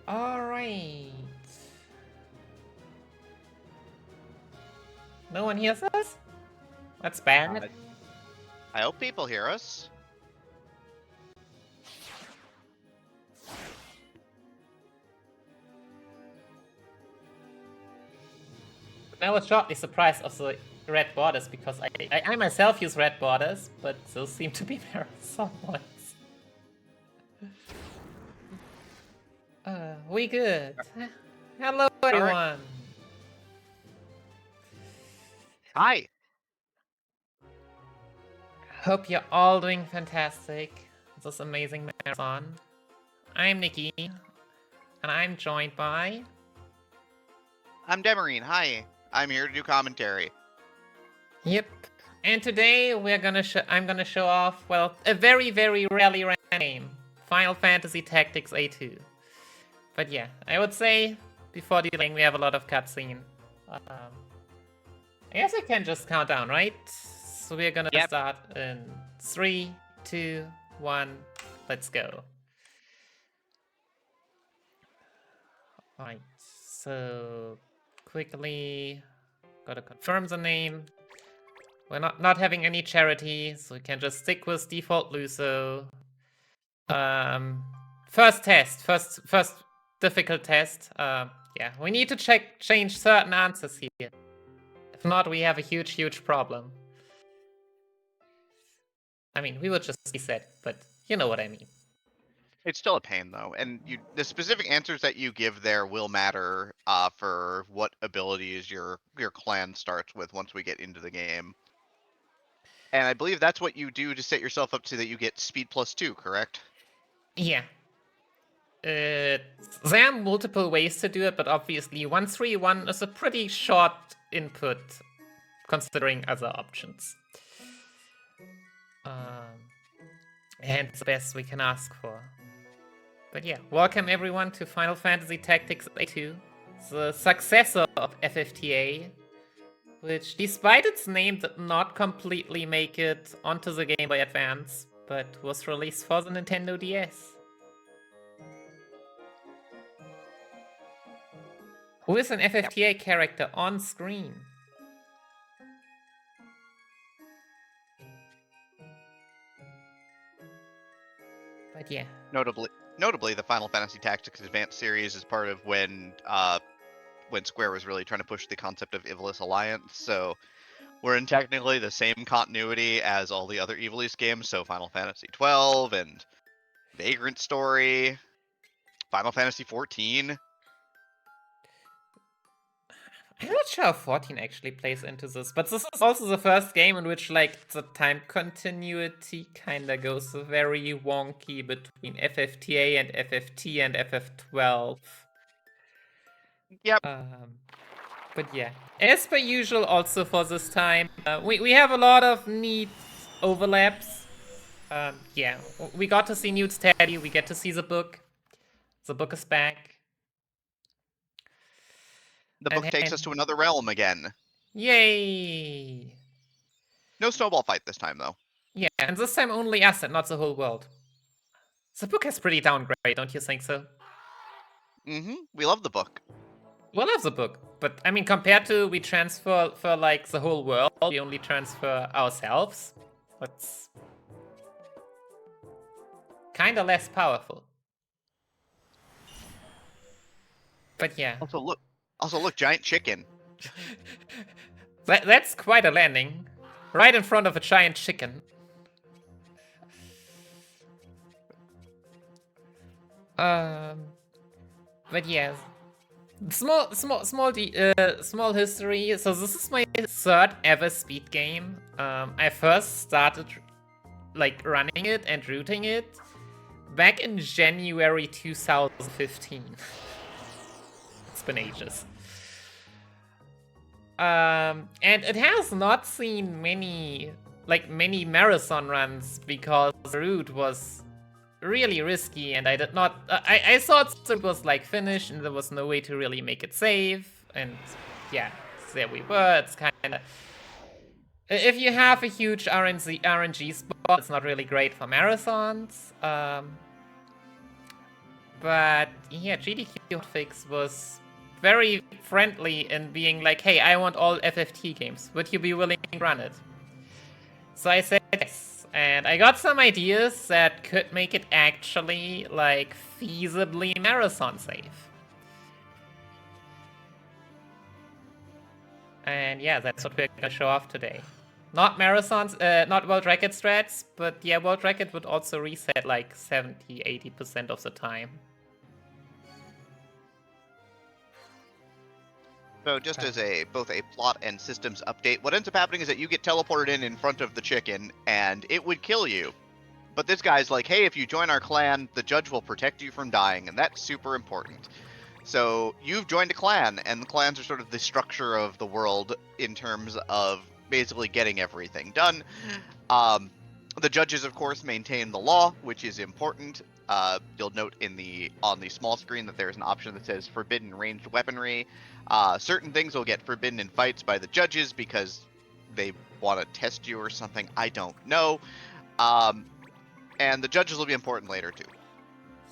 Alright. No one hears us? That's bad. I hope people hear us. I was shortly surprised of the red borders because I myself use red borders, but those seem to be marathon ones. We good. Hello, everyone. Hi. Hope you're all doing fantastic. This amazing marathon. I'm Nikki, and I'm joined by... I'm Demarine. Hi. I'm here to do commentary. Yep. And today I'm gonna show off, well, a very, very rarely ran game. Final Fantasy Tactics A2. But yeah, I would say, before dealing, we have a lot of cutscene. I guess I can just count down, right? So we're gonna start in 3, 2, 1, let's go. Alright, so quickly gotta confirm the name. We're not having any charity, so we can just stick with default Luso. First test, first difficult test. Yeah, we need to change certain answers here. If not, we have a huge problem. I mean, we would just reset, but you know what I mean. It's still a pain though, and the specific answers that you give there will matter for what abilities your clan starts with once we get into the game. And I believe that's what you do to set yourself up so that you get speed +2, correct? Yeah. There are multiple ways to do it, but obviously 131 is a pretty short input considering other options. And it's the best we can ask for. But yeah, welcome everyone to Final Fantasy Tactics A2, the successor of FFTA, which despite its name did not completely make it onto the Game Boy Advance, but was released for the Nintendo DS. Who is an FFTA character on screen? But yeah. Notably, the Final Fantasy Tactics Advance series is part of when Square was really trying to push the concept of Evilus Alliance, so we're in technically the same continuity as all the other Evilus games, so Final Fantasy 12 and Vagrant Story, Final Fantasy 14. I'm not sure how 14 actually plays into this, but this is also the first game in which, like, the time continuity kinda goes very wonky between FFTA and FFT and FF12. Yep. But yeah, as per usual also for this time, we have a lot of neat overlaps. Yeah, we got to see Newt's Teddy, we get to see the book. The book is back. The book takes us to another realm again. Yay! No snowball fight this time, though. Yeah, and this time only us and not the whole world. The book has pretty downgrade, don't you think so? Mm-hmm. We love the book. We love the book, but I mean, compared to we transfer for like the whole world, we only transfer ourselves. That's kinda less powerful. But yeah. Also look, giant chicken. That's quite a landing. Right in front of a giant chicken. But yeah. Small history. So this is my third ever speed game. I first started like running it and routing it back in January 2015. It's been ages. And it has not seen many marathon runs because the route was really risky, and I did not. I thought it was like finished, and there was no way to really make it safe. And yeah, there we were. It's kind of, if you have a huge RNG spot, it's not really great for marathons. But yeah, GDQ Fix was very friendly in being like, hey, I want all FFT games. Would you be willing to run it? So I said yes. And I got some ideas that could make it actually, like, feasibly marathon safe. And yeah, that's what we're gonna show off today. Not marathons, not world record strats, but yeah, world record would also reset like 70-80% of the time. So just as both a plot and systems update, what ends up happening is that you get teleported in front of the chicken, and it would kill you. But this guy's like, hey, if you join our clan, the judge will protect you from dying, and that's super important. So you've joined a clan, and the clans are sort of the structure of the world in terms of basically getting everything done. The judges, of course, maintain the law, which is important. You'll note on the small screen that there's an option that says forbidden ranged weaponry. Certain things will get forbidden in fights by the judges because they want to test you or something. I don't know. And the judges will be important later too.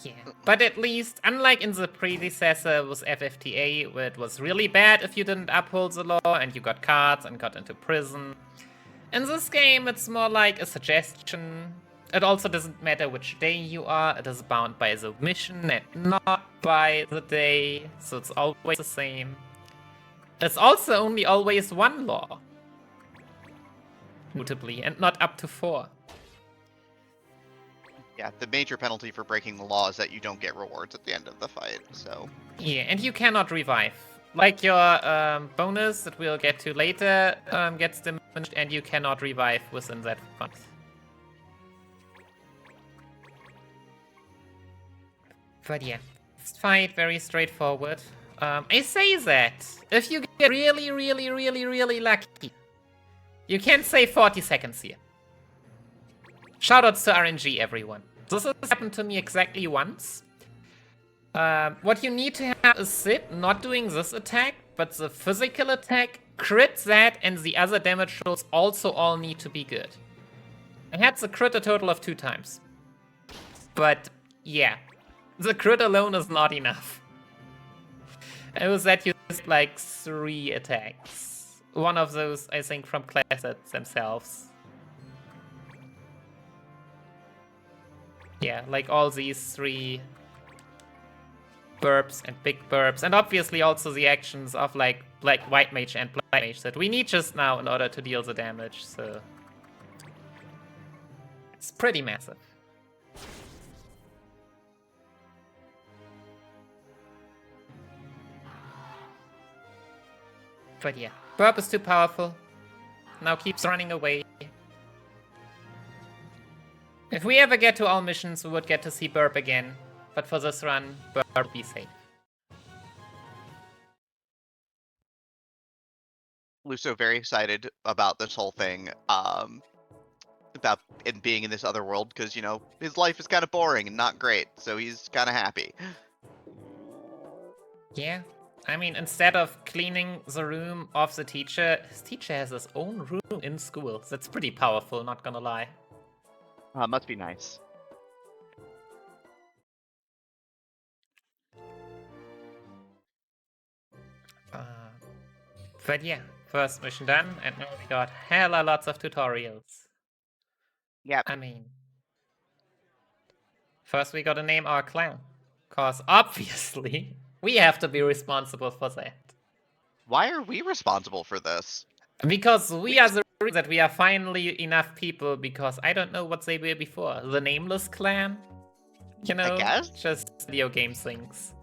Yeah, but at least, unlike in the predecessor with FFTA, where it was really bad if you didn't uphold the law and you got cards and got into prison, in this game it's more like a suggestion. It also doesn't matter which day you are, it is bound by the mission and not by the day, so it's always the same. It's also only always one law, notably, and not up to 4. Yeah, the major penalty for breaking the law is that you don't get rewards at the end of the fight, so... Yeah, and you cannot revive. Like your bonus that we'll get to later gets diminished, and you cannot revive within that fight. But yeah, this fight, very straightforward. I say that if you get really, really, really, really lucky, you can save 40 seconds here. Shoutouts to RNG, everyone. This has happened to me exactly once. What you need to have is Sid not doing this attack, but the physical attack, crit that, and the other damage rolls also all need to be good. I had the crit a total of 2 times. But yeah, the crit alone is not enough. It was that you used like 3 attacks. One of those, I think, from classes themselves. Yeah, like all these 3 burps and big burps, and obviously also the actions of like White Mage and Black Mage that we need just now in order to deal the damage, so it's pretty massive. But yeah, burp is too powerful. Now keeps running away. If we ever get to all missions, we would get to see burp again. But for this run, burp be safe. Luso very excited about this whole thing, about it being in this other world, because, you know, his life is kind of boring and not great, so he's kind of happy. Yeah, I mean, instead of cleaning the room of the teacher, his teacher has his own room in school. That's pretty powerful, not gonna lie. Must be nice. But yeah, first mission done, and now we got hella lots of tutorials. Yeah. I mean, first we gotta name our clan, cause obviously we have to be responsible for that. Why are we responsible for this? Because we are the reason that we are finally enough people, because I don't know what they were before. The Nameless Clan? You know, I guess? just video game things.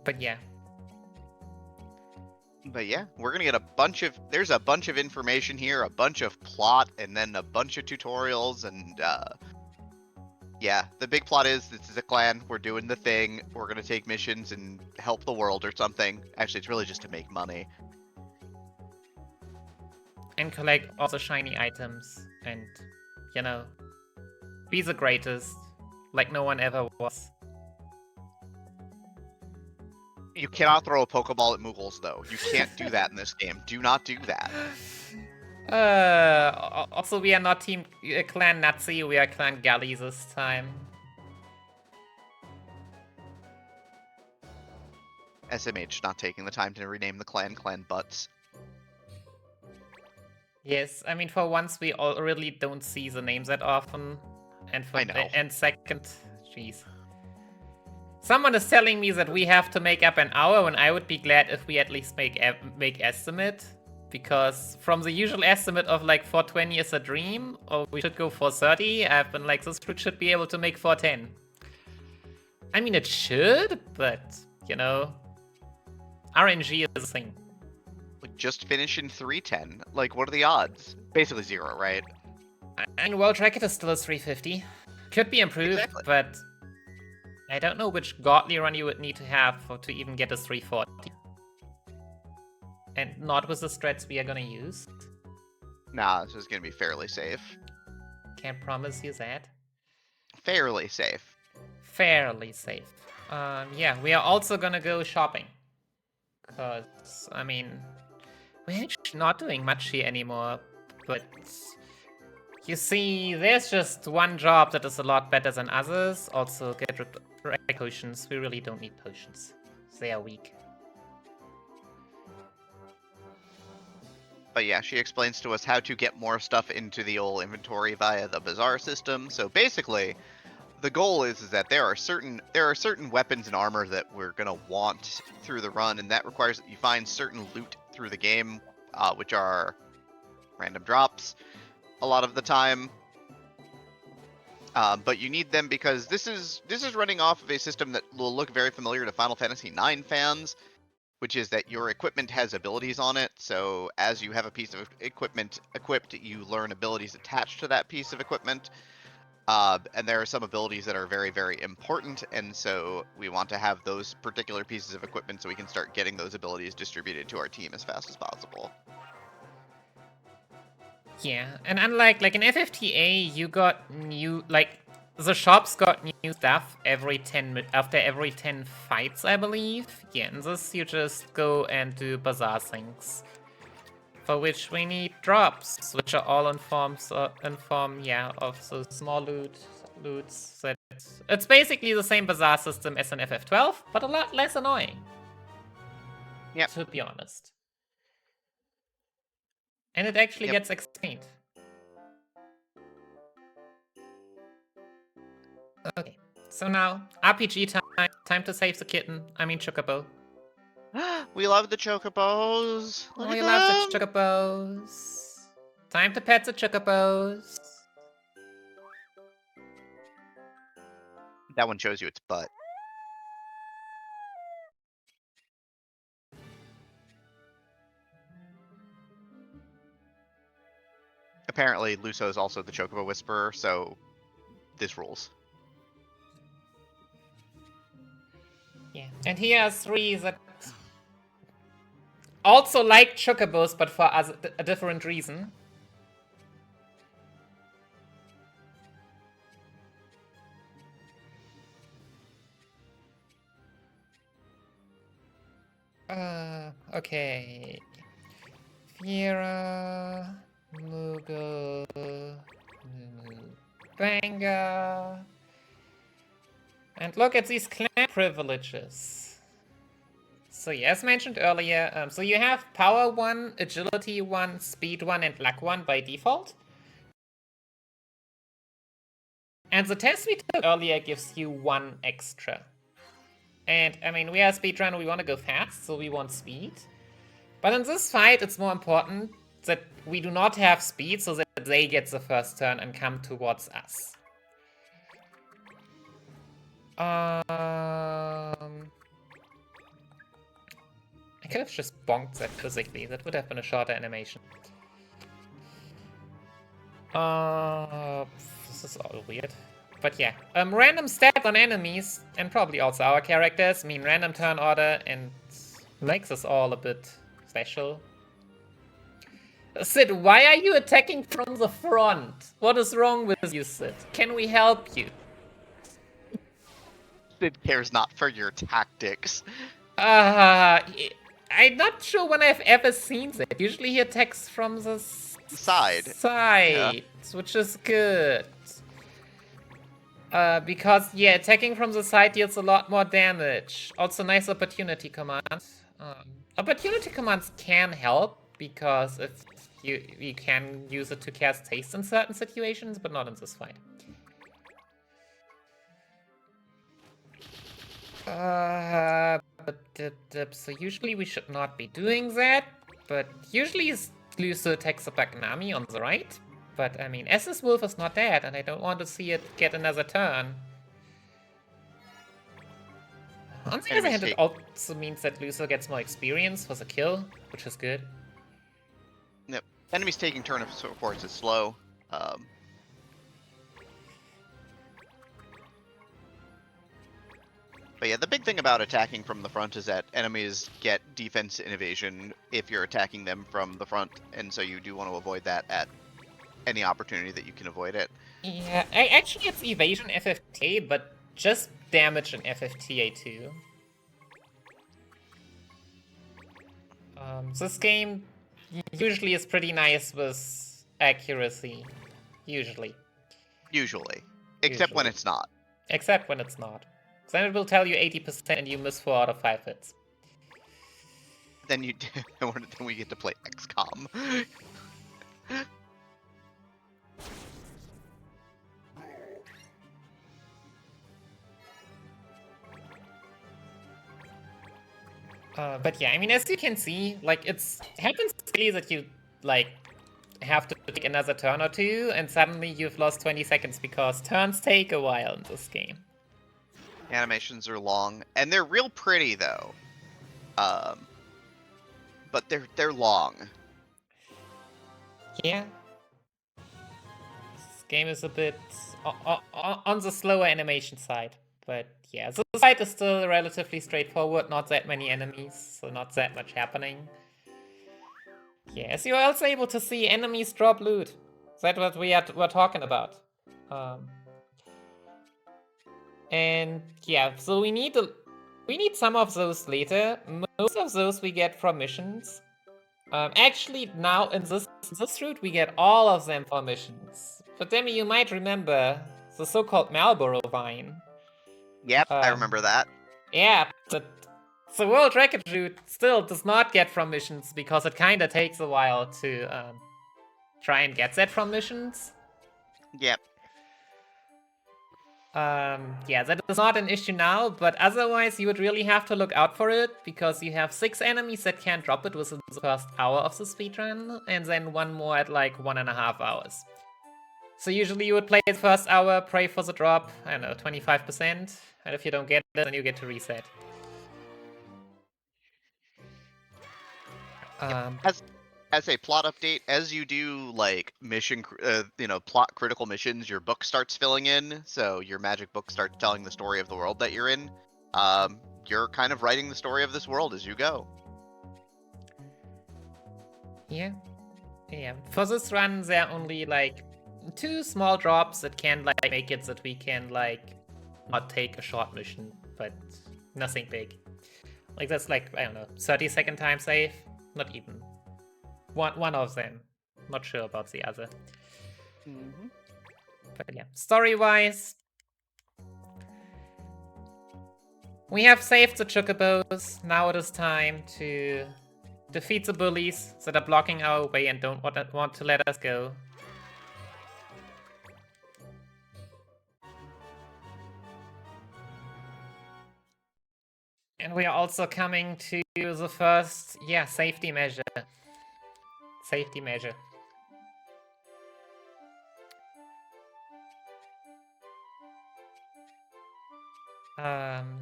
But yeah. But yeah, we're gonna get there's a bunch of information here, a bunch of plot, and then a bunch of tutorials, and yeah, the big plot is this is a clan, we're doing the thing, we're gonna take missions and help the world or something. Actually, it's really just to make money. And collect all the shiny items, and, you know, be the greatest, like no one ever was. You cannot throw a Pokeball at Muggles, though. You can't do that in this game. Do not do that. Also, we are not Team Clan Nazi, we are Clan Gully this time. SMH not taking the time to rename the clan Butts. Yes, I mean, for once, we all really don't see the names that often. And I know. And second, jeez. Someone is telling me that we have to make up an hour, and I would be glad if we at least make estimate. Because from the usual estimate of like 420 is a dream, or we should go 430, I've been like, this should be able to make 410. I mean, it should, but, you know, RNG is a thing. Just finish in 310. Like, what are the odds? Basically 0, right? I mean, World Record is still a 350. Could be improved, Exactly. but I don't know which godly run you would need to have to even get a 340. And not with the strats we are gonna use. Nah, this is gonna be fairly safe. Can't promise you that. Fairly safe. Fairly safe. Yeah, we are also gonna go shopping. Because, I mean, we're actually not doing much here anymore, but you see, there's just one job that is a lot better than others. Also, get rid of potions. We really don't need potions. They are weak. But yeah, she explains to us how to get more stuff into the old inventory via the bazaar system. So basically, the goal is that there are certain weapons and armor that we're gonna want through the run, and that requires that you find certain loot through the game, which are random drops a lot of the time. But you need them because this is running off of a system that will look very familiar to Final Fantasy IX fans, which is that your equipment has abilities on it. So as you have a piece of equipment equipped, you learn abilities attached to that piece of equipment. And there are some abilities that are very, very important, and so we want to have those particular pieces of equipment so we can start getting those abilities distributed to our team as fast as possible. Yeah, and unlike like in FFTA, you got new the shops got new stuff after every 10 fights, I believe. Yeah, in this you just go and do bazaar things, for which we need drops, which are all in form of those small loots. That it's basically the same bazaar system as in FF12, but a lot less annoying. Yep. To be honest. And it actually gets explained. Okay, so now RPG time. Time to save the kitten. I mean chocobo. We love the chocobos. Look We at love the them. chocobos. Time to pet the chocobos. That one shows you its butt. Apparently, Luso is also the chocobo whisperer, so this rules. Yeah, and he has 3 that also like chocobos, but for a different reason. Okay. Vera, Moogle, Banga. And look at these clan privileges. So yeah, as mentioned earlier, so you have Power 1, Agility 1, Speed 1, and Luck 1 by default. And the test we took earlier gives you 1 extra. And, I mean, we are a speedrunner, we want to go fast, so we want speed. But in this fight, it's more important that we do not have speed, so that they get the first turn and come towards us. I could have just bonked that physically. That would have been a shorter animation. This is all weird. But yeah, random stat on enemies, and probably also our characters, mean random turn order, and makes us all a bit special. Sid, why are you attacking from the front? What is wrong with you, Sid? Can we help you? Sid cares not for your tactics. I'm not sure when I've ever seen that. Usually he attacks from the the side. Side, which is good. Because, yeah, attacking from the side deals a lot more damage. Also, nice opportunity command. Opportunity commands can help, because if you can use it to cast haste in certain situations, but not in this fight. So usually we should not be doing that, but usually Lucio attacks the Bagnami on the right. But I mean, SS Wolf is not dead, and I don't want to see it get another turn. On the other hand, it also means that Lucio gets more experience for the kill, which is good. Yep. Enemies taking turn of supports is slow. But yeah, the big thing about attacking from the front is that enemies get defense and evasion if you're attacking them from the front, and so you do want to avoid that at any opportunity that you can avoid it. Yeah, actually it's evasion FFTA, but just damage in FFTA too. This game usually is pretty nice with accuracy. Usually. Except when it's not. Except when it's not. Then it will tell you 80% and you miss 4 out of 5 hits. Then we get to play XCOM. But yeah, I mean, as you can see, like, it happens really that you, like, have to take another turn or two, and suddenly you've lost 20 seconds because turns take a while in this game. Animations are long, and they're real pretty, though. But they're long. Yeah. This game is a bit on the slower animation side. But yeah, the fight is still relatively straightforward, not that many enemies, so not that much happening. Yes, you're also able to see enemies drop loot. That's what we're talking about. And yeah, so we need some of those later. Most of those we get from missions. Actually, now in this route we get all of them for missions. But Demi, you might remember the so-called Marlboro vine. Yep, I remember that. Yeah, but the World Record route still does not get from missions because it kind of takes a while to try and get that from missions. Yep. Yeah, that is not an issue now, but otherwise you would really have to look out for it because you have 6 enemies that can't drop it within the first hour of the speedrun, and then 1 more at like 1.5 hours. So usually you would play the first hour, pray for the drop, I don't know, 25%, and if you don't get it, then you get to reset. As a plot update, as you do like mission, plot critical missions, your book starts filling in. So your magic book starts telling the story of the world that you're in. You're kind of writing the story of this world as you go. Yeah. For this run, there are only like 2 small drops that can like make it that we can like not take a short mission, but nothing big. Like that's like, I don't know, 30-second time save, not even. One of them. Not sure about the other. Mm-hmm. But yeah, story-wise, we have saved the chocobos. Now it is time to defeat the bullies that are blocking our way and don't want to let us go. And we are also coming to the first, safety measure. Safety measure.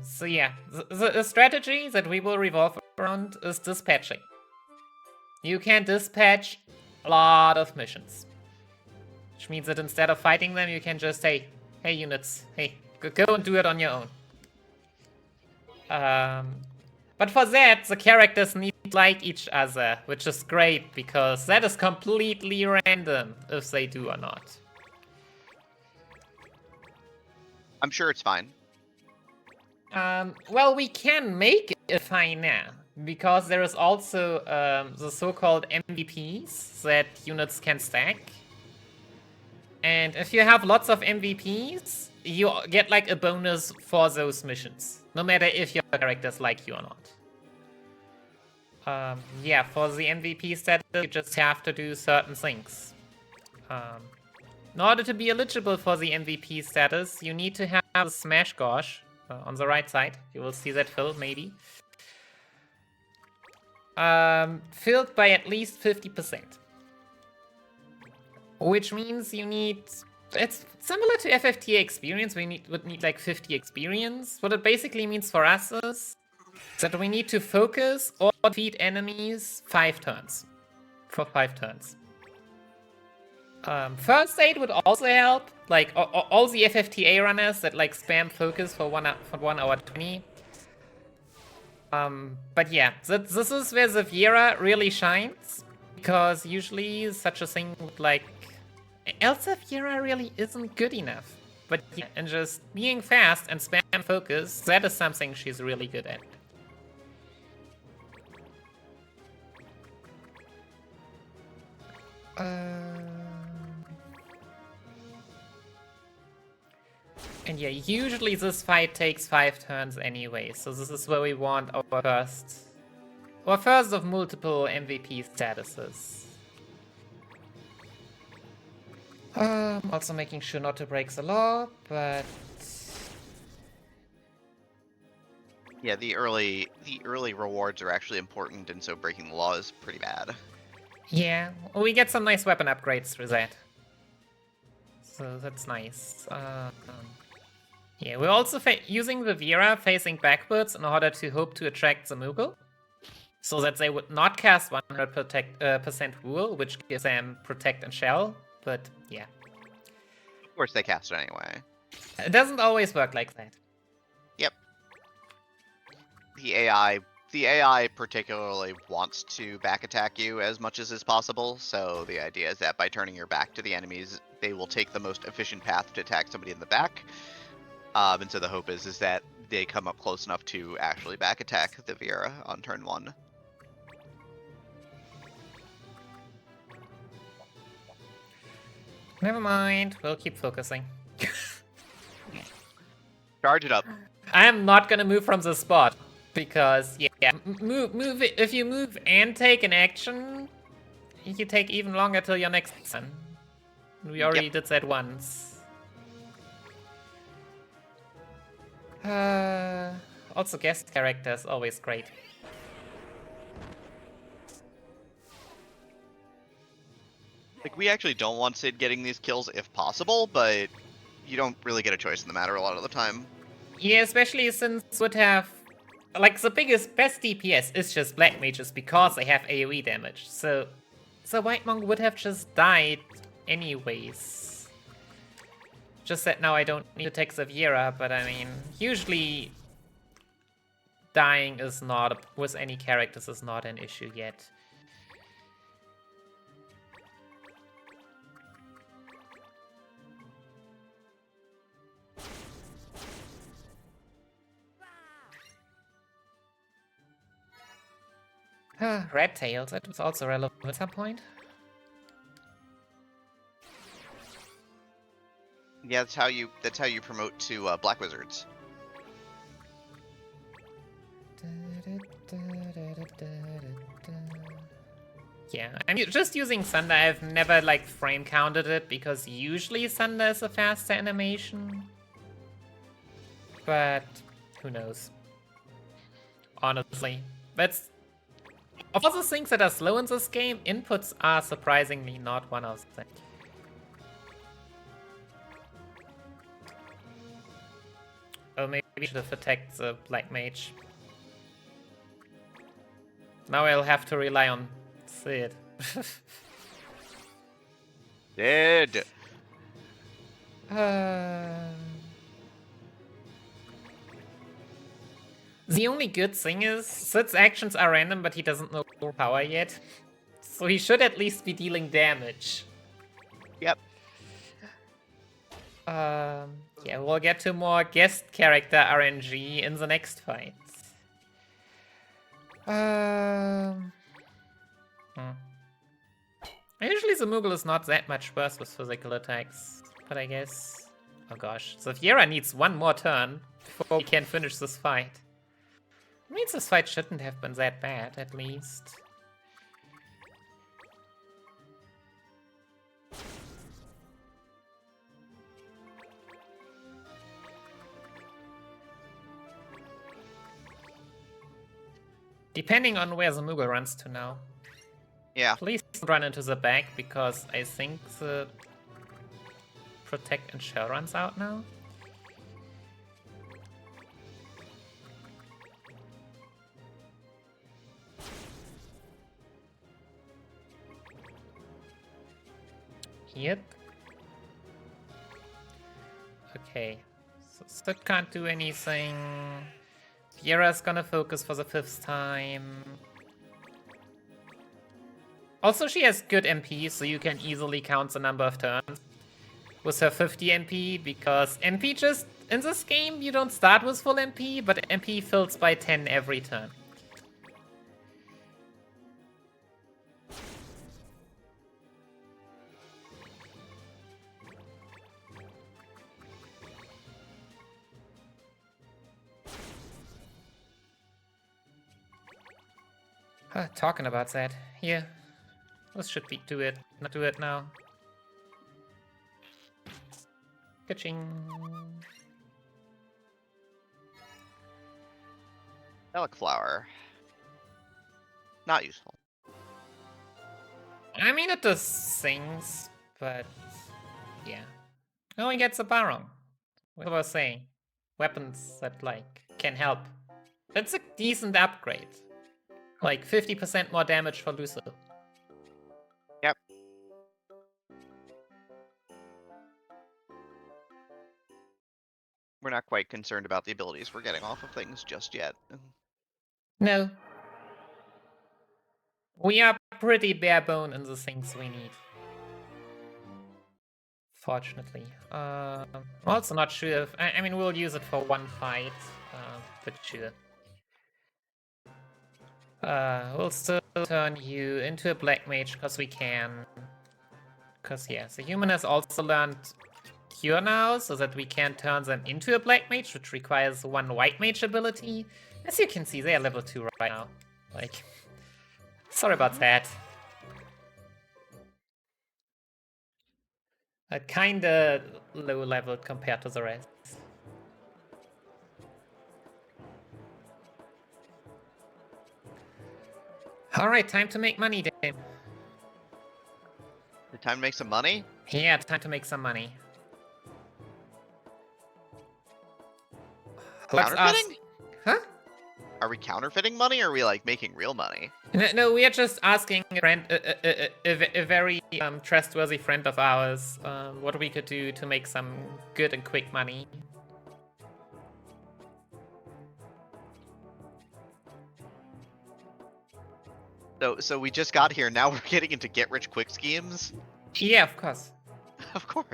So yeah, the strategy that we will revolve around is dispatching. You can dispatch a lot of missions. Which means that instead of fighting them, you can just say, hey units, hey, go and do it on your own. But for that, the characters need to like each other, which is great, because that is completely random if they do or not. I'm sure it's fine. Well, we can make it fine now, because there is also the so-called MVPs that units can stack. And if you have lots of MVPs, you get like a bonus for those missions, no matter if your characters like you or not. Yeah, for the MVP status, you just have to do certain things. In order to be eligible for the MVP status, you need to have the Smash Gosh on the right side. You will see that filled, maybe. Filled by at least 50%. Which means you need... It's similar to FFTA experience. We would need like 50 experience. What it basically means for us is that we need to focus or defeat enemies 5 turns. For 5 turns. First aid would also help. Like all the FFTA runners that like spam focus for 1 hour 20. But yeah, this is where the Viera really shines. Because usually such a thing would like... Elsa Viera really isn't good enough. But yeah, and just being fast and spam focus, that is something she's really good at. And yeah, usually this fight takes 5 turns anyway, so this is where we want our first of multiple MVP statuses. Also making sure not to break the law, but... Yeah, the early rewards are actually important, and so breaking the law is pretty bad. Yeah, we get some nice weapon upgrades through that. So that's nice. Yeah, we're also using the Viera facing backwards in order to hope to attract the Moogle. So that they would not cast 100% Rule, which gives them Protect and Shell, but yeah. Of course they cast it anyway. It doesn't always work like that. Yep. The AI particularly wants to back attack you as much as is possible, so the idea is that by turning your back to the enemies, they will take the most efficient path to attack somebody in the back. And so the hope is that they come up close enough to actually back attack the Viera on turn 1. Never mind, we'll keep focusing. Charge it up. I am not gonna move from the spot. Because, yeah, move it. If you move and take an action, you take even longer till your next turn. We already did that once. Also, guest characters, always great. Like, we actually don't want Sid getting these kills if possible, but you don't really get a choice in the matter a lot of the time. Yeah, especially since would have... Like, the best DPS is just Black Mages because they have AoE damage. So White Monk would have just died anyways. Just that now I don't need to take the Viera, but I mean, usually dying is not, with any characters, is not an issue yet. Red Tails, that was also relevant at some point. Yeah, that's how you promote to Black Wizards. Yeah, I'm just using Thunder. I've never like frame counted it because usually Thunder is a faster animation. But who knows? Honestly, that's... Of all the things that are slow in this game, inputs are surprisingly not one of them. Oh, maybe we should have attacked the Black Mage. Now I'll have to rely on Sid. Dead! The only good thing is, Sid's actions are random, but he doesn't know power yet. So he should at least be dealing damage. Yep. Yeah, we'll get to more guest character RNG in the next fight. Um. Usually the Moogle is not that much worse with physical attacks, but I guess... Oh gosh, so Viera needs one more turn before we can finish this fight. Means this fight shouldn't have been that bad, at least. Depending on where the Moogle runs to now. Yeah. Please don't run into the back, because I think the Protect and Shell runs out now. Yep. Okay. So Sid can't do anything. Viera's gonna focus for the 5th time. Also, she has good MP, so you can easily count the number of turns with her 50 MP, because MP just... In this game, you don't start with full MP, but MP fills by 10 every turn. Talking about that, here. This should be do it. Not do it now. Ka-ching. Relic flower. Not useful. I mean, it does things, but yeah. Oh, he gets a Barong. What was I saying? Weapons that, like, can help. That's a decent upgrade. Like, 50% more damage for Lucio. Yep. We're not quite concerned about the abilities we're getting off of things just yet. No. We are pretty bare bone in the things we need. Fortunately. I'm also not sure if... I mean, we'll use it for one fight, but sure. We'll still turn you into a black mage, because we can. Because, yeah, the human has also learned Cure now, so that we can turn them into a black mage, which requires one white mage ability. As you can see, they are level 2 right now. Like, sorry about that. Kinda low level compared to the rest. Alright, time to make money, Dame. The time to make some money? Yeah, time to make some money. Let's ask... Counterfeiting? Huh? Are we counterfeiting money, or are we, like, making real money? No, we are just asking a friend, a very trustworthy friend of ours, what we could do to make some good and quick money. So we just got here, now we're getting into get-rich-quick schemes? Yeah, of course. Of course.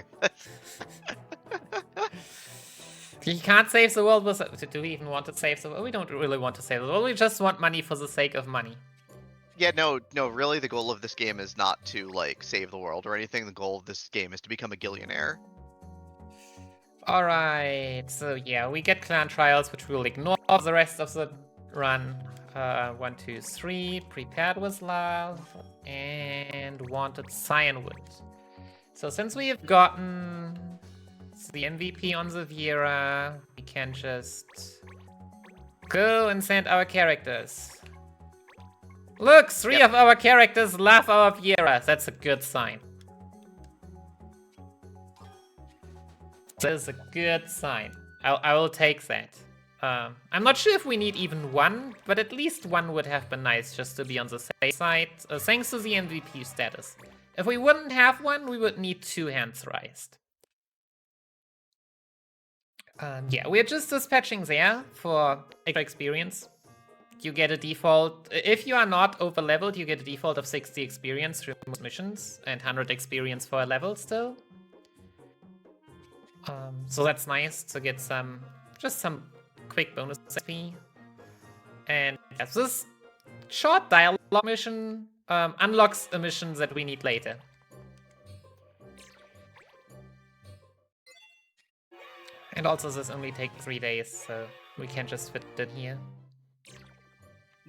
He can't save the world with... Do we even want to save the world? We don't really want to save the world, we just want money for the sake of money. Yeah, no, really the goal of this game is not to, like, save the world or anything. The goal of this game is to become a gillionaire. Alright, so yeah, we get clan trials, which we'll ignore the rest of the run. 1, 2, 3, prepared with love, and wanted cyanwood. So since we have gotten the MVP on the Viera, we can just go and send our characters. Look, 3 of our characters love our Viera. That's a good sign. That is a good sign. I will take that. I'm not sure if we need even 1, but at least 1 would have been nice just to be on the safe side, thanks to the MVP status. If we wouldn't have 1, we would need 2 hands raised. Yeah, we're just dispatching there for extra experience. You get a default... If you are not over-leveled, you get a default of 60 experience through most missions and 100 experience for a level still. So that's nice to get some... just some quick bonus XP. And yes, this short dialogue mission unlocks a mission that we need later. And also this only takes 3 days, so we can just fit it in here.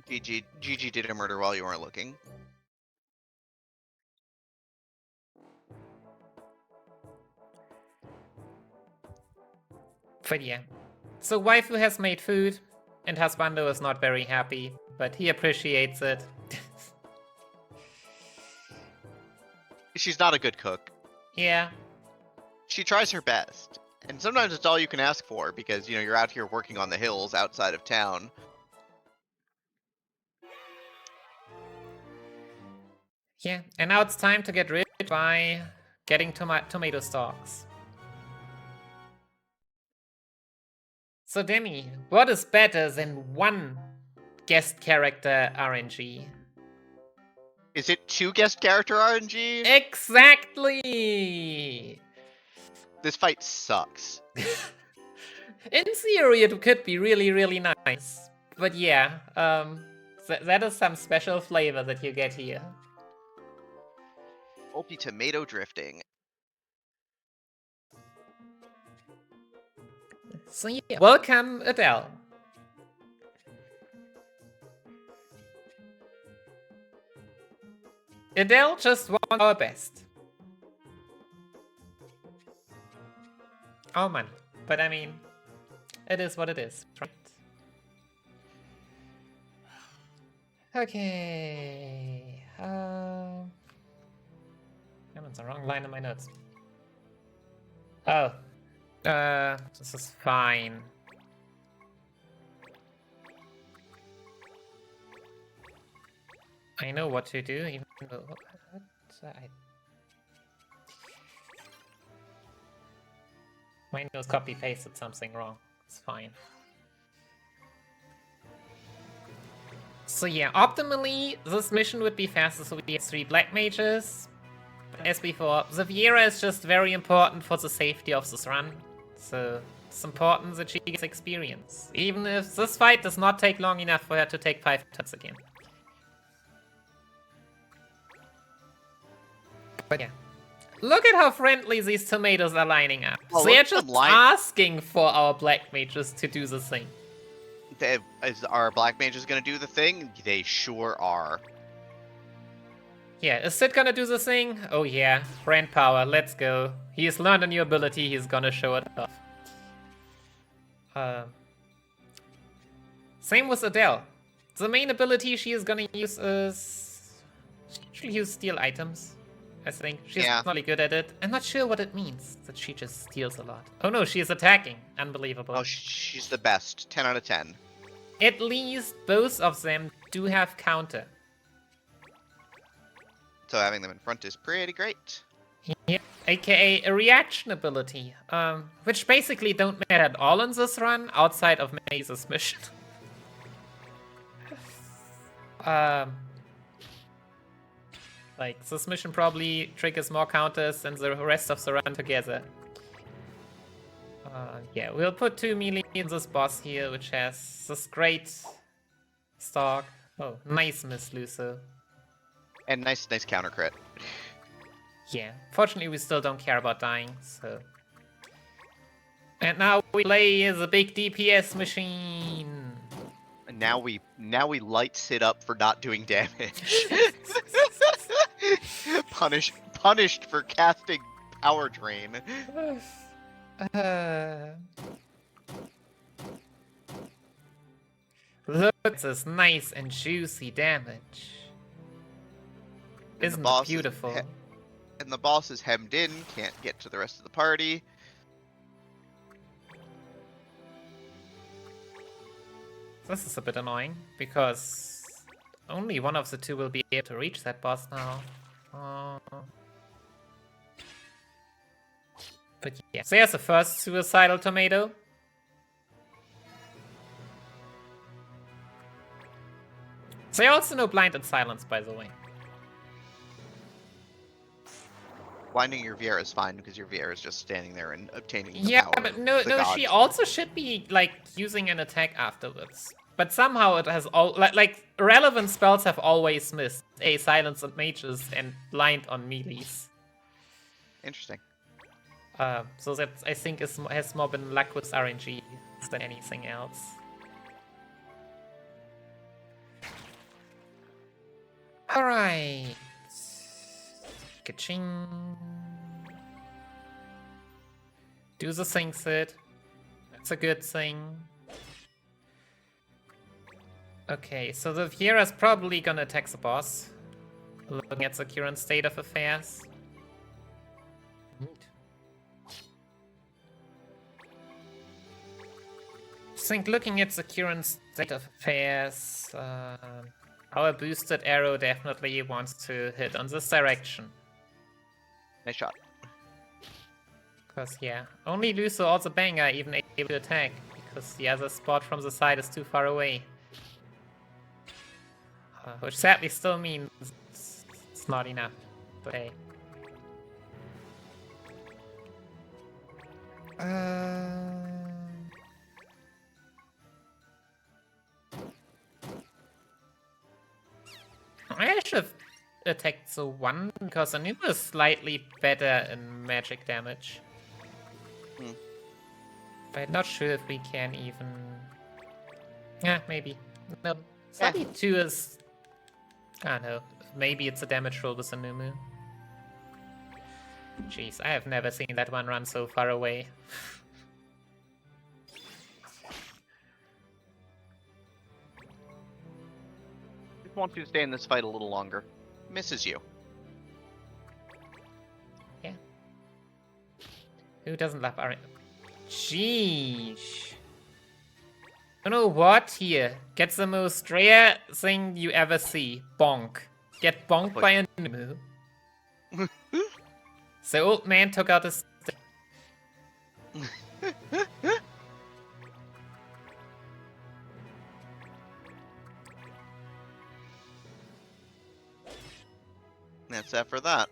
GG did a murder while you weren't looking. But yeah. So waifu has made food, and husbando is not very happy, but he appreciates it. She's not a good cook. Yeah. She tries her best. And sometimes it's all you can ask for because, you know, you're out here working on the hills outside of town. Yeah, and now it's time to get rid by getting tomato stalks. So Demi, what is better than one guest character RNG? Is it 2 guest character RNG? Exactly! This fight sucks. In theory, it could be really, really nice. But yeah, that is some special flavor that you get here. Multi-tomato drifting. So yeah, welcome Adele. Adele just won our best. Oh man, but I mean, it is what it is, right? Okay. That's the wrong line in my notes. Oh. This is fine. I know what to do, even though... My nose copy-pasted something wrong. It's fine. So yeah, optimally, this mission would be faster, so we have 3 black mages. But as before, the Viera is just very important for the safety of this run. So it's important that she gets experience. Even if this fight does not take long enough for her to take 5 turns again. But yeah. Look at how friendly these tomatoes are lining up. Oh, They're just asking for our black mages to do the thing. Is our black mages gonna do the thing? They sure are. Yeah, is Sid gonna do the thing? Oh yeah, friend power, let's go. He's learned a new ability, he's gonna show it off. Same with Adele. The main ability she is gonna use is... She'll use steal items, I think. She's not really good at it. I'm not sure what it means, that she just steals a lot. Oh no, she's attacking. Unbelievable. Oh, she's the best. 10 out of 10. At least both of them do have counter. So having them in front is pretty great. Yeah, aka a reaction ability, which basically don't matter at all in this run, outside of Maze's mission. Like, this mission probably triggers more counters than the rest of the run together. Yeah, we'll put 2 melee in this boss here, which has this great stock. Oh, nice Miss Luso. And nice counter crit. Yeah, fortunately we still don't care about dying, so... And now we play the big DPS machine! And now we light Sid up for not doing damage. Punished for casting power drain. Look at this nice and juicy damage. Isn't it beautiful? And the boss is hemmed in, can't get to the rest of the party. This is a bit annoying, because only one of the 2 will be able to reach that boss now. But yeah, so here's the first suicidal tomato. So I also know Blind and Silence, by the way. Blinding your Viera is fine because your Viera is just standing there and obtaining the Yeah, power but of no, the gods. she also should be like using an attack afterwards. But somehow it has all like relevant spells have always missed a silence on mages and blind on melees. Interesting. So that I think has more been luck with RNG than anything else. All right. Ka-ching. Do the thing, Sid. That's a good thing. Okay, so the Viera's probably gonna attack the boss. Looking at the current state of affairs. Neat. I think looking at the current state of affairs, our boosted arrow definitely wants to hit on this direction. Nice shot. Because, yeah, only Luso or the Bang are even able to attack, because the other spot from the side is too far away. Which sadly still means it's not enough. But hey. I should have attacked the one, because I knew it was slightly better in magic damage. But I'm not sure if we can even... Yeah, maybe. No, slightly 2 is... I don't know. Maybe it's a damage roll with a Numu. Jeez, I have never seen that one run so far away. Just want to stay in this fight a little longer. Misses you. Yeah. Who doesn't love RNG? Jeez. You know what? Here. Get the most rare thing you ever see. Bonk. Get bonked by a Numu. The old man took out his stick. That's that for that.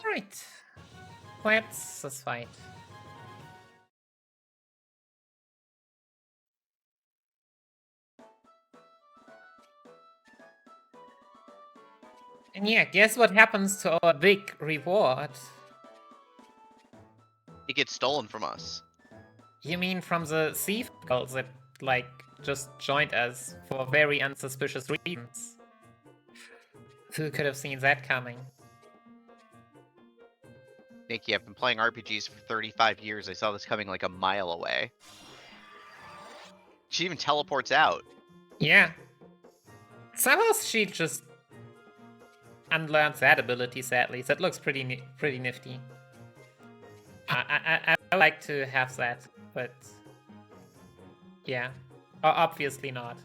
Alright. Let's this fight. And yeah, guess what happens to our big reward? It gets stolen from us. You mean from the thief girls that, like, just joined us for very unsuspicious reasons? Who could have seen that coming? Nikki, I've been playing RPGs for 35 years. I saw this coming like a mile away. She even teleports out. Yeah. Somehow she just unlearned that ability, sadly. That looks pretty nifty. I would like to have that, but... yeah. Obviously not.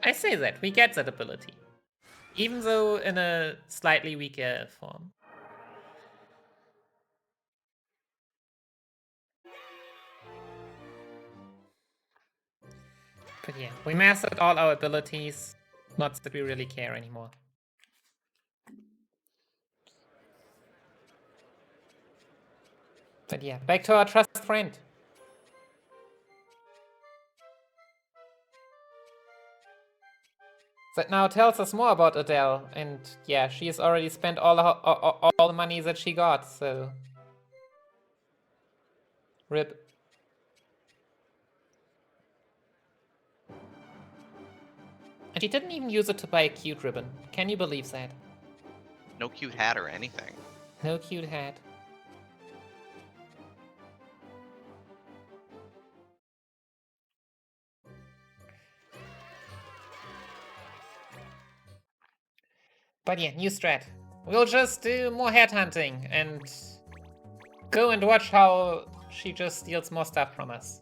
I say that, we get that ability. Even though in a slightly weaker form. But yeah, we mastered all our abilities. Not that we really care anymore. But yeah, back to our trusted friend. That now tells us more about Adele, and yeah, she has already spent all the money that she got, so... RIP. And she didn't even use it to buy a cute ribbon. Can you believe that? No cute hat or anything. No cute hat. But yeah, new strat. We'll just do more headhunting and go and watch how she just steals more stuff from us.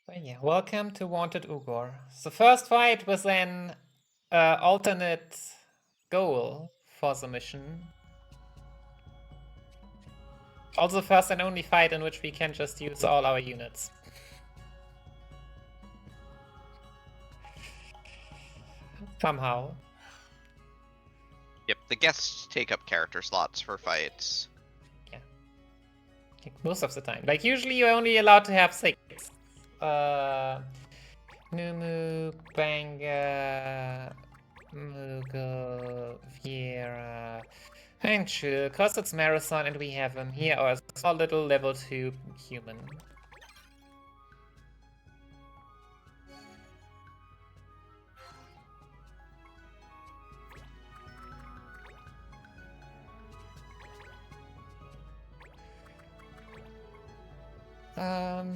But yeah, welcome to Wanted Ugor. The first fight was an alternate goal for the mission. Also, first and only fight in which we can just use all our units. Somehow. Yep, the guests take up character slots for fights. Yeah. Like most of the time. Like, usually you're only allowed to have 6. Numu, Banga, Moogle, Viera, and Chill, cause it's Marathon and we have him here, or a small little level 2 human.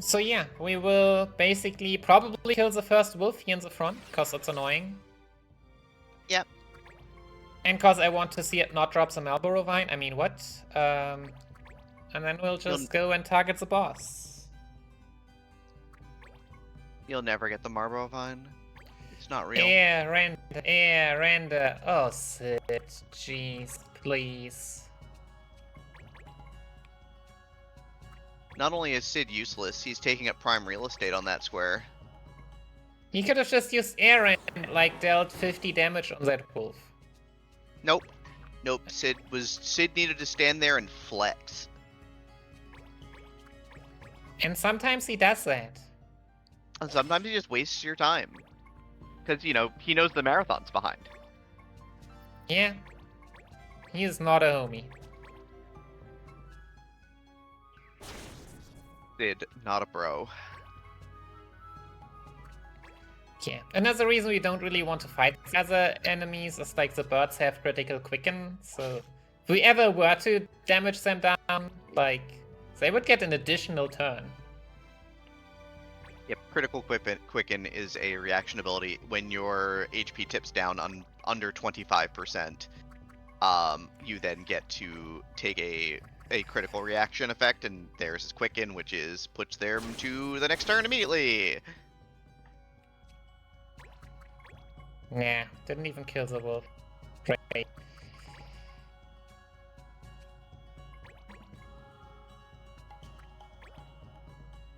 So yeah, we will basically probably kill the first wolf here in the front, cause it's annoying. Yep. And cause I want to see it not drop the Marlboro Vine, I mean what? And then we'll just go and target the boss. You'll never get the Marlboro Vine. It's not real. Render. Oh, Sid, jeez, please. Not only is Sid useless, he's taking up prime real estate on that square. He could have just used air and, like, dealt 50 damage on that wolf. Nope. Nope. Sid needed to stand there and flex. And sometimes he does that. And sometimes he just wastes your time. Because, you know, he knows the marathon's behind. Yeah. He is not a homie. Sid, not a bro. Yeah. Another reason we don't really want to fight other enemies is like the birds have critical quicken, so if we ever were to damage them down, like, they would get an additional turn. Yep, critical quicken is a reaction ability when your HP tips down under 25%. You then get to take a critical reaction effect, and theirs is quicken, which is puts them to the next turn immediately. Nah, didn't even kill the wolf. Great.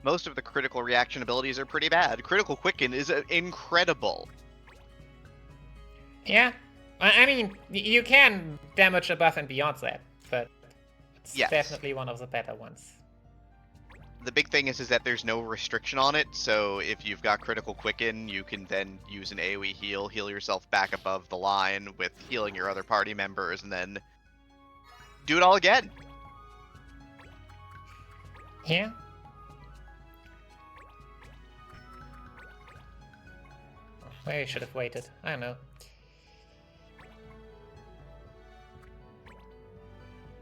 Most of the critical reaction abilities are pretty bad. Critical quicken is incredible. Yeah, I mean, you can damage above and beyond that, but it's definitely one of the better ones. The big thing is that there's no restriction on it, so if you've got critical quicken, you can then use an AoE heal yourself back above the line with healing your other party members, and then do it all again. Yeah. Maybe I should have waited. I don't know.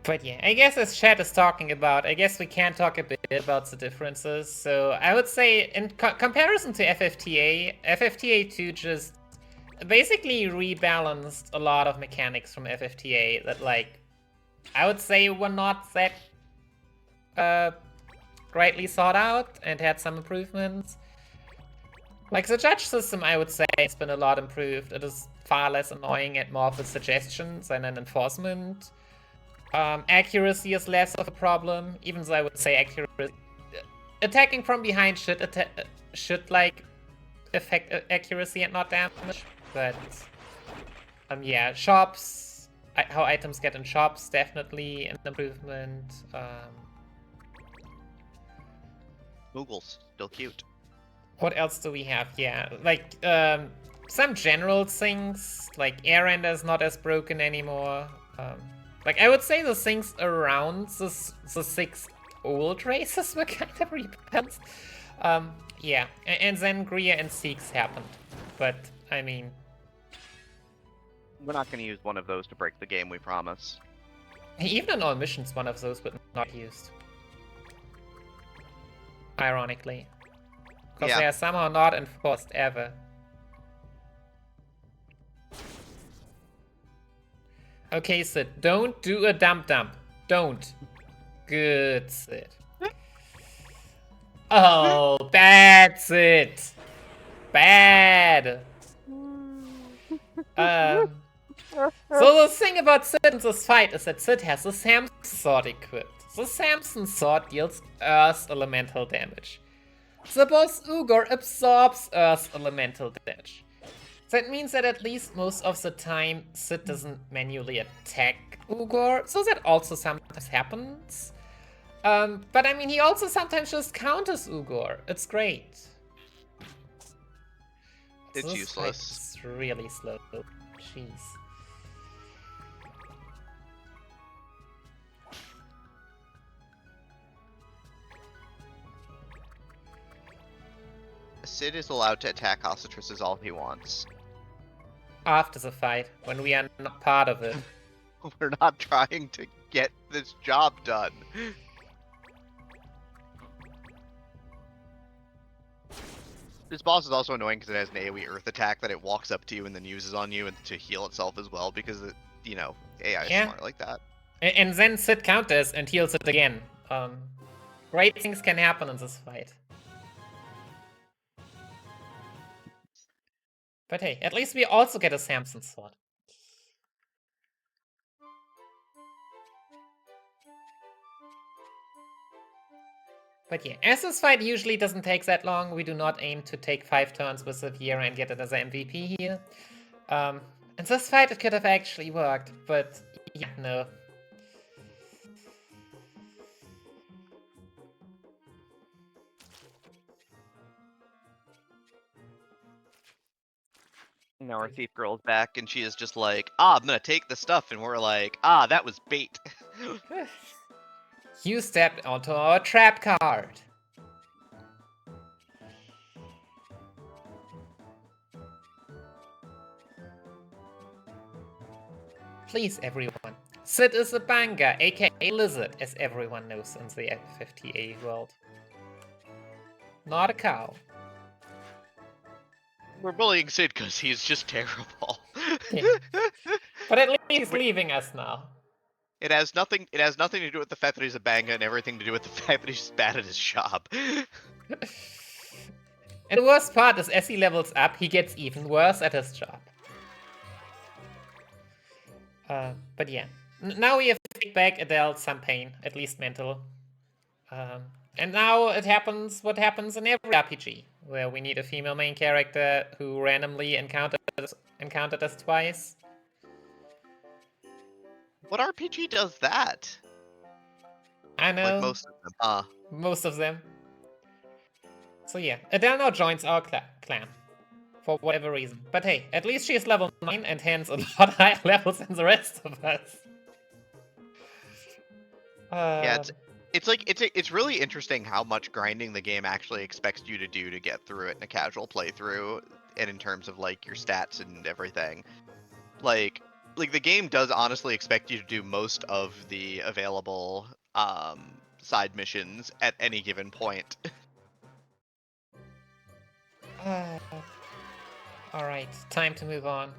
But yeah, I guess as chat is talking about, I guess we can talk a bit about the differences. So I would say in comparison to FFTA, FFTA 2 just basically rebalanced a lot of mechanics from FFTA that, like, I would say were not that greatly thought out and had some improvements. Like, the judge system, I would say, has been a lot improved. It is far less annoying and more of a suggestion than an enforcement. Accuracy is less of a problem, even though I would say accuracy... Attacking from behind should like, affect accuracy and not damage, but... yeah, shops... how items get in shops, definitely an improvement. Moogles, still cute. What else do we have? Yeah, like, some general things, like air render is not as broken anymore. Like, I would say the things around the 6 old races were kind of repelled. Yeah, and then Gria and Seeks happened. But, I mean... We're not going to use one of those to break the game, we promise. Even in all missions, one of those would not be used. Ironically. Because they are somehow not enforced ever. Okay, Sid, don't do a dump. Don't. Good, Sid. Oh, bad, Sid. Bad. So the thing about Sid in this fight is that Sid has the Samson sword equipped. The Samson sword deals Earth elemental damage. The boss Ugor absorbs Earth elemental damage. That means that at least most of the time Sid doesn't manually attack Ugor, so that also sometimes happens. But I mean, he also sometimes just counters Ugor. It's great. It's useless. It's really slow. Jeez. Sid is allowed to attack Ossitruses all he wants. After the fight, when we are not part of it. We're not trying to get this job done. This boss is also annoying because it has an AoE Earth attack that it walks up to you and then uses on you and to heal itself as well because, you know, AI is smart like that. And then Sid counters and heals it again. Great things can happen in this fight. But hey, at least we also get a Samson sword. But yeah, as this fight usually doesn't take that long, we do not aim to take 5 turns with Severe and get it as an MVP here. In this fight it could have actually worked, but yeah, no. Now our thief girl's back and she is just like, I'm gonna take the stuff, and we're like, that was bait. You stepped onto our trap card. Please, everyone. Sid is a banger, aka lizard, as everyone knows in the F50A world. Not a cow. We're bullying Sid because he's just terrible. Yeah. But at least he's leaving us now. It has nothing to do with the fact that he's a banger and everything to do with the fact that he's bad at his job. And the worst part is as he levels up, he gets even worse at his job. But yeah. Now we have to take back Adele some pain, at least mental. And now it happens what happens in every RPG, where we need a female main character who randomly encountered us twice. What RPG does that? I know. Like most of them, Most of them. So yeah, Adele now joins our clan. For whatever reason. But hey, at least she is level 9 and hence a lot higher levels than the rest of us. Yeah, it's really interesting how much grinding the game actually expects you to do to get through it in a casual playthrough, and in terms of like your stats and everything. Like the game does honestly expect you to do most of the available side missions at any given point. Alright, time to move on.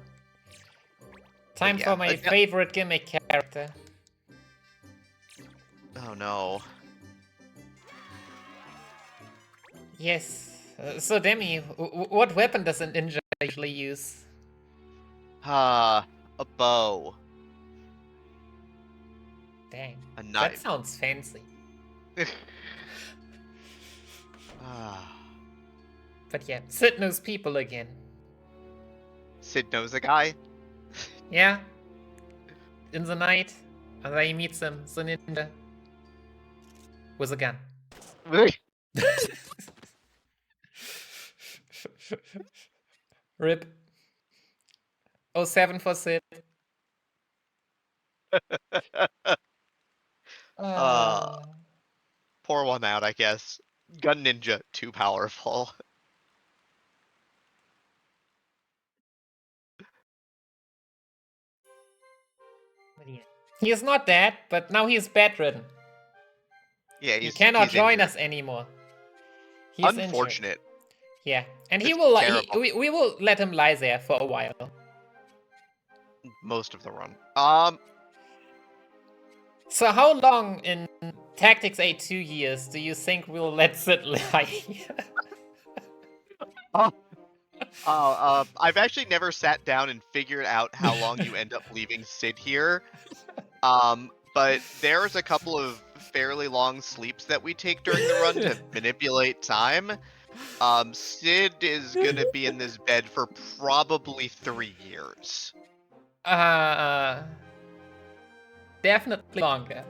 Time for my favorite gimmick character. Oh no. Yes. So Demi, what weapon does a ninja usually use? A bow. Dang. A knife. That sounds fancy. But yeah, Sid knows people again. Sid knows a guy? Yeah. In the night, and then he meets him, the ninja. With a gun. Rip. 07 for Sid. Pour one out, I guess. Gun ninja, too powerful. He is not dead, but now he is bedridden. Yeah, he cannot join us anymore. He's unfortunate. Injured. Yeah, and he will. We will let him lie there for a while. Most of the run. So how long in Tactics 8 2 years do you think we'll let Sid lie? I've actually never sat down and figured out how long you end up leaving Sid here. But there's a couple of fairly long sleeps that we take during the run to manipulate time. Sid is gonna be in this bed for probably 3 years. Definitely longer.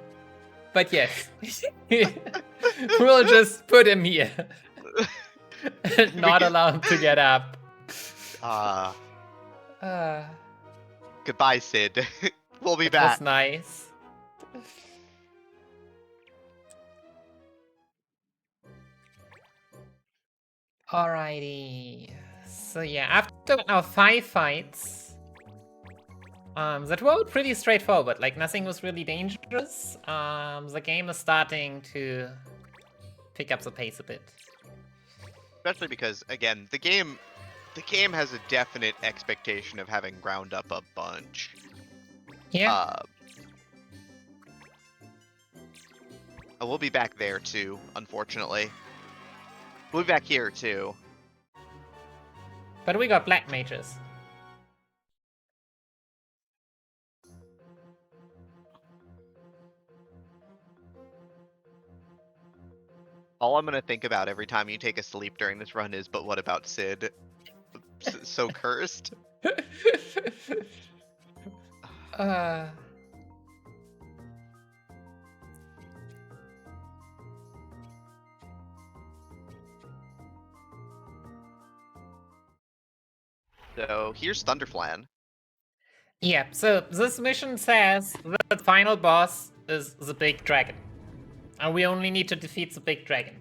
But yes, we'll just put him here. Not allow him to get up. Goodbye, Sid. We'll be It back. was nice. Alrighty. So yeah, after now 5 fights, that were pretty straightforward. Like nothing was really dangerous. The game is starting to pick up the pace a bit. Especially because, again, the game has a definite expectation of having ground up a bunch. Yeah. We'll be back there too, unfortunately. We'll be back here too. But we got black mages. All I'm gonna think about every time you take a sleep during this run is, but what about Sid? So cursed. So here's Thunderflan. Yeah, so this mission says that the final boss is the big dragon. And we only need to defeat the big dragon.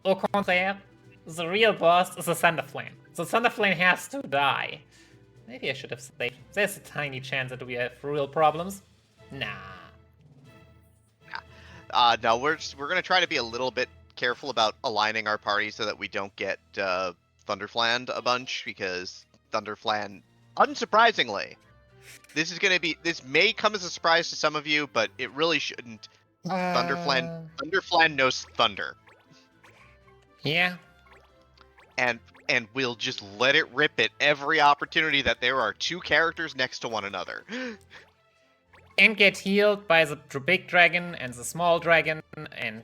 Au contraire, the real boss is the Thunderflan. The Thunderflan has to die. Maybe I should have said there's a tiny chance that we have real problems. Nah. No, we're gonna try to be a little bit careful about aligning our party so that we don't get Thunderflan a bunch, because Thunderflan, unsurprisingly, this may come as a surprise to some of you, but it really shouldn't. Thunderflan knows thunder. Yeah. And we'll just let it rip at every opportunity that there are 2 characters next to one another. And get healed by the big dragon and the small dragon, and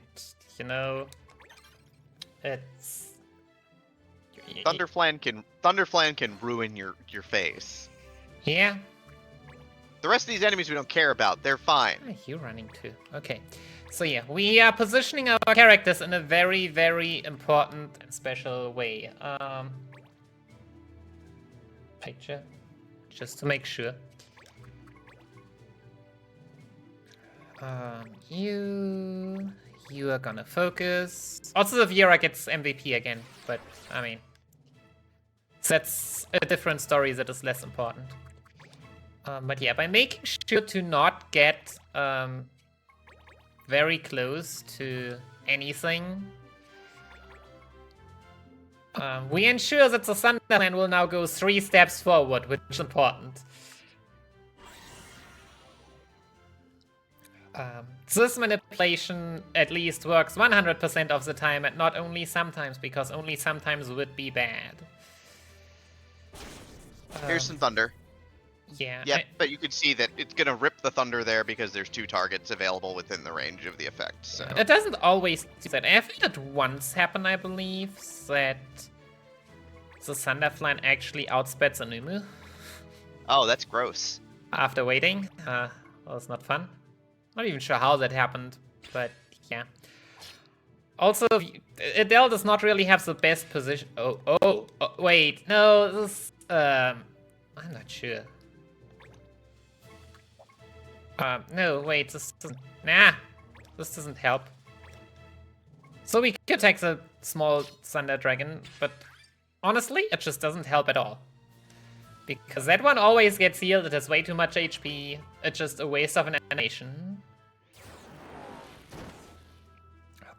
you know, it's Thunderflan can ruin your face. Yeah. The rest of these enemies we don't care about. They're fine. You're running too. Okay. So yeah, we are positioning our characters in a very, very important and special way. Picture, just to make sure. You are gonna focus. Also, the Viera gets MVP again, but I mean, that's a different story that is less important. But yeah, by making sure to not get very close to anything, we ensure that the Thunderflan will now go 3 steps forward, which is important. This manipulation at least works 100% of the time, and not only sometimes, because only sometimes would be bad. Here's some thunder. Yeah. Yeah, but you can see that it's gonna rip the thunder there because there's 2 targets available within the range of the effect. So it doesn't always do that. I've had it once happen, I believe, that the Thunderflan actually outspeds Anumu. Oh, that's gross. After waiting. Well, it's not fun. Not even sure how that happened, but yeah. Also, Adele does not really have the best position. Oh, wait, no, this, I'm not sure. No, wait, this doesn't, this doesn't help. So we could attack the small Thunder Dragon, but honestly, it just doesn't help at all. Because that one always gets healed, it has way too much HP, it's just a waste of an animation.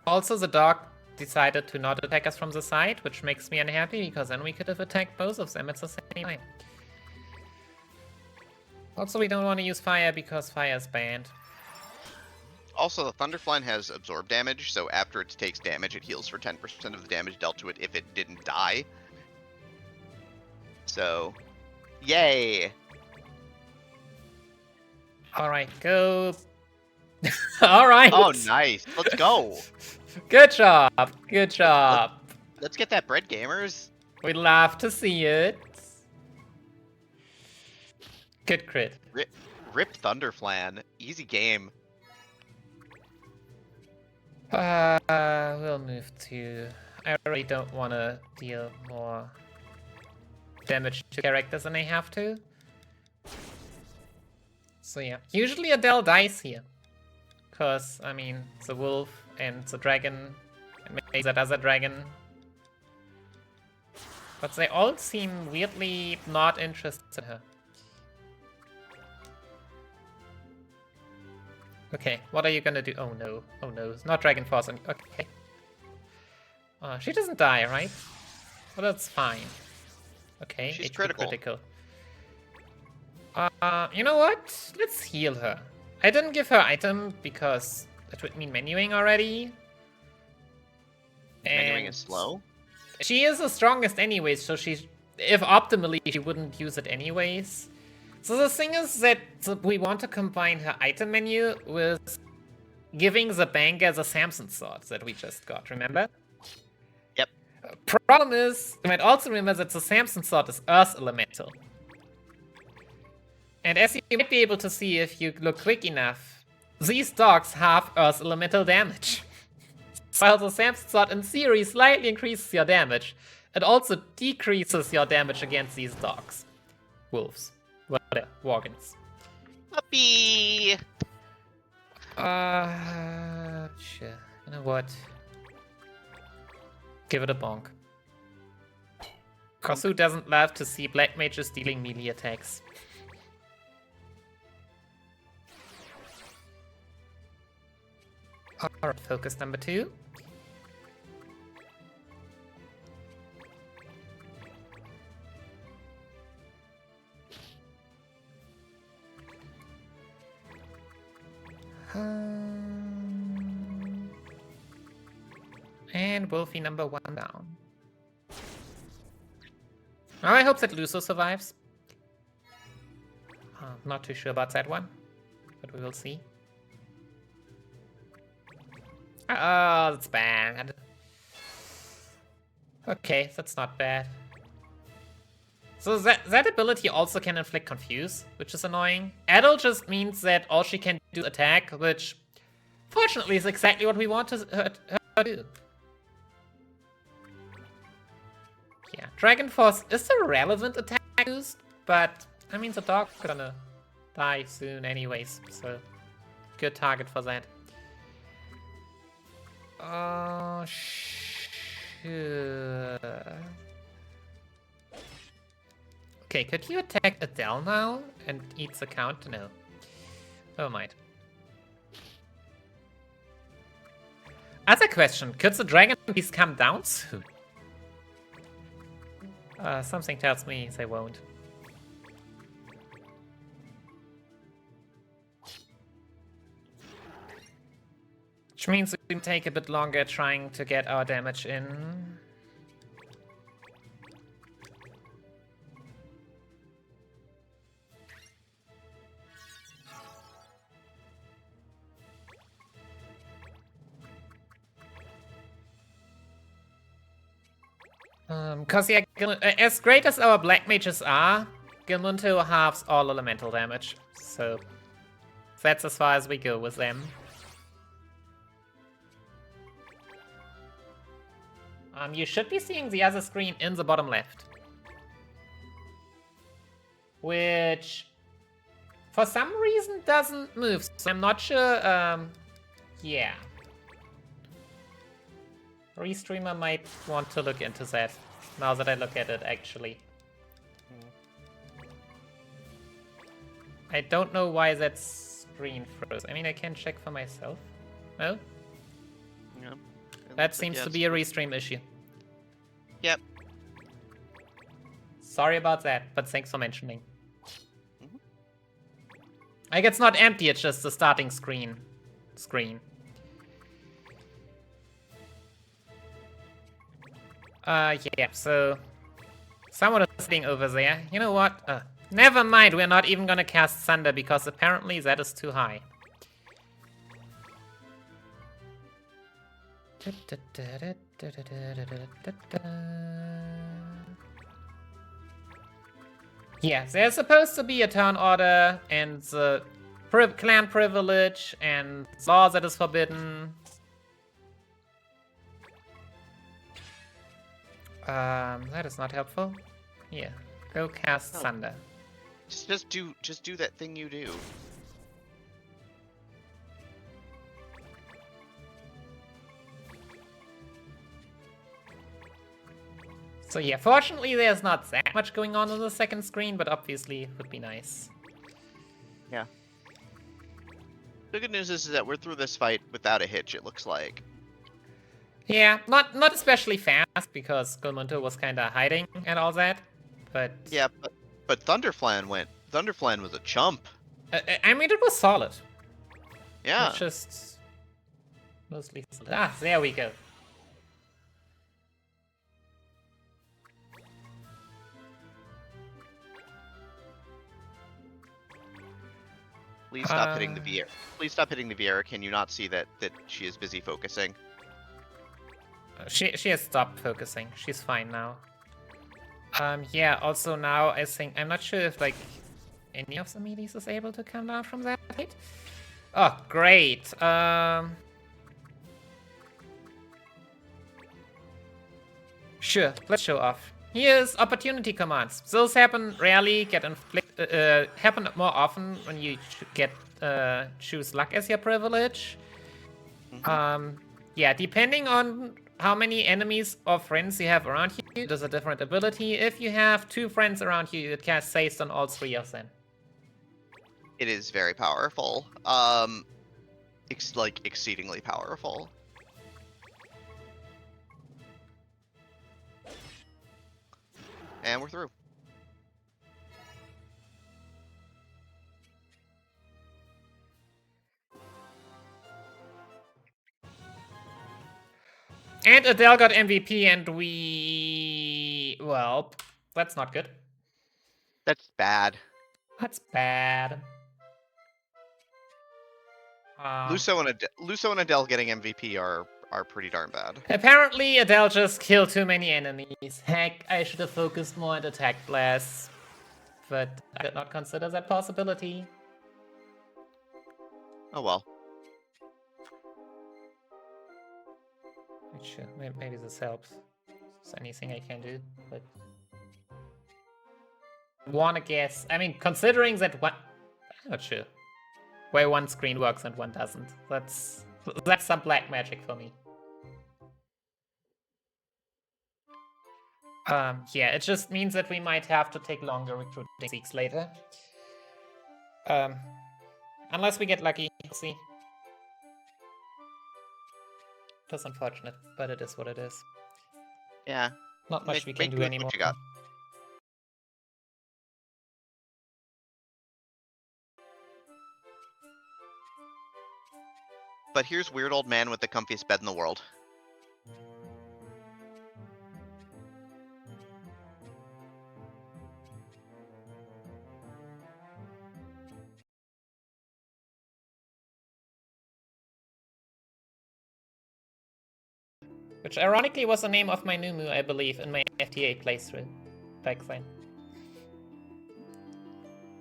Also, the dog decided to not attack us from the side, which makes me unhappy, because then we could have attacked both of them at the same time. Also, we don't want to use fire, because fire is banned. Also, the Thunderflan has absorb damage, so after it takes damage, it heals for 10% of the damage dealt to it if it didn't die. So, yay! Alright, go. Alright! Oh, nice. Let's go. Good job! Good job! Let's get that bread, gamers. We'd love to see it. Good crit. Rip Thunderflan. Easy game. We'll move to... I really don't want to deal more damage to characters than I have to. So yeah, usually Adele dies here. Because, I mean, the wolf and the dragon, and maybe that other dragon. But they all seem weirdly not interested in her. Okay, what are you gonna do? Oh no, it's not Dragon Force. Okay. She doesn't die, right? Well, that's fine. Okay, She's HP critical. You know what? Let's heal her. I didn't give her item because that would mean menuing already. Menuing is slow? She is the strongest anyways, so if optimally, she wouldn't use it anyways. So the thing is that we want to combine her item menu with giving the banger the Samson sword that we just got, remember? Yep. Problem is, you might also remember that the Samson sword is Earth Elemental. And as you might be able to see if you look quick enough, these dogs have Earth Elemental damage. While the Samson sword in theory slightly increases your damage, it also decreases your damage against these dogs. Wolves. Whatever. Worgans. Puppy! Sure. You know what? Give it a bonk. Kosu doesn't love to see black mages dealing melee attacks. Alright, focus number 2. And Wolfie number 1 down. Now I hope that Luso survives. Not too sure about that one, but we will see. Oh, that's bad. Okay, that's not bad. So that ability also can inflict confuse, which is annoying. Adele just means that all she can do is attack, which fortunately is exactly what we want her to do. Yeah, Dragon Force is a relevant attack used, but I mean the dog is gonna die soon anyways, so good target for that. Oh, sure. Okay, could you attack Adele now and eat the count? No. Oh, might. Other question, could the dragon please come down soon? Something tells me they won't. Which means we can take a bit longer trying to get our damage in. Cause yeah, as great as our black mages are, Gilmunto halves all elemental damage, so that's as far as we go with them. You should be seeing the other screen in the bottom left. Which, for some reason, doesn't move, so I'm not sure, yeah. Restreamer might want to look into that, now that I look at it, actually. I don't know why that screen froze. I mean, I can check for myself. No? Yeah. That seems to be a restream issue. Yep. Sorry about that, but thanks for mentioning. Like, it's not empty, it's just the starting screen. Yeah, so someone is thing over there. You know what? Never mind, we're not even gonna cast Thunder because apparently that is too high. Yeah, there's supposed to be a turn order and the clan privilege and law that is forbidden. That is not helpful. Yeah, go cast Thunder. Just do that thing you do. So yeah, fortunately there's not that much going on the second screen, but obviously it would be nice. Yeah. The good news is that we're through this fight without a hitch, it looks like. Yeah, not especially fast, because Gulmunto was kinda hiding and all that, but... Yeah, but Thunderflan was a chump. I mean, it was solid. Yeah. It's just... mostly solid. Ah, there we go. Please stop hitting the Viera. Please stop hitting the Viera. Can you not see that she is busy focusing? She has stopped focusing. She's fine now. Yeah, also now I think... I'm not sure if, like, any of the melees is able to come down from that hit. Oh, great. Sure, let's show off. Here's opportunity commands. Those happen rarely, happen more often when you choose luck as your privilege. Yeah, depending on how many enemies or friends you have around you, there's a different ability. If you have 2 friends around you, it casts saves on all 3 of them. It is very powerful. Like exceedingly powerful. And we're through. And Adele got MVP and we... well, that's not good. That's bad. That's bad. Luso and Adele getting MVP are pretty darn bad. Apparently, Adele just killed too many enemies. Heck, I should have focused more and attacked less. But I did not consider that possibility. Oh well. Sure, maybe this helps. Is anything I can do, but... wanna guess. I mean, considering that one... I'm not sure. Where one screen works and one doesn't. That's some black magic for me. Yeah, it just means that we might have to take longer recruiting seeks later. Unless we get lucky, we'll see. That's unfortunate, but it is what it is. Yeah. Not much we can do anymore. What you got. But here's weird old man with the comfiest bed in the world. Which ironically was the name of my Numu, I believe, in my FTA playthrough back then.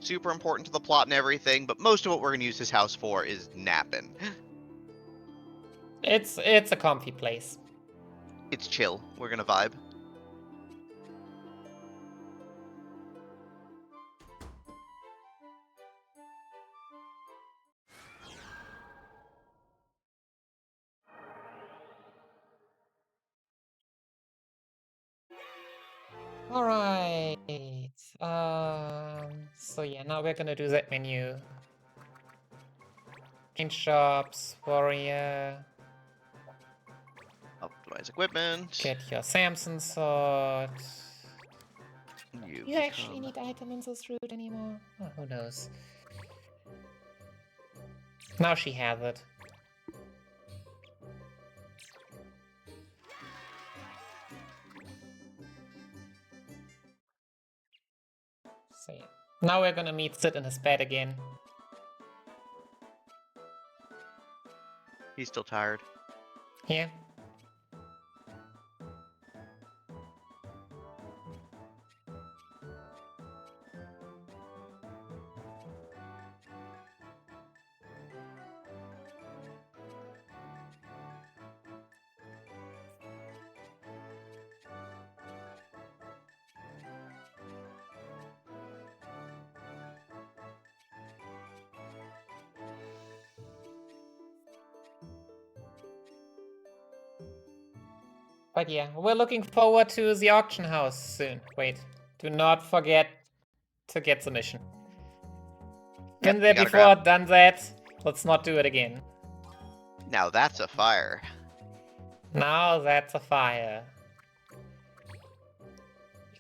Super important to the plot and everything, but most of what we're gonna use his house for is napping. It's a comfy place. It's chill. We're gonna vibe. Alright. So yeah, now we're gonna do that menu. Change shops, warrior. Optimize equipment. Get your Samson sword. You You actually need item in this route anymore? Oh, who knows? Now she has it. Now we're gonna meet Sid in his bed again. He's still tired. Yeah. But yeah, we're looking forward to the auction house soon. Wait, do not forget to get the mission. Been Yep, there you gotta before, grab. done that. Let's not do it again. Now that's a fire. Now that's a fire.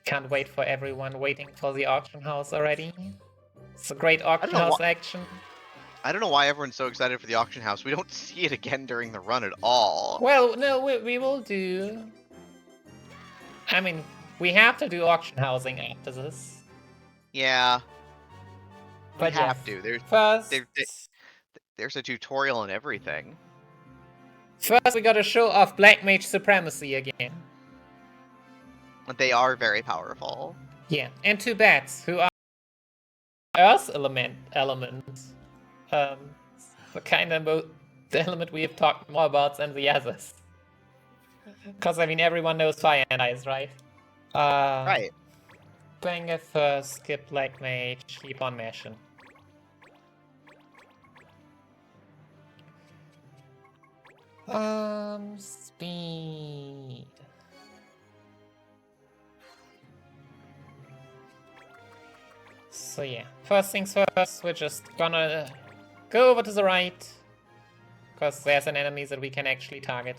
Can't wait for everyone waiting for the auction house already. It's a great auction know house action. I don't know why everyone's so excited for the auction house. We don't see it again during the run at all. Well, no, we will do. I mean, we have to do auction housing after this. Yeah. But we have yes, to. First, There's a tutorial and everything. first we gotta show off Black Mage Supremacy again. They are very powerful. Yeah, and two bats who are Earth elements. The kind of the element we have talked more about than the others. Because I mean, everyone knows Fire and Ice, right? Right. Banger first, skip Black Mage, keep on mashing. Speed. So yeah, first things first, we're just gonna go over to the right, because there's an enemy that we can actually target.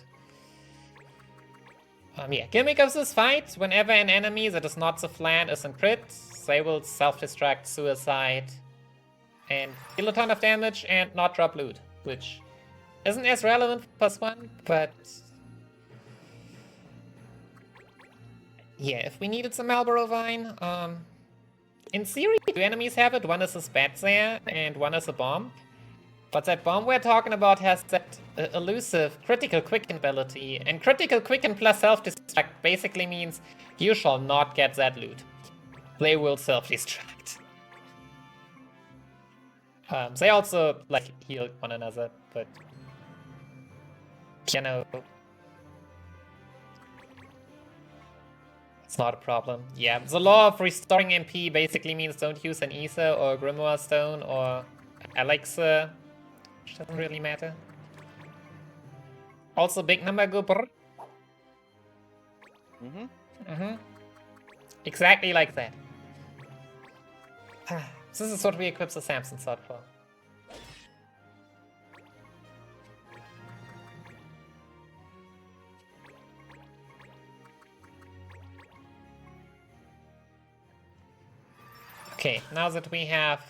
Yeah, gimmick of this fight, whenever an enemy that is not the Flan is in crit, they will self-destruct, suicide, and deal a ton of damage and not drop loot, which isn't as relevant for +1, but yeah, if we needed some Marlboro Vine, in theory, two enemies have it. One is a spat there, and one is a bomb. But that bomb we're talking about has that elusive critical quicken ability, and critical quicken plus self-destruct basically means you shall not get that loot. They will self-destruct. They also like heal one another, but you know, it's not a problem. Yeah, the law of restoring MP basically means don't use an Ether or Grimoire Stone or Elixir, which doesn't really matter. Also, big number go brr. Exactly like that. This is what we equip the Samson sword for. Okay, now that we have...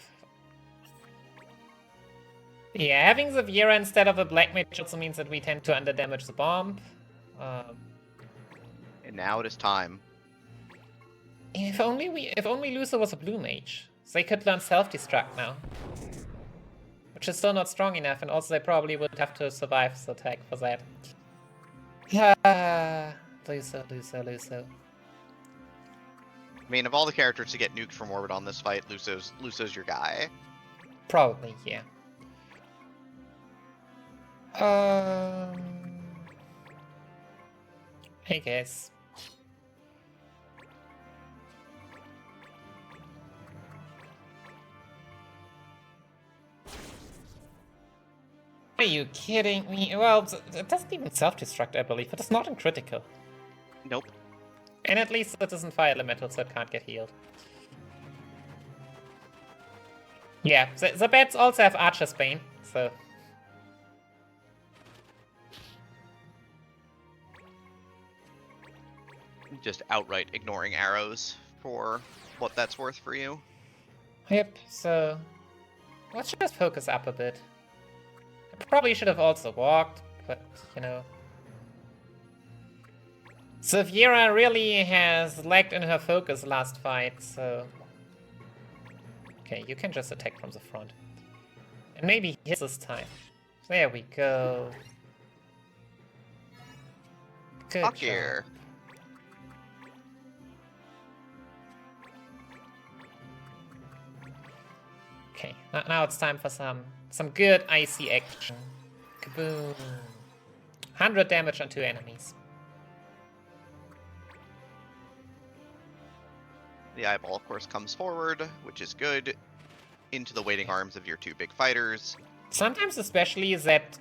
Yeah, having the Viera instead of a Black Mage also means that we tend to underdamage the bomb. And now it is time. If only Lucer was a Blue Mage. They could learn self-destruct now. Which is still not strong enough, and also they probably would have to survive the attack for that. Yeah, Lucer. I mean, of all the characters to get nuked from orbit on this fight, Luso's your guy. Probably, yeah. I guess. Are you kidding me? Well, it doesn't even self-destruct, I believe. It is not in critical. Nope. And at least it isn't fire elemental, so it can't get healed. Yeah, the bats also have Archer's Bane, so... Just outright ignoring arrows for what that's worth for you. Yep, so... let's just focus up a bit. I probably should have also walked, but, you know... So Viera really has lagged in her focus last fight, so... Okay, you can just attack from the front. And maybe he hits this time. There we go. Good Fuck job. here. Okay, now it's time for some good icy action. Kaboom. 100 damage on 2 enemies. The eyeball, of course, comes forward, which is good, into the waiting arms of your 2 big fighters. Sometimes, especially that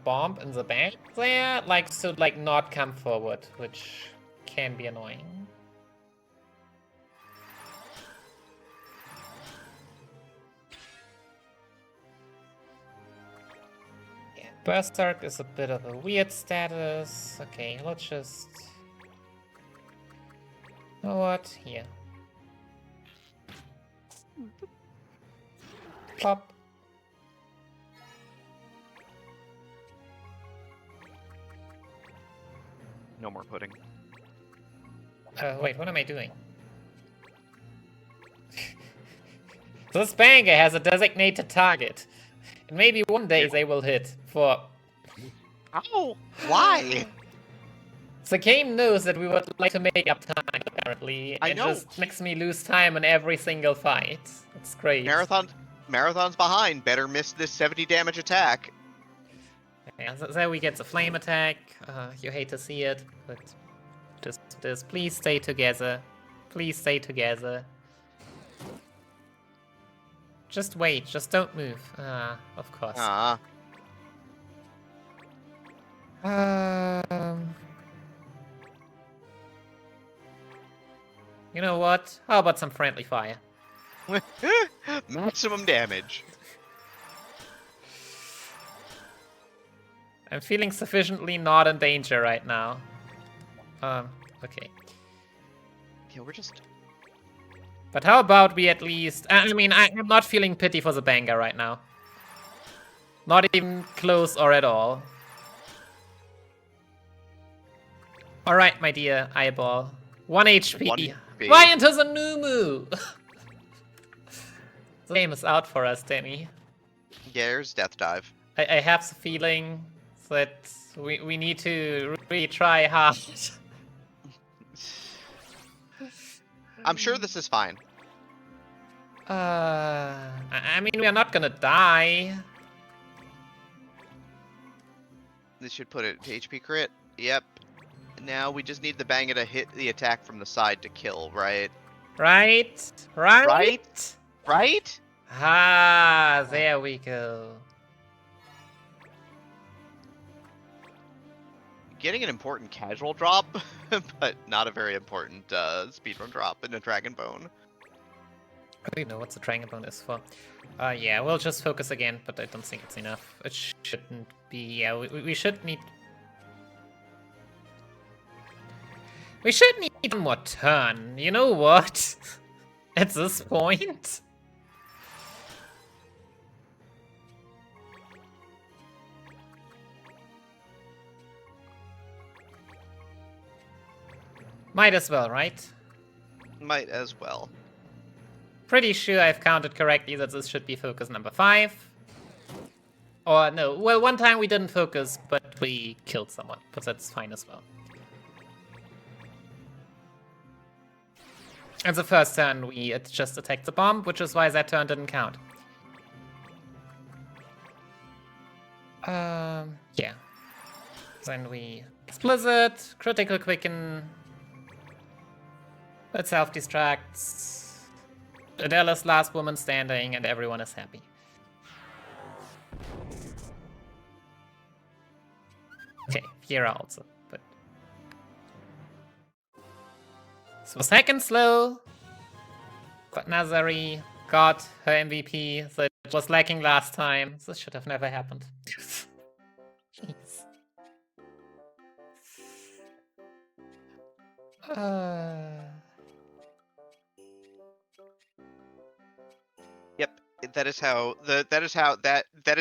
bomb in the back there likes to like not come forward, which can be annoying. Yeah, Berserk is a bit of a weird status. Okay, let's just... You know what? Here. Plop. No more pudding. Wait, what am I doing? This banger has a designated target. And maybe one day they will hit for... Ow! Why? The game knows that we would like to make up time, apparently. I and know. Just makes me lose time in every single fight. It's great. Marathon's behind. Better miss this 70 damage attack. Yeah, there we get the flame attack. You hate to see it, but just please stay together. Please stay together. Just wait, just don't move. Of course. You know what? How about some friendly fire? Maximum damage. I'm feeling sufficiently not in danger right now. Okay. Yeah, we're just... But how about we at least... I mean, I'm not feeling pity for the banger right now. Not even close or at all. Alright, my dear eyeball. 1 HP. 1 HP. Right into the Numu! The game is out for us, Demi. Yeah, there's Death Dive. I have the feeling that we need to really try hard. I'm sure this is fine. I mean, we are not gonna die. This should put it to HP crit. Yep. Now we just need the banger to hit the attack from the side to kill, right? Right? Right? Right? Right? Ah, there we go. Getting an important casual drop, but not a very important speedrun drop in a Dragon Bone. I don't even know what the Dragon Bone is for. Yeah, we'll just focus again, but I don't think it's enough. It shouldn't be... Yeah, we should need... We should need one more turn. You know what? At this point... Might as well, right? Might as well. Pretty sure I've counted correctly that this should be focus number 5. Or no, well, one time we didn't focus, but we killed someone, but that's fine as well. And the first turn we just attacked the bomb, which is why that turn didn't count. Yeah. Then we Blizzard, critical quicken. It self-destructs. Adele is last woman standing and everyone is happy. Okay, Fiera also, but... So second slow, but Nazari got her MVP that was lacking last time. This should have never happened. Jeez. Yep, that is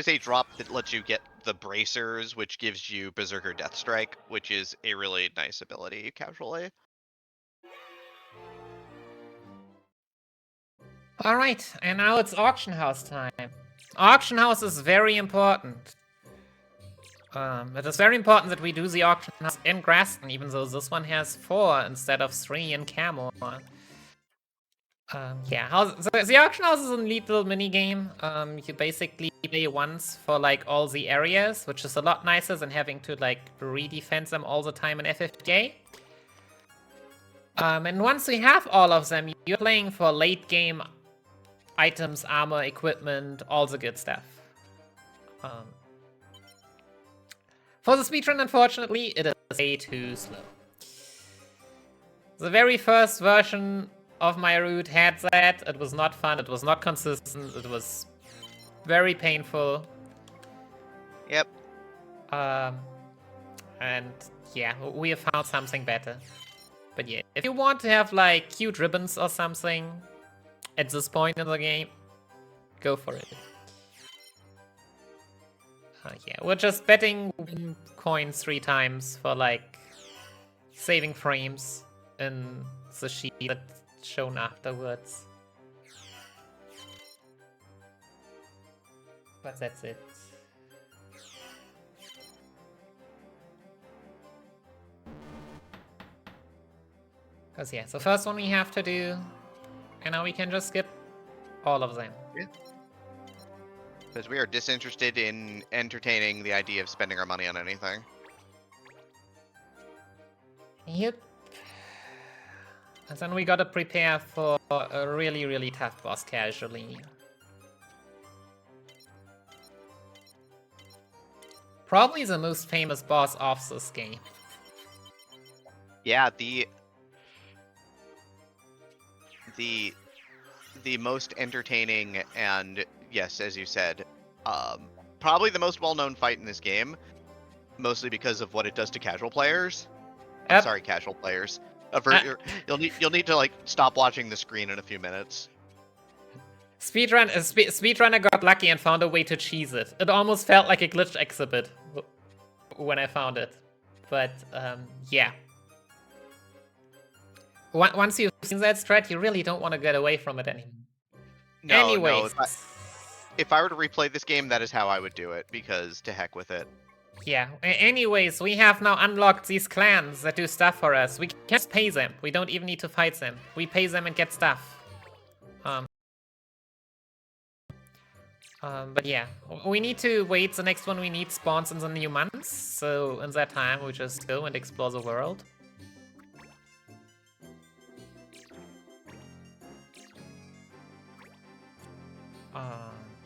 a drop that lets you get the bracers, which gives you Berserker Death Strike, which is a really nice ability casually. Alright, and now it's auction house time. Auction house is very important. It is very important that we do the auction house in Graston, even though this one has 4 instead of 3 in Camel. Yeah, the auction house is a neat little mini game. You basically play once for like all the areas, which is a lot nicer than having to like redefense them all the time in FFJ. And once we have all of them, you're playing for late game items, armor, equipment, all the good stuff. For the speedrun, unfortunately, it is way too slow. The very first version of my route had that. It was not fun, it was not consistent, it was very painful. Yep. And yeah, we have found something better. But yeah, if you want to have like cute ribbons or something at this point in the game, go for it. Yeah, we're just betting coins 3 times for like saving frames in the sheet that's shown afterwards. But that's it. Because yeah, the first one we have to do, and now we can just skip all of them. Yeah. Because we are disinterested in entertaining the idea of spending our money on anything. Yep. And then we gotta prepare for a really, really tough boss casually. Probably the most famous boss of this game. Yeah, the most entertaining and, yes, as you said, probably the most well-known fight in this game, mostly because of what it does to casual players. I'm sorry, casual players. You'll need to like stop watching the screen in a few minutes. Speedrunner got lucky and found a way to cheese it. It almost felt like a glitch exhibit when I found it, but yeah. Once you've seen that strat, you really don't want to get away from it anymore. No, Anyways. No, if I were to replay this game, that is how I would do it, because to heck with it. Yeah, anyways, we have now unlocked these clans that do stuff for us. We can just pay them. We don't even need to fight them. We pay them and get stuff. But yeah, we need to wait. The next one we need spawns in the new months. So in that time, we just go and explore the world.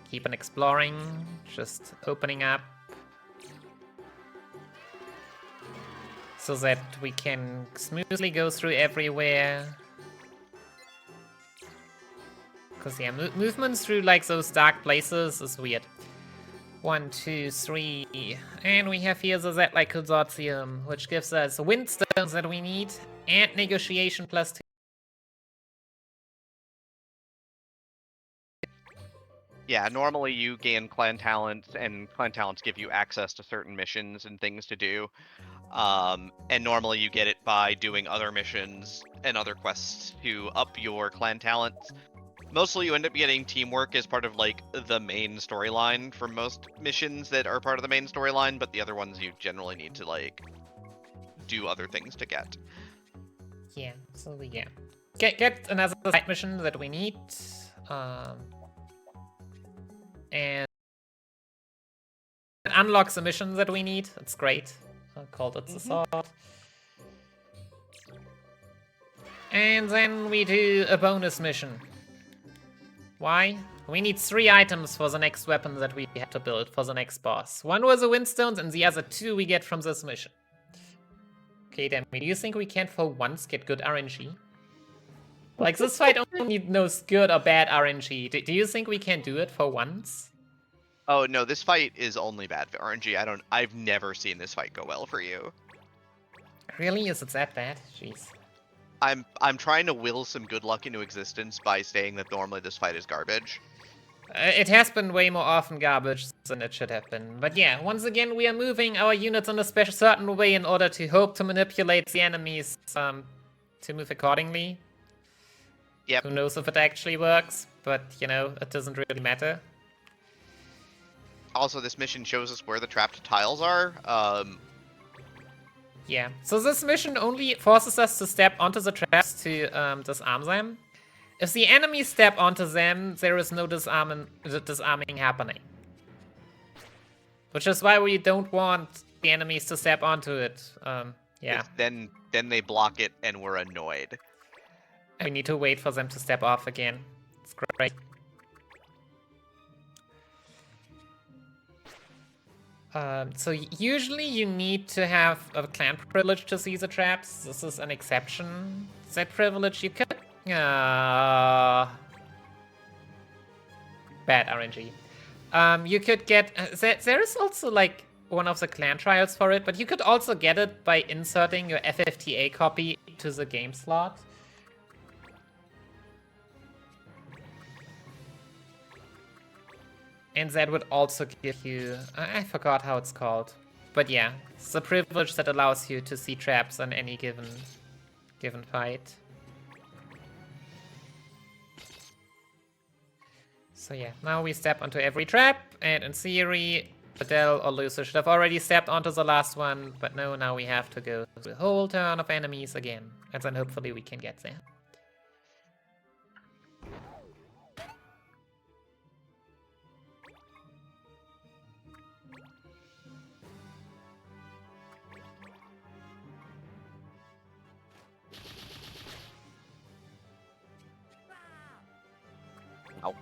Keep on exploring, just opening up. So that we can smoothly go through everywhere. Because yeah, movements through like those dark places is weird. 1, 2, 3. And we have here the Z-like consortium, which gives us windstones that we need and negotiation +2. Yeah, normally you gain clan talents, and clan talents give you access to certain missions and things to do. And normally you get it by doing other missions and other quests to up your clan talents. Mostly you end up getting teamwork as part of like the main storyline for most missions that are part of the main storyline, but the other ones you generally need to like do other things to get. Yeah, so yeah. Get another side mission that we need. And it unlocks the mission that we need. It's great. I called it the sword. And then we do a bonus mission. Why? We need 3 items for the next weapon that we have to build for the next boss. 1 was the windstones, and the other 2 we get from this mission. Okay, then, do you think we can for once get good RNG? Like, this fight only knows good or bad RNG. Do you think we can do it for once? Oh no, this fight is only bad for RNG. I've never seen this fight go well for you. Really? Is it that bad? Jeez. I'm trying to will some good luck into existence by saying that normally this fight is garbage. It has been way more often garbage than it should have been. But yeah, once again, we are moving our units in a certain way in order to hope to manipulate the enemies to move accordingly. Yep. Who knows if it actually works, but you know, it doesn't really matter. Also, this mission shows us where the trapped tiles are. Yeah, so this mission only forces us to step onto the traps to disarm them. If the enemies step onto them, there is no disarming happening. Which is why we don't want the enemies to step onto it. Yeah. Then they block it and we're annoyed. We need to wait for them to step off again. It's great. So usually you need to have a clan privilege to see the traps. This is an exception. That privilege you could... bad RNG. You could get... there is also like one of the clan trials for it, but you could also get it by inserting your FFTA copy to the game slot. And that would also give you... I forgot how it's called. But yeah, it's a privilege that allows you to see traps on any given fight. So yeah, now we step onto every trap, and in theory, Adele or Lucer should have already stepped onto the last one, but no, now we have to go through the whole turn of enemies again. And then hopefully we can get there. Ow.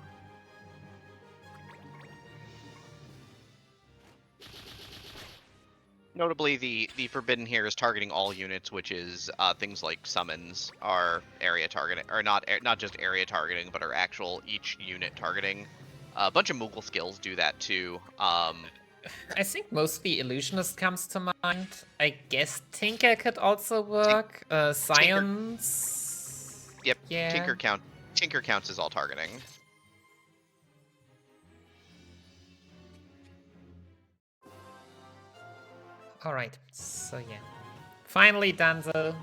Notably, the forbidden here is targeting all units, which is things like summons are area targeting, or not just area targeting, but are actual each unit targeting. A bunch of Moogle skills do that too. I think mostly Illusionist comes to mind. I guess Tinker could also work. Science. Yep. Yeah. Tinker counts as all targeting. Alright, so yeah. Finally done though.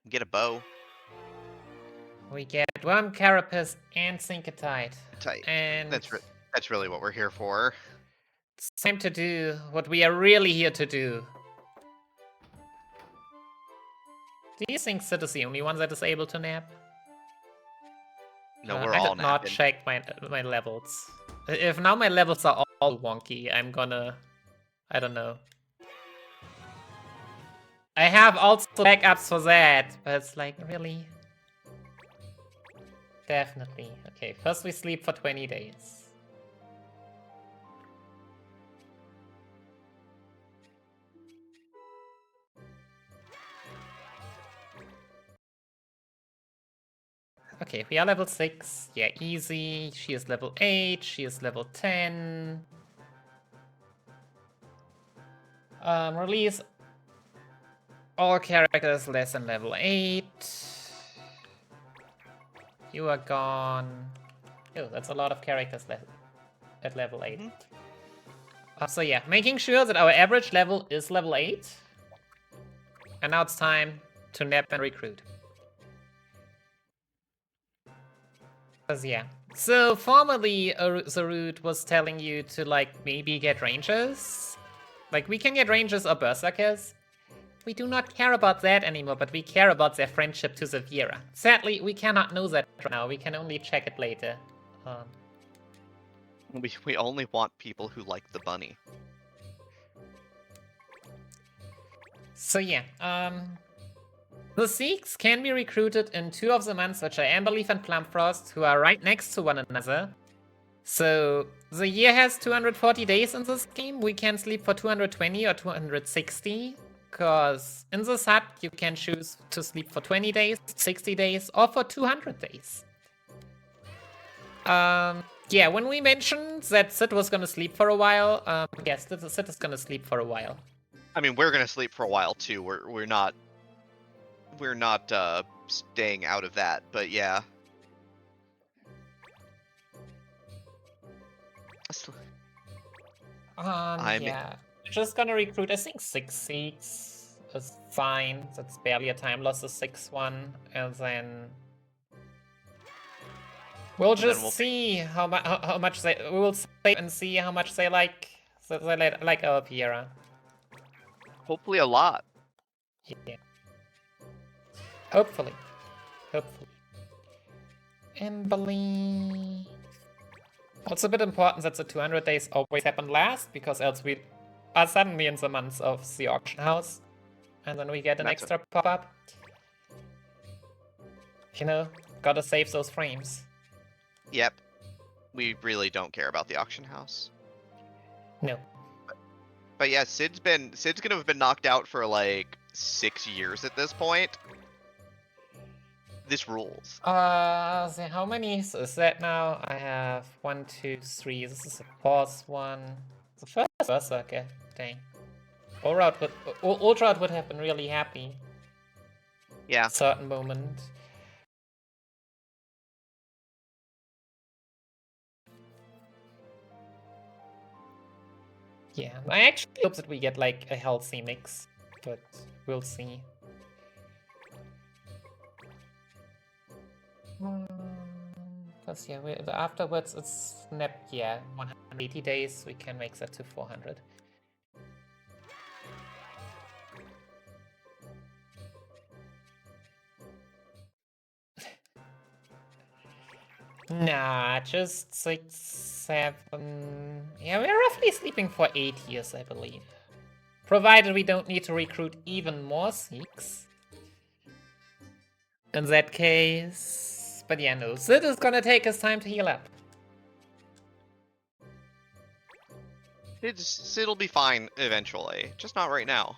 Get a bow. We get Worm Carapace and Syncatite. Tight. And That's really what we're here for. it's time to do what we are really here to do. Do you think Sid is the only one that is able to nap? No, we're I all did not napping. check my levels. If now my levels are all wonky, I'm gonna... I don't know. I have also backups for that, but it's like, really? Definitely. Okay, first we sleep for 20 days. Okay, we are level 6. Yeah, easy. She is level 8. She is level 10. Release all characters less than level 8. You are gone. Oh, that's a lot of characters at level 8. So yeah, making sure that our average level is level 8. And now it's time to nap and recruit. Yeah. So formerly, the route was telling you to like maybe get rangers. Like we can get rangers or berserkers. We do not care about that anymore, but we care about their friendship to the Vera. Sadly, we cannot know that right now. We can only check it later. We only want people who like the bunny. So yeah, the Sikhs can be recruited in 2 of the months, which are Amberleaf and Plumfrost, who are right next to one another. So the year has 240 days in this game. We can sleep for 220 or 260, because in this hut you can choose to sleep for 20 days, 60 days, or for 200 days. Yeah, when we mentioned that Sid was gonna sleep for a while, yes, Sid is gonna sleep for a while. I mean, we're gonna sleep for a while too. We're not staying out of that, but yeah. Yeah, just gonna recruit, I think 6 Sikhs is fine. That's barely a time loss, a 6th one, and then We'll And then just see how much they we'll save and see how much they like our Piera. Hopefully a lot. Yeah. Hopefully. Emily. Also a bit important that the 200 days always happen last, because else we are suddenly in the months of the auction house. And then we get an extra pop-up. You know, gotta save those frames. Yep. We really don't care about the auction house. No. But yeah, Sid's gonna have been knocked out for like 6 years at this point. This rules. So how many is that now? I have 1, 2, 3. This is the fourth one. The first Berserker. Dang. Ultra would have been really happy. Yeah. Certain moment. Yeah, I actually hope that we get like a healthy mix, but we'll see. Plus, yeah, afterwards it's snap. Yeah, 180 days. We can make that to 400. Nah, just 6, 7. Yeah, we're roughly sleeping for 8 years, I believe. Provided we don't need to recruit even more Seeks. In that case. But yeah, no, Sid is gonna take his time to heal up. Sid'll be fine eventually, just not right now.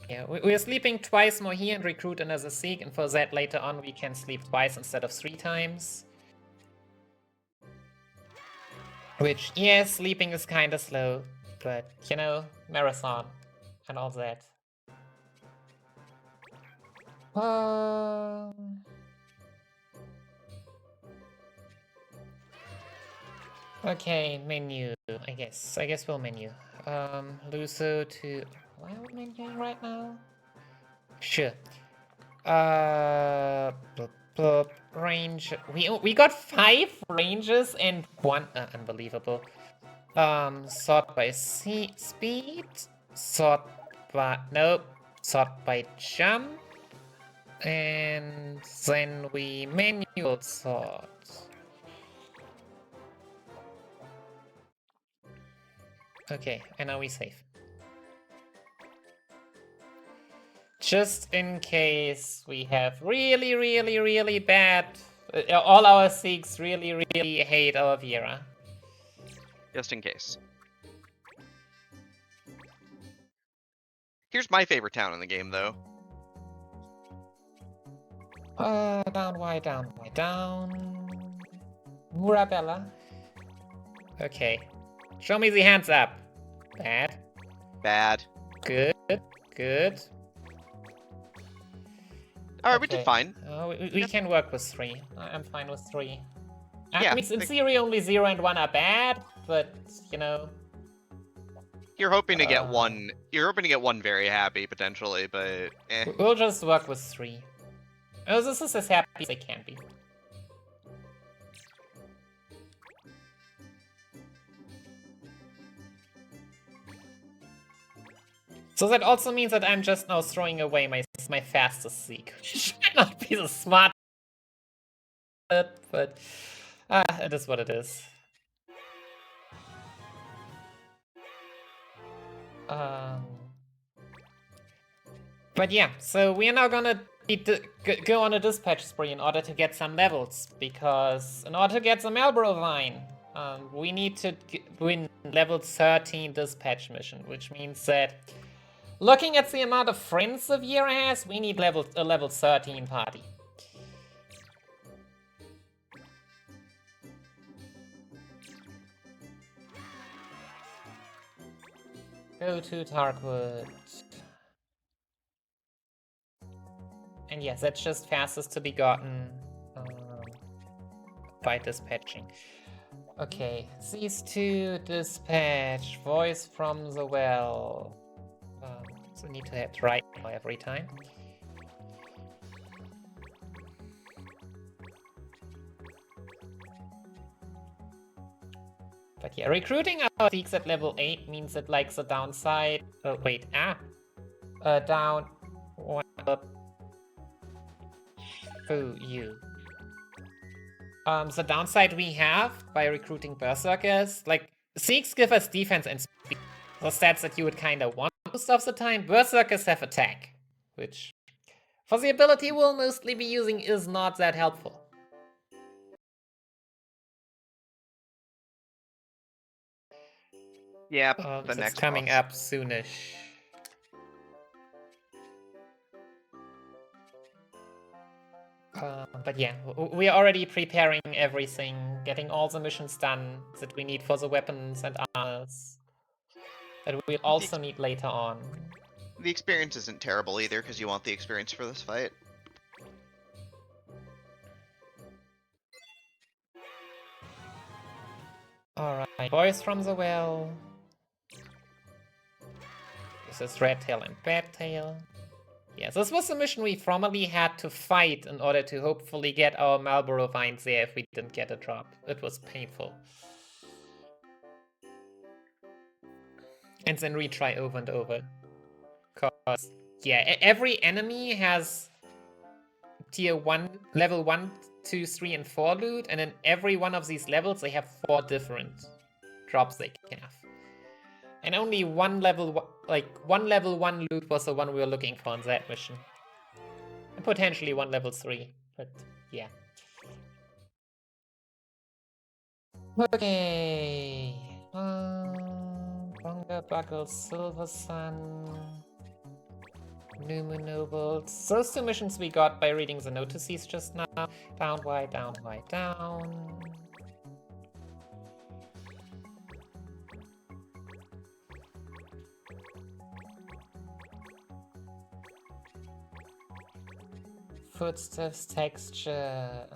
Yeah, we're sleeping twice more here and recruit another Seek, and for that later on we can sleep twice instead of 3 times. Which, yeah, sleeping is kinda slow, but, you know, marathon and all that. Okay, menu, I guess. I guess we'll menu. Luso to... Why are we menuing right now? Sure. Range. We got 5 ranges and 1 unbelievable. Sort by speed, sort by jump, and then we manual sort. Okay, and now we save. Just in case we have really bad... all our Seeks really hate our Viera. Just in case. Here's my favorite town in the game, though. Down, why down? Murabella. Okay. Show me the hands up. Bad. Bad. Good. Alright, we did fine. We can work with 3. I'm fine with 3. Yeah, I mean, in theory, only 0 and 1 are bad, but, you know... You're hoping to get one. You're hoping to get one very happy, potentially, but eh. We'll just work with 3. Oh, this is as happy as they can be. So that also means that I'm just now throwing away my fastest Seek, which might not be the smart, but it is what it is. But yeah, so we are now gonna need to go on a dispatch spree in order to get some levels, because in order to get the Marlboro Vine, we need to win level 13 dispatch mission, which means that looking at the amount of friends the Viera has, we need a level 13 party. Go to Tarkwood. And yes, that's just fastest to be gotten by dispatching. Okay, these 2 dispatch. Voice from the well. So need to hit right every time. But yeah, recruiting our Zeeks at level 8 means that like the downside... Oh, wait, down... One up. Oh, you. The downside we have by recruiting Berserkers, like, Zeeks give us defense and speed. The stats that you would kinda want most of the time. Berserkers have attack, which, for the ability we'll mostly be using, is not that helpful. Yep, the It's next coming boss. up soonish. But yeah, we are already preparing everything, getting all the missions done that we need for the weapons and armors that we'll also need later on. The experience isn't terrible either, because you want the experience for this fight. Alright, boys from the well. This is Red Tail and Bad Tail. Yeah, this was a mission we formerly had to fight in order to hopefully get our Marlboro vines there if we didn't get a drop. It was painful. And then retry over and over. Cause, yeah, every enemy has tier 1, level 1, 2, 3, and 4 loot, and in every one of these levels they have 4 different drops they can have. And only one level 1 loot was the one we were looking for in that mission. And potentially one level 3, but yeah. Okay. Bunga Buckle, Silver Sun, Numu Nobles. Those 2 missions we got by reading the notices just now. Down, wide, down, wide, down. Footsteps, texture.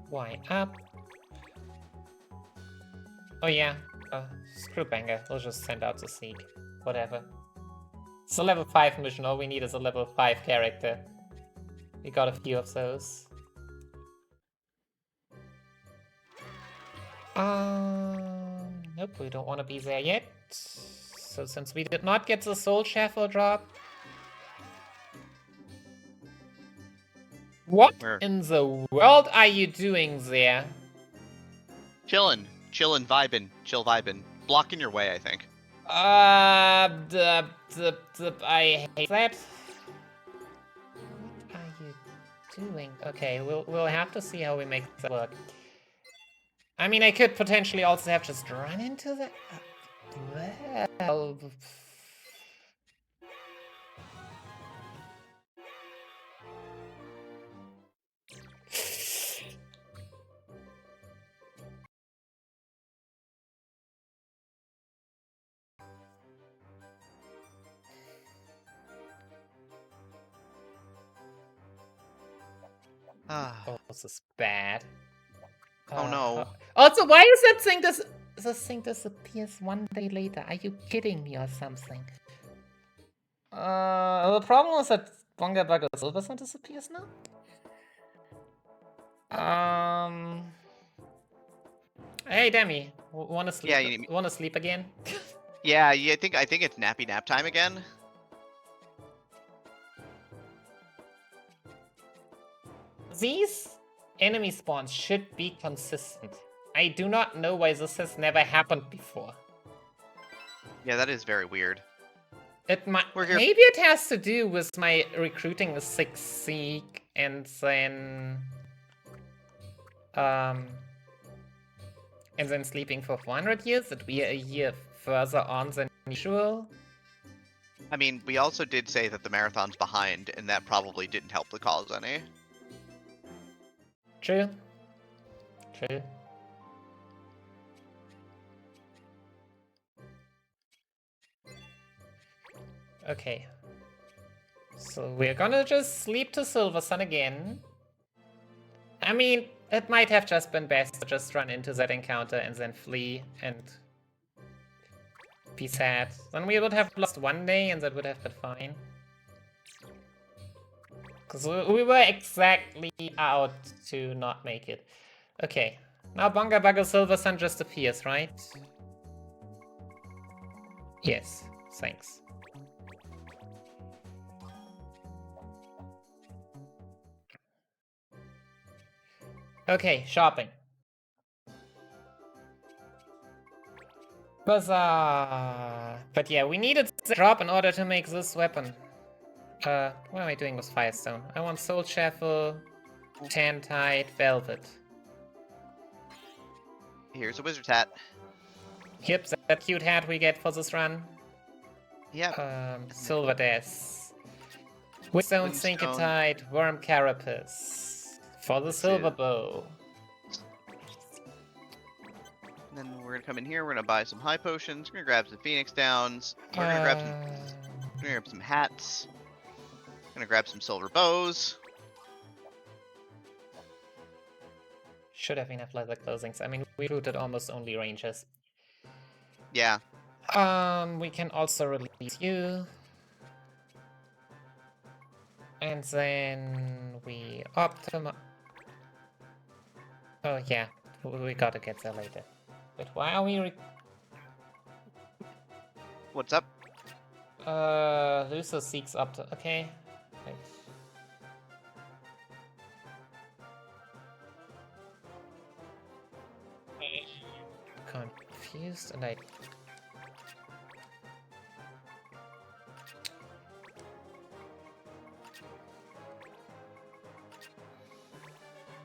Why up? Oh yeah, screw Banger. We'll just send out the Seek. Whatever. It's a level 5 mission. All we need is a level 5 character. We got a few of those. Nope, we don't want to be there yet. So since we did not get the Soul Shuffle drop... What in the world are you doing there? Chillin', vibin', chill vibin'. Blocking your way, I think. I hate that. What are you doing? Okay, we'll have to see how we make that work. I mean, I could potentially also have just run into that. Well... Oh, this is bad. Oh no. Also, why is that thing this thing disappears 1 day later? Are you kidding me or something? The problem is that Bunga Bugger Silverson disappears now? Hey Demi, wanna sleep? Yeah, wanna sleep again? Yeah, I think it's nappy nap time again. These enemy spawns should be consistent. I do not know why this has never happened before. Yeah, that is very weird. It might, maybe it has to do with my recruiting a 6 Seek and then sleeping for 400 years, that we are a year further on than usual. I mean, we also did say that the marathon's behind, and that probably didn't help the cause any. True. True. Okay. So we're gonna just sleep to Silver Sun again. I mean, it might have just been best to just run into that encounter and then flee and be sad. Then we would have lost 1 day and that would have been fine. Because we were exactly out to not make it. Okay, Now Bunga Bugger Silver Sun just appears, right? Yes, thanks. Okay, shopping. Bazaar. But yeah, we needed a drop in order to make this weapon. What am I doing with Firestone? I want Soul Shaffle, Tantite, Velvet. Here's a wizard's hat. Yep, that cute hat we get for this run. Yep. Silver Death. Windstone, Syncatite, Worm Carapace. For the silver bow. And then we're gonna come in here, we're gonna buy some high potions, we're gonna grab some Phoenix Downs, we're gonna grab some hats, gonna grab some silver bows. Should have enough leather clothings. I mean, we routed almost only ranges. Yeah. We can also release you. And then we optimize. Oh yeah, we gotta get there later. But why are we What's up? Lucio seeks okay. Right. Confused and I...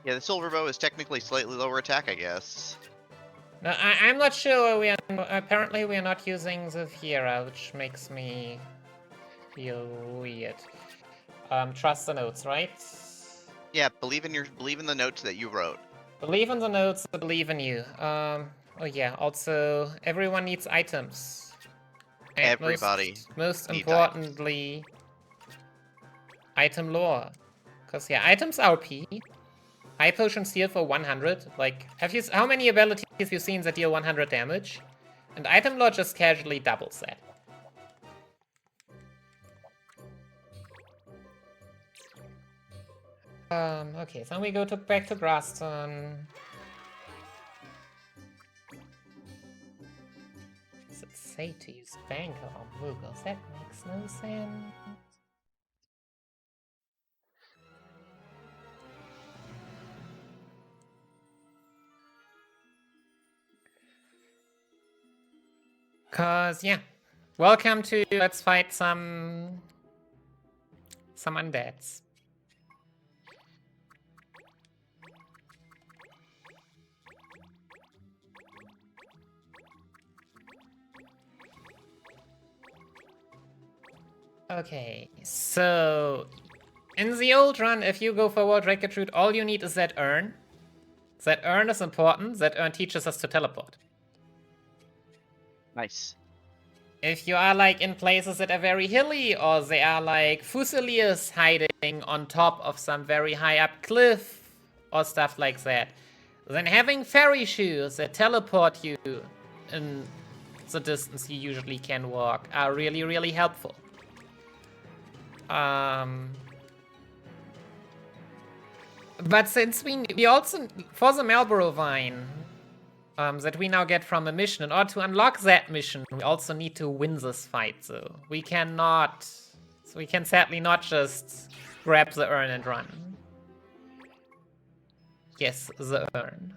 Yeah, the silver bow is technically slightly lower attack, I guess. No, I'm not sure. Apparently we are not using the Fiera, which makes me feel weird. Trust the notes, right? Yeah, believe in the notes that you wrote. Believe in the notes, believe in you. Oh yeah, also everyone needs items. And Everybody most needs importantly, item lore. Cause yeah, items are OP. High potions heal for 100. Like, how many abilities have you seen that deal 100 damage? And item lore just casually doubles that. Okay, so we go back to Graston. Does it say to use Banker or Moogles? That makes no sense. Cause yeah, welcome to let's fight some undeads. Okay, so in the old run, if you go forward Record Route, all you need is that urn. That urn is important. That urn teaches us to teleport. Nice. If you are like in places that are very hilly, or they are like Fusiliers hiding on top of some very high up cliff, or stuff like that, then having fairy shoes that teleport you in the distance you usually can walk are really, really helpful. But since we also, for the Marlboro Vine, that we now get from a mission, in order to unlock that mission, we also need to win this fight, so we can sadly not just grab the urn and run. Yes, the urn.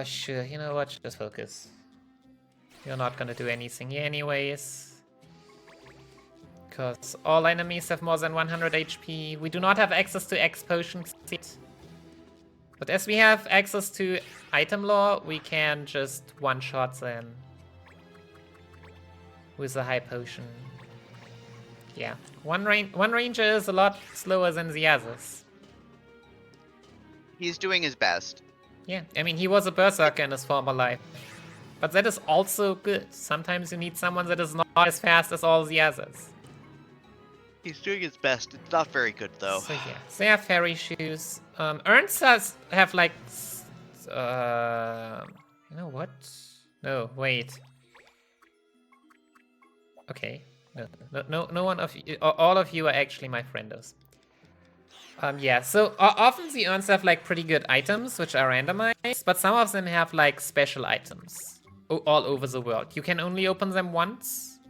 Sure, you know what, just focus. You're not gonna do anything here anyways. Because all enemies have more than 100 HP. We do not have access to X potions yet. But as we have access to item lore, we can just one-shot them with a high potion. Yeah, one ranger is a lot slower than the others. He's doing his best. Yeah, I mean, he was a berserker in his former life. But that is also good. Sometimes you need someone that is not as fast as all the others. He's doing his best. It's not very good, though. So yeah, they have fairy shoes. Urns have like... you know what? No, wait. Okay. No one of you... All of you are actually my friendos. Yeah, so often the urns have like pretty good items, which are randomized, but some of them have like special items all over the world. You can only open them once,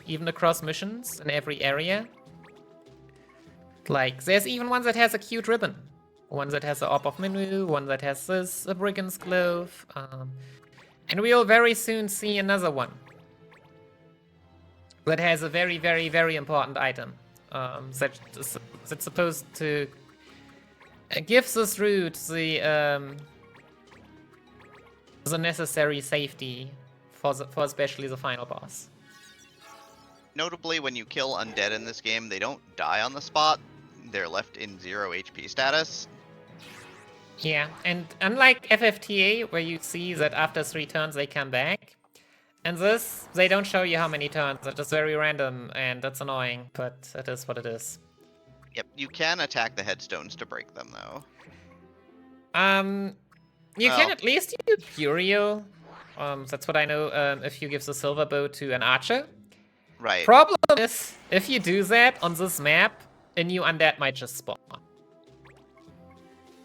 even across missions in every area. Like, there's even one that has a cute ribbon. One that has the Orb of Minu, one that has this, a Brigand's Glove. And we'll very soon see another one that has a very, very, very important item. That's supposed to give this route the necessary safety for especially the final boss. Notably, when you kill undead in this game, they don't die on the spot. They're left in 0 HP status. Yeah, and unlike FFTA, where you see that after 3 turns they come back, and this, they don't show you how many turns. It's just very random, and that's annoying, but it is what it is. Yep, you can attack the headstones to break them, though. You can at least use Burial. That's what I know, if you give the silver bow to an archer. Right. Problem is, if you do that on this map, a new undead might just spawn.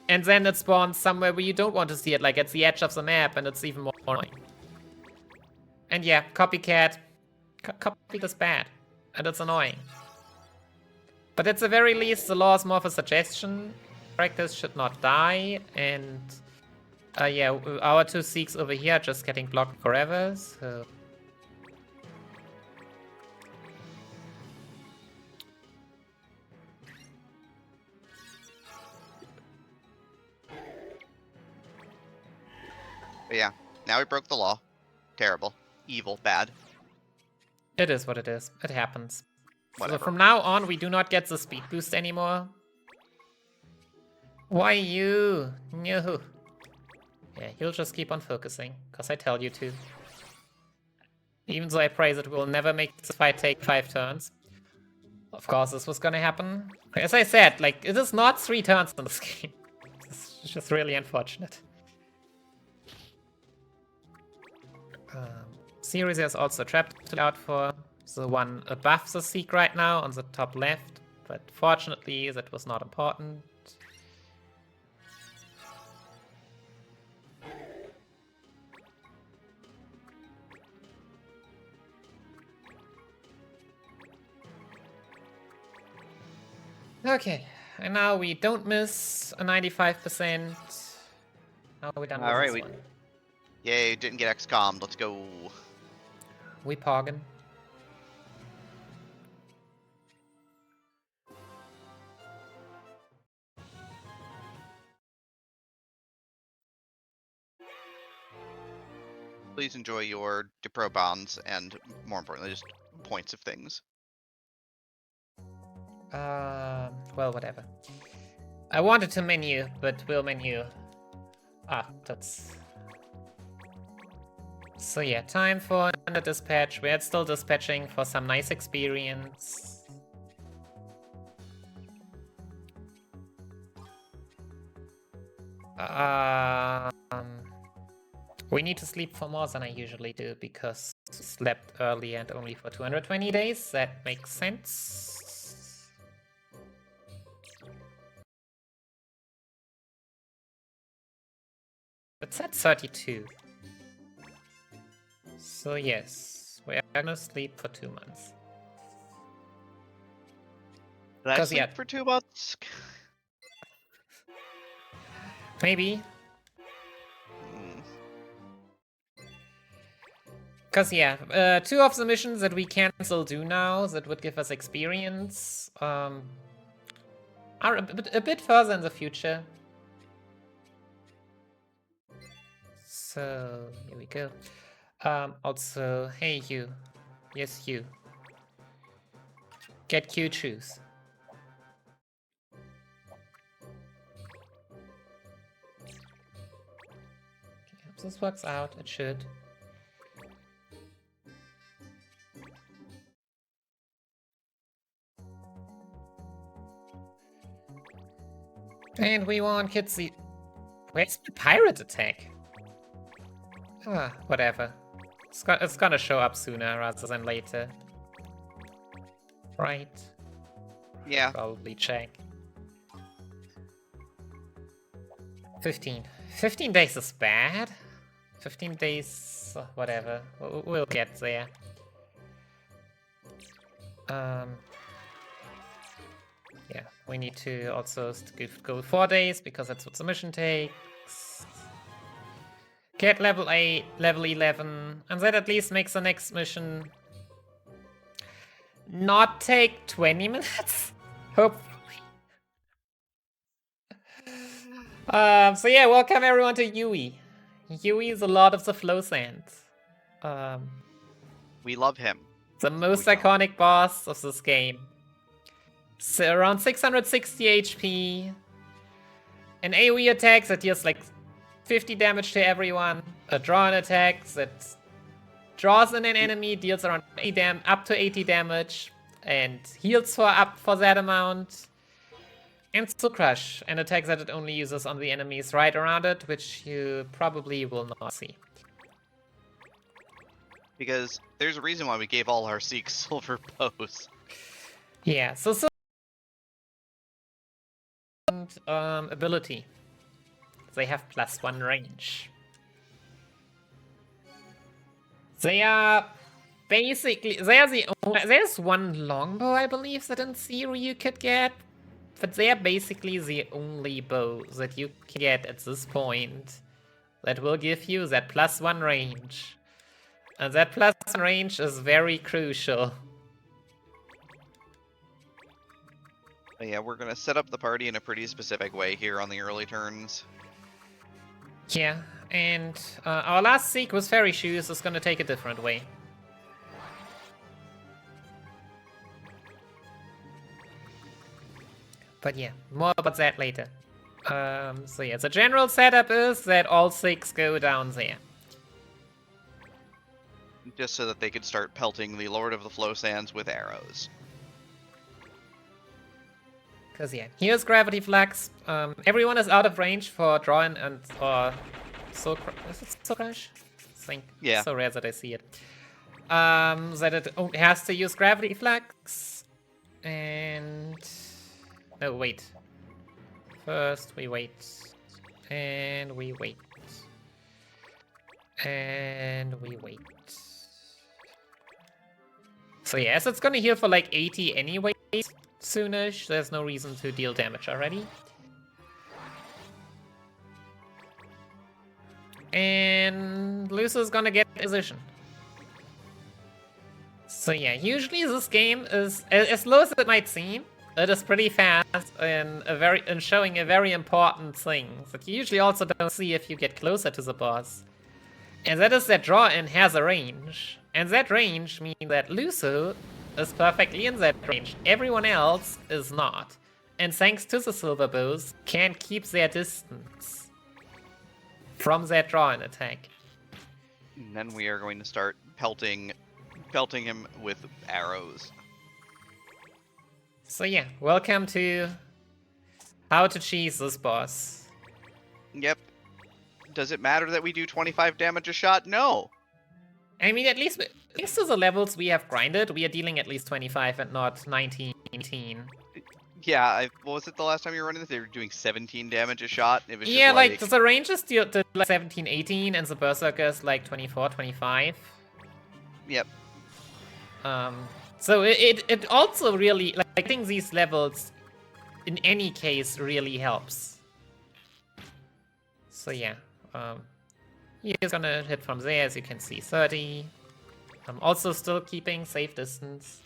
And then it spawns somewhere where you don't want to see it, like at the edge of the map, and it's even more annoying. And yeah, copycat. Copy is bad, and it's annoying. But at the very least, the law is more of a suggestion. Characters should not die, and yeah, our 2 Seeks over here are just getting blocked forever, so... But yeah, now we broke the law. Terrible. Evil. Bad. It is what it is. It happens. Whatever. So from now on, we do not get the speed boost anymore. Why you? No. Yeah, you'll just keep on focusing, because I tell you to. Even though I pray that we'll never make this fight take 5 turns. Of course this was gonna happen. As I said, like, it is not 3 turns in this game. It's just really unfortunate. Series is also trapped to look out for. The one above the Seek right now on the top left, but fortunately that was not important. Okay, and now we don't miss a 95%. Now we're done with this one. Yay, didn't get XCOM'd. Let's go. We poggin'. Please enjoy your Dipro bonds and, more importantly, just points of things. Well, whatever. I wanted to menu, but we'll menu. That's... So yeah, time for another dispatch. We're still dispatching for some nice experience. We need to sleep for more than I usually do, because I slept early and only for 220 days. That makes sense. It's at 32. So yes, we are gonna sleep for 2 months. Did I sleep for 2 months? Maybe. Because yeah, 2 of the missions that we can still do now that would give us experience are a bit further in the future. So here we go. Also, hey you. Yes, you. Get cute shoes. If this works out, it should. And we want Kitsy. Where's the pirate attack? Whatever. It's gonna show up sooner rather than later. Right? Yeah. Probably check. 15. 15 days is bad. 15 days, whatever. We'll get there. Yeah, we need to also go 4 days because that's what the mission takes. Get level 8, level 11, and that at least makes the next mission not take 20 minutes. Hopefully. So yeah, welcome everyone to Yui. Yui is a lot of the flow sands. We love him. The most iconic boss of this game. So around 660 HP. An AoE attack that deals like 50 damage to everyone. A draw-in attack that draws in an enemy, deals around up to 80 damage, and heals for that amount. And Soul Crush, an attack that it only uses on the enemies right around it, which you probably will not see. Because there's a reason why we gave all our Seek silver bows. Yeah, so ability. They have +1 range. They are basically there's one longbow I believe that in theory you could get, but they are basically the only bow that you can get at this point that will give you that +1 range. And that +1 range is very crucial. But yeah, we're gonna set up the party in a pretty specific way here on the early turns. Yeah, and our last Seek with Fairy Shoes is gonna take a different way. But yeah, more about that later. So yeah, the general setup is that all 6 go down there. Just so that they could start pelting the Lord of the Flow Sands with arrows. Because yeah, here's Gravity Flux. Everyone is out of range for drawing and Soul Crush. Is it Soul Crush? I think. Yeah. It's so rare that I see it. That it has to use Gravity Flux. And... No, wait. First we wait. And we wait. And we wait. So yeah, as it's gonna heal for like 80 anyway, soonish, there's no reason to deal damage already. And Lucer's gonna get position. So yeah, usually this game is, as slow as it might seem, it is pretty fast in showing a very important thing that you usually also don't see if you get closer to the boss. And that is that draw-in has a range. And that range means that Lucio is perfectly in that range. Everyone else is not. And thanks to the silver bows, can keep their distance from that draw-in attack. And then we are going to start pelting him with arrows. So yeah, welcome to how to cheese this boss. Yep. Does it matter that we do 25 damage a shot? No. I mean, at least to the levels we have grinded, we are dealing at least 25 and not 19, 18. Yeah, what was it the last time you were running this? They were doing 17 damage a shot. It was Yeah, just like the range is still like 17, 18, and the Berserker's like 24, 25. Yep. So it also really, like, I think these levels, in any case, really helps. So yeah, he's gonna hit from there, as you can see, 30. I'm also still keeping safe distance.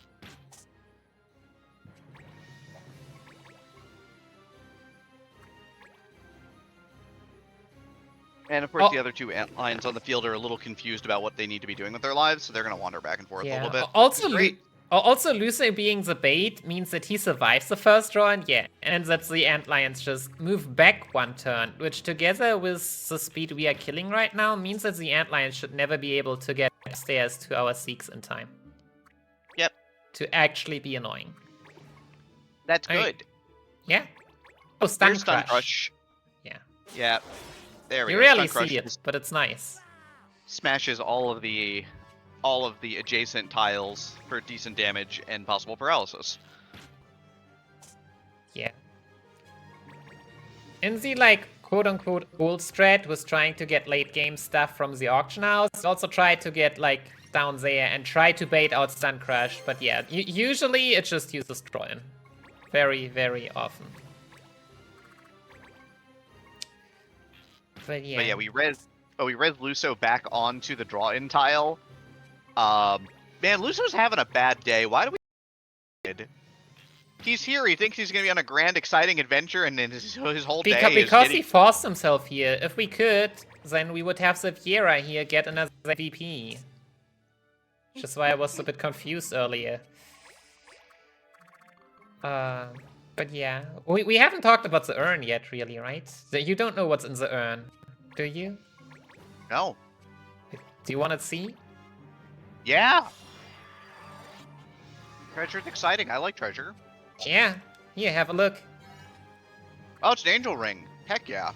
And of course, the other two ant lions on the field are a little confused about what they need to be doing with their lives, so they're going to wander back and forth a little bit. Also, Lucio being the bait means that he survives the first draw, and yeah, and that the antlions just move back 1 turn, which together with the speed we are killing right now means that the antlions should never be able to get upstairs to our Seeks in time. Yep. To actually be annoying. That's good. Yeah. Oh, Stun Crush. Yeah. Yeah. There we go. You rarely see it, but it's nice. Smashes all of the adjacent tiles for decent damage and possible paralysis. Yeah. In the like quote-unquote old strat was trying to get late game stuff from the auction house. Also tried to get like down there and try to bait out Stun Crush, but yeah, usually it just uses Troyan. Very, very often. But yeah, we read Luso back onto the draw-in tile. Man, Luso's having a bad day. Why do we? He's here. He thinks he's gonna be on a grand, exciting adventure, and then his whole day is because getting... he forced himself here. If we could, then we would have the Viera here get another VP. Which is why I was a bit confused earlier. But yeah, we haven't talked about the urn yet, really, right? You don't know what's in the urn, do you? No. Do you want to see? Yeah. Treasure's exciting. I like treasure. Yeah. Here, have a look. Oh, it's an angel ring. Heck yeah.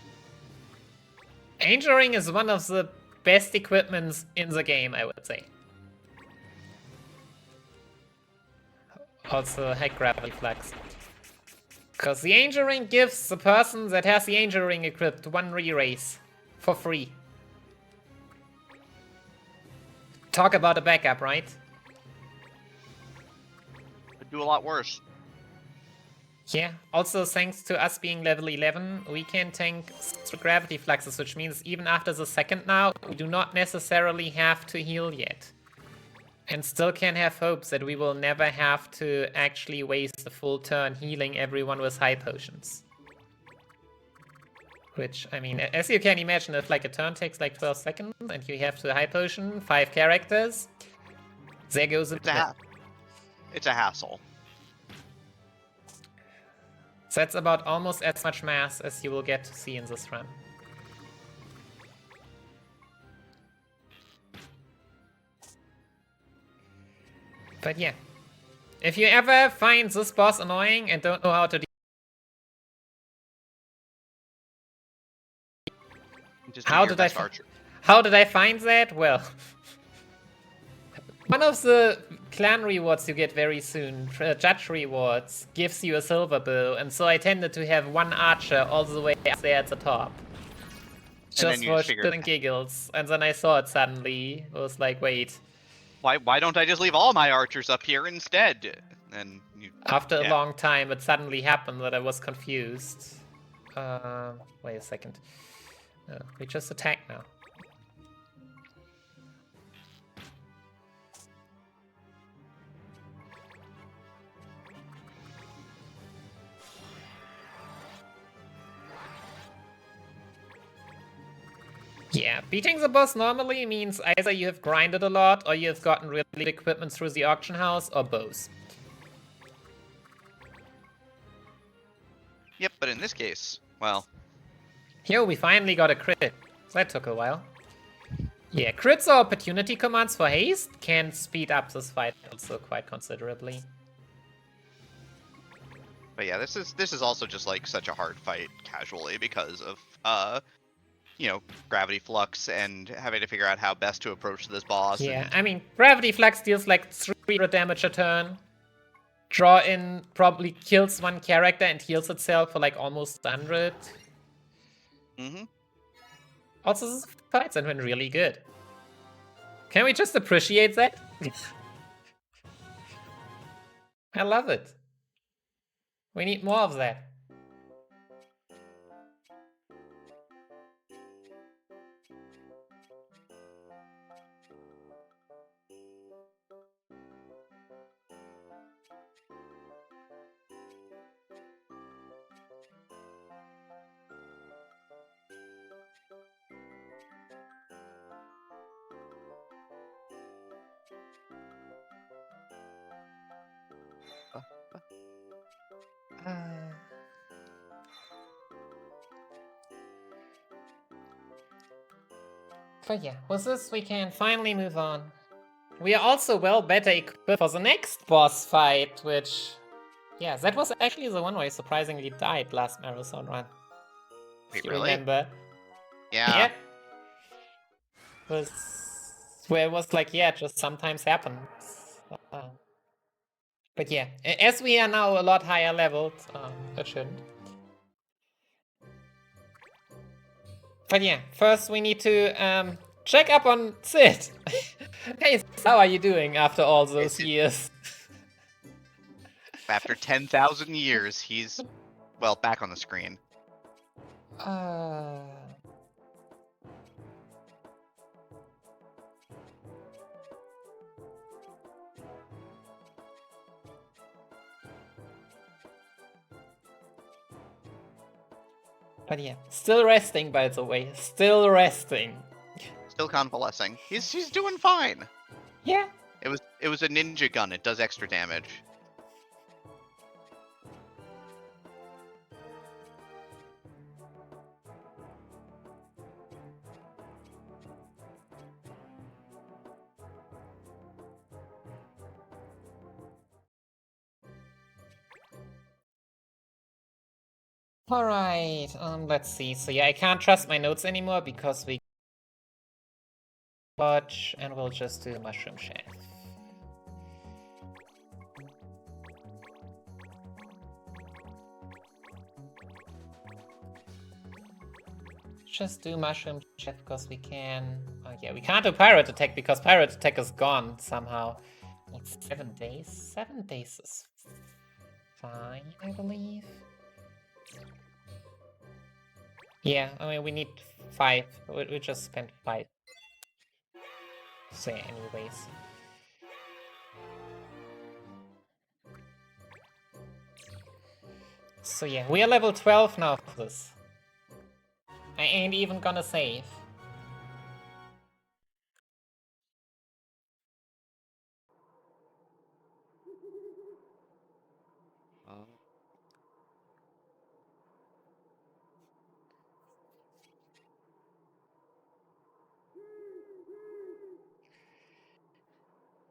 Angel Ring is one of the best equipments in the game, I would say. Also, heck, Gravity Flux. Because the Angel Ring gives the person that has the Angel Ring equipped one re-race for free. Talk about a backup, right? Could do a lot worse. Yeah, also thanks to us being level 11, we can tank Gravity Fluxes, which means even after the second now, we do not necessarily have to heal yet. And still can have hopes that we will never have to actually waste a full turn healing everyone with high potions. Which, I mean, as you can imagine, if like a turn takes like 12 seconds and you have to high potion 5 characters, there goes a bit. It's a hassle. So that's about almost as much mass as you will get to see in this run. But yeah, if you ever find this boss annoying and don't know how to How did I find that? Well, one of the clan rewards you get very soon, judge rewards, gives you a silver bow, and so I tended to have one archer all the way up there at the top. Just for shit and giggles, and then I saw it suddenly. I was like, wait. Why don't I just leave all my archers up here instead? And after a long time, it suddenly happened that I was confused. Wait a second. We just attack now. Yeah, beating the boss normally means either you have grinded a lot or you have gotten really good equipment through the auction house, or both. Yep, but in this case, well... Yo, we finally got a crit. That took a while. Yeah, crits or opportunity commands for haste can speed up this fight also quite considerably. But yeah, this is also just like such a hard fight casually because of you know, Gravity Flux and having to figure out how best to approach this boss. Yeah, I mean, Gravity Flux deals like 300 damage a turn. Draw in probably kills one character and heals itself for like almost 100. Also, this fight's been really good. Can we just appreciate that? I love it. We need more of that. But yeah, with this we can finally move on. We are also well better equipped for the next boss fight, which... Yeah, that was actually the one where I surprisingly died last marathon run. If you remember. Yeah. Where it was like, yeah, it just sometimes happens. But yeah, as we are now a lot higher leveled, it shouldn't. But yeah, first we need to check up on Sid. Hey, how are you doing after all those years? After 10,000 years, he's, well, back on the screen. But yeah, still resting, by the way. Still resting. Still convalescing. He's doing fine. Yeah. It was a ninja gun. It does extra damage. Alright, let's see. So yeah, I can't trust my notes anymore because we watch and we'll just do Mushroom Chef. Just do Mushroom Chef because we can. Oh yeah, we can't do Pirate Attack because Pirate Attack is gone somehow. It's 7 days. 7 days is fine, I believe. Yeah, I mean, we need 5. We just spent 5. So yeah, anyways. So yeah, we are level 12 now for this. I ain't even gonna save.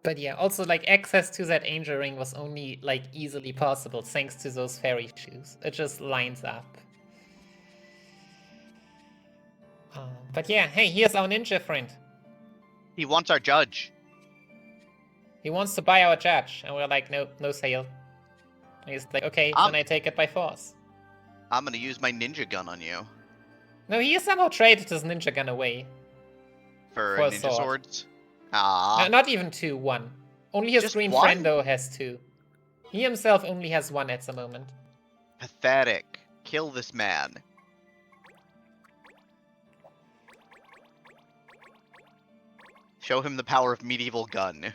But yeah, also like access to that angel ring was only like easily possible thanks to those fairy shoes. It just lines up. But yeah, hey, here's our ninja friend. He wants our judge. He wants to buy our judge, and we're like, no, no sale. And he's like, okay, then I take it by force. I'm gonna use my ninja gun on you. No, he somehow traded his ninja gun away. For a ninja sword. swords? Ah. No, not even 2, 1. Only his Just green one? friend though has 2. He himself only has 1 at the moment. Pathetic. Kill this man. Show him the power of medieval gun.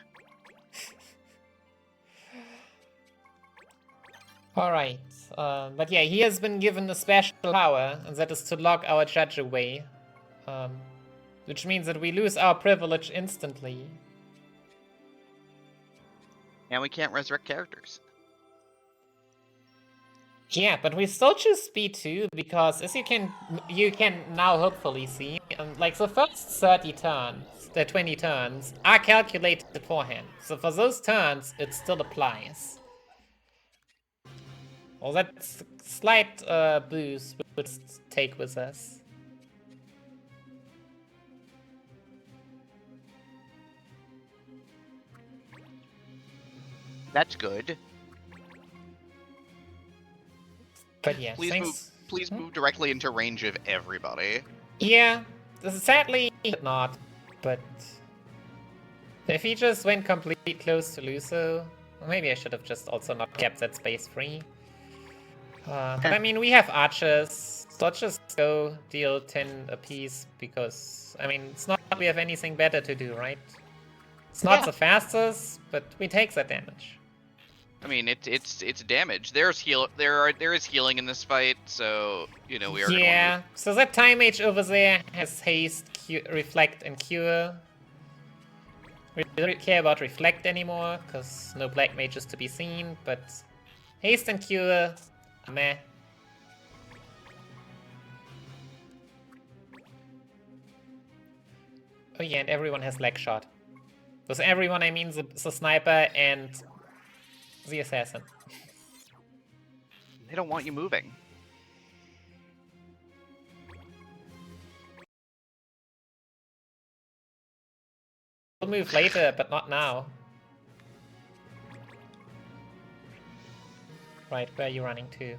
Alright, but yeah, he has been given a special power, and that is to lock our judge away. Which means that we lose our privilege instantly. And we can't resurrect characters. Yeah, but we still choose speed too, because as you can now hopefully see, like the first 30 turns, the 20 turns, are calculated beforehand. So for those turns, it still applies. Well, that's slight boost we would take with us. That's good. But yeah, please move directly into range of everybody. Yeah, sadly not, but if he just went completely close to Luso, maybe I should have just also not kept that space free. But I mean, we have archers, so let's just go deal 10 apiece, because, I mean, it's not like we have anything better to do, right? It's not the fastest, but we take that damage. I mean, it's damage. There is healing in this fight, so you know we are. Yeah. So that time mage over there has haste, reflect, and cure. We don't care about reflect anymore because no black mages to be seen. But haste and cure, meh. Oh yeah, and everyone has leg shot. With everyone, I mean the sniper and the assassin. They don't want you moving. We'll move later, but not now. Right, where are you running to?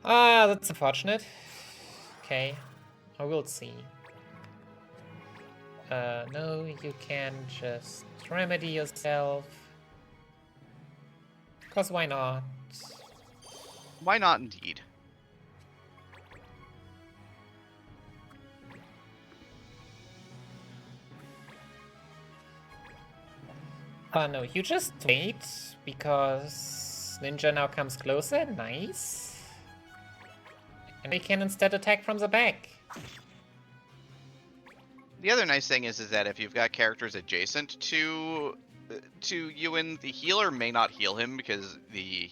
Ah, that's unfortunate. Okay, I will see. No, you can just remedy yourself. Cause why not? Why not, indeed? No, you just wait, because Ninja now comes closer. Nice. And we can instead attack from the back. The other nice thing is that if you've got characters adjacent to Ewan, the healer may not heal him because the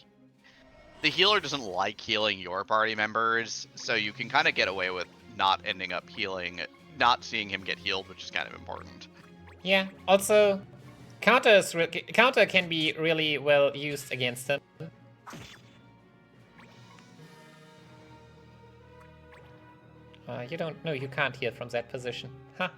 healer doesn't like healing your party members, so you can kind of get away with not ending up healing, not seeing him get healed, which is kind of important. Yeah, also, counter can be really well used against him. You don't know, you can't heal from that position. Huh.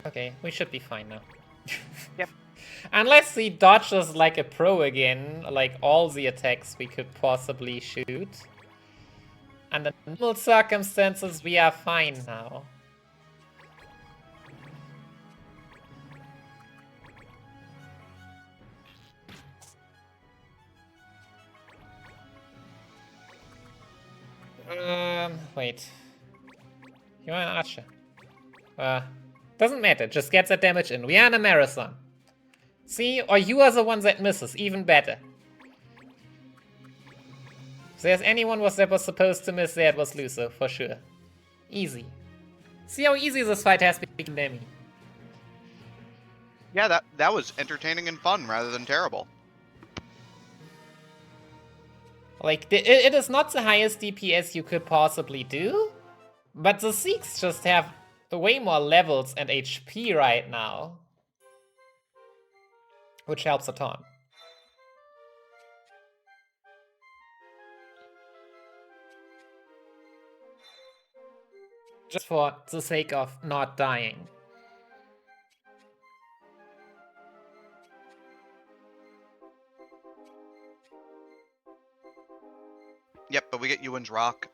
Okay, we should be fine now. Yep. Unless he dodges like a pro again, like all the attacks we could possibly shoot. Under normal circumstances, we are fine now. Wait. You're an archer. Doesn't matter, just get that damage in. We are in a marathon. See, or you are the one that misses, even better. If there's anyone that was supposed to miss there, it was Luso, for sure. Easy. See how easy this fight has become, Demi. Yeah, that was entertaining and fun rather than terrible. Like, it is not the highest DPS you could possibly do, but the Sikhs just have way more levels and HP right now, which helps a ton. Just for the sake of not dying. Yep, but we get Ewan's Rock,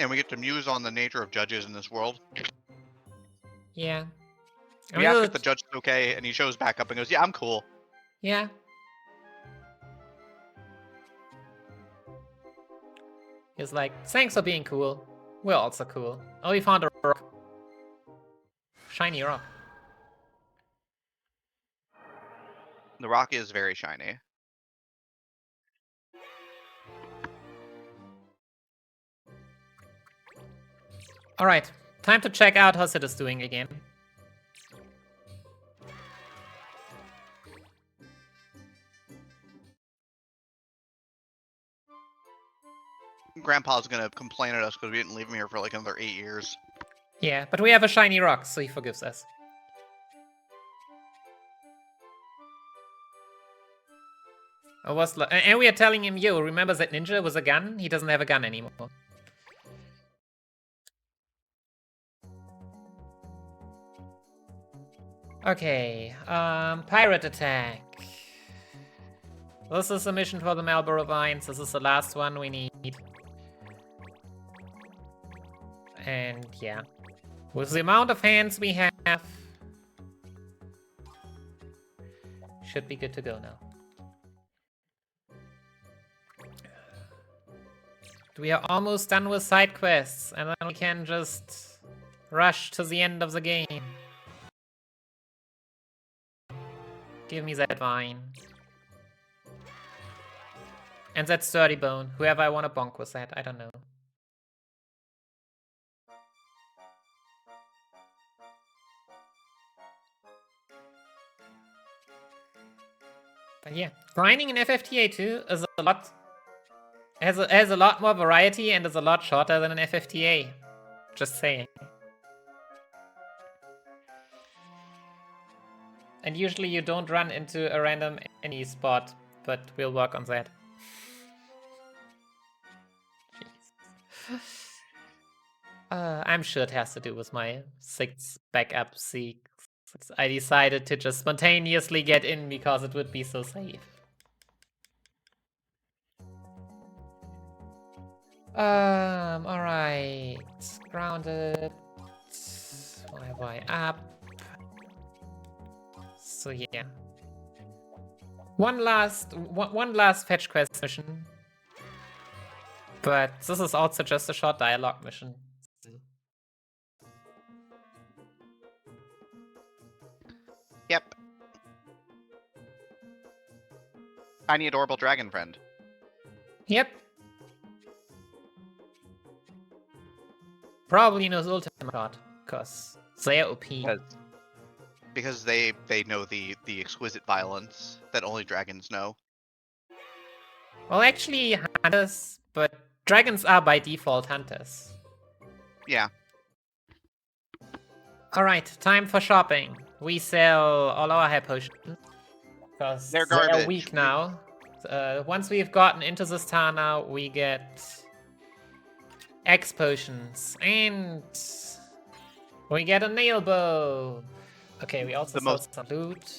and we get to muse on the nature of judges in this world. Yeah. We ask if the judge is okay, and he shows back up and goes, "Yeah, I'm cool." Yeah. He's like, thanks for being cool. We're also cool. Oh, we found a rock. Shiny rock. The rock is very shiny. Alright, time to check out how Sid is doing again. Grandpa's gonna complain at us because we didn't leave him here for like another 8 years. Yeah, but we have a shiny rock, so he forgives us. And we are telling him, yo, remember that ninja was a gun? He doesn't have a gun anymore. Okay, pirate attack. This is a mission for the Marlboro Vines. This is the last one we need. And yeah, with the amount of hands we have, should be good to go now. We are almost done with side quests, and then we can just rush to the end of the game. Give me that vine. And that sturdy bone. Whoever I want to bonk with that, I don't know. But yeah, grinding in FFTA 2 is a lot. Has a lot more variety and is a lot shorter than an FFTA. Just saying. And usually you don't run into a random any spot, but we'll work on that. I'm sure it has to do with my 6 backup Seeks I decided to just spontaneously get in because it would be so safe. Alright. Grounded. Why up? So yeah. One last fetch quest mission. But this is also just a short dialogue mission. Yep. Tiny adorable dragon friend. Yep. Probably knows ultimate shot, cause they're OP. Because they know the exquisite violence that only dragons know. Well, actually, hunters, but dragons are by default hunters. Yeah. Alright, time for shopping. We sell all our high potions. Because They're they're garbage. weak now. Once we've gotten into this Tana, we get X potions. And we get a nail bow. Okay, we also sold some loot.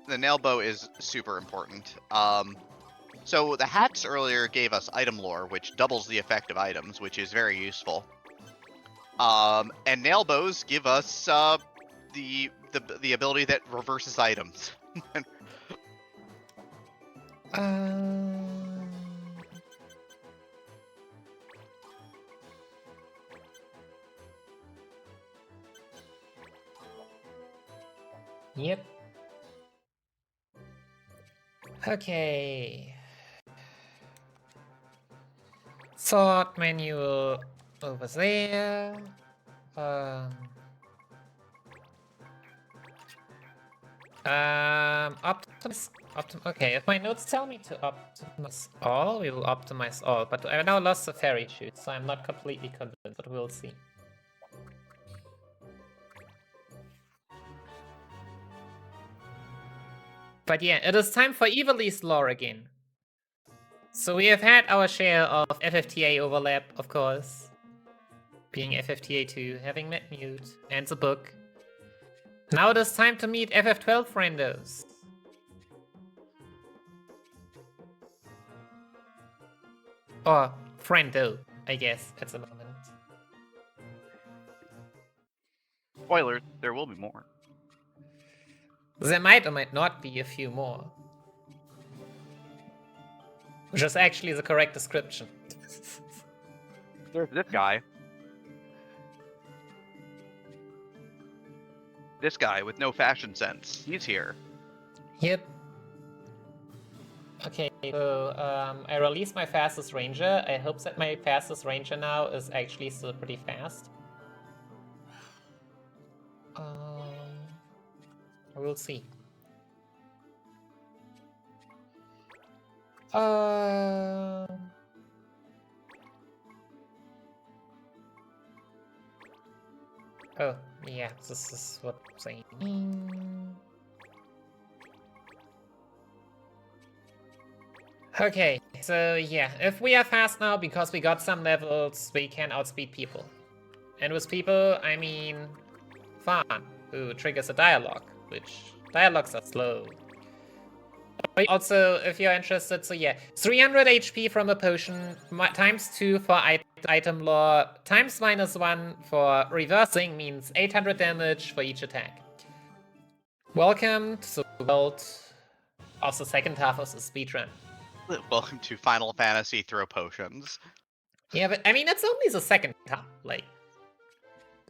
The nail bow is super important. So the hats earlier gave us item lore, which doubles the effect of items, which is very useful. And nail bows give us the ability that reverses items. Yep. Okay. Sword manual over there. Okay, if my notes tell me to optimize all, we will optimize all. But I now lost the fairy shoot, so I'm not completely convinced, but we'll see. But yeah, it is time for Evilly's lore again. So we have had our share of FFTA overlap, of course. Being FFTA2, having met Mute, and the book. Now it is time to meet FF12 friendos. Or friendo, I guess, at the moment. Spoilers, there will be more. There might or might not be a few more. Which is actually the correct description. There's this guy. This guy with no fashion sense. He's here. Yep. Okay, so I released my fastest ranger. I hope that my fastest ranger now is actually still pretty fast. We'll see. Oh, yeah, this is what I'm saying. Okay, so yeah, if we are fast now because we got some levels, we can outspeed people. And with people, I mean Fawn, who triggers a dialogue, which dialogues are slow. Also, if you're interested, so yeah, 300 HP from a potion, times 2 for item lore, times -1 for reversing means 800 damage for each attack. Welcome to the world of the second half of the speedrun. Welcome to Final Fantasy Throw Potions. Yeah, but I mean, it's only the second half, like...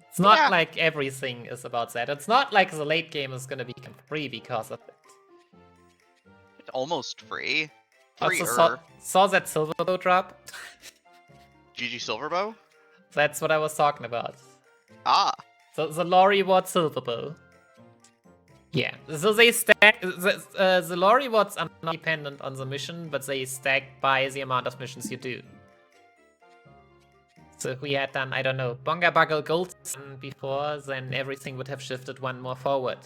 It's not like everything is about that. It's not like the late game is gonna become free because of it. It's almost free. Also saw that Silverbow drop. GG Silverbow? That's what I was talking about. Ah. So the lore reward Silverbow. Yeah, so they stack... The lore rewards are not dependent on the mission, but they stack by the amount of missions you do. So if we had done, I don't know, Bonga Buggle Gold before, then everything would have shifted one more forward.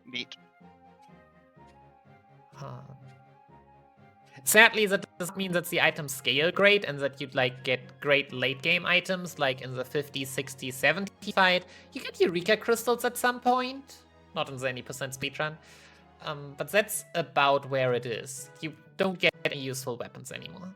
Neat. Sadly, that doesn't mean that the items scale great and that you'd like get great late game items like in the 50, 60, 70 fight. You get Eureka crystals at some point, not in the any percent speedrun, but that's about where it is. You don't get any useful weapons anymore.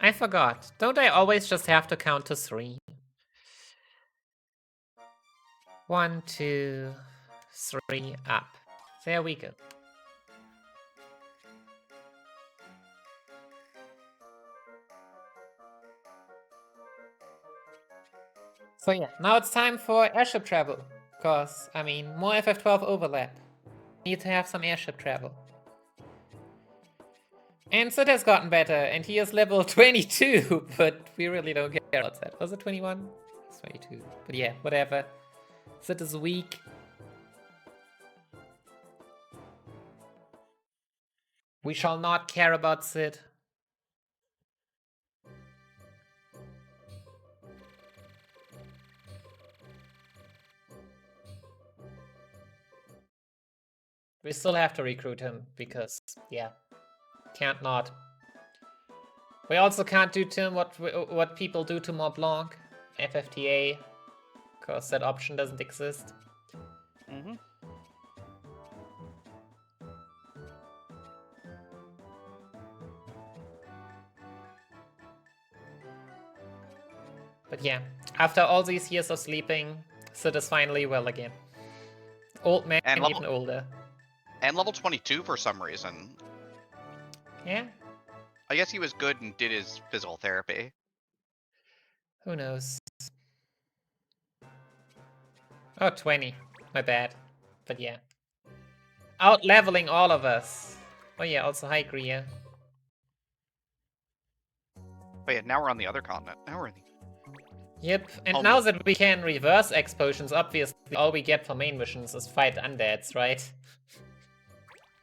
I forgot. Don't I always just have to count to 3? 1, 2, 3, up. There we go. So yeah, now it's time for airship travel. Because, I mean, more FF12 overlap. Need to have some airship travel. And Sid has gotten better, and he is level 22, but we really don't care about that. Was it 21? It's 22. But yeah, whatever. Sid is weak. We shall not care about Sid. We still have to recruit him, because, yeah, can't not. We also can't do to him what people do to Mont Blanc, FFTA, because that option doesn't exist. Mm-hmm. But yeah, after all these years of sleeping, Sid is finally well again. Old man, and even older. And level 22 for some reason. Yeah. I guess he was good and did his physical therapy. Who knows? Oh, 20. My bad. But yeah. Out-leveling all of us. Oh yeah, also hi, Gria. Oh yeah, now we're on the other continent. Now we're in the... Yep, and now that we can reverse X potions, obviously all we get for main missions is fight undeads, right?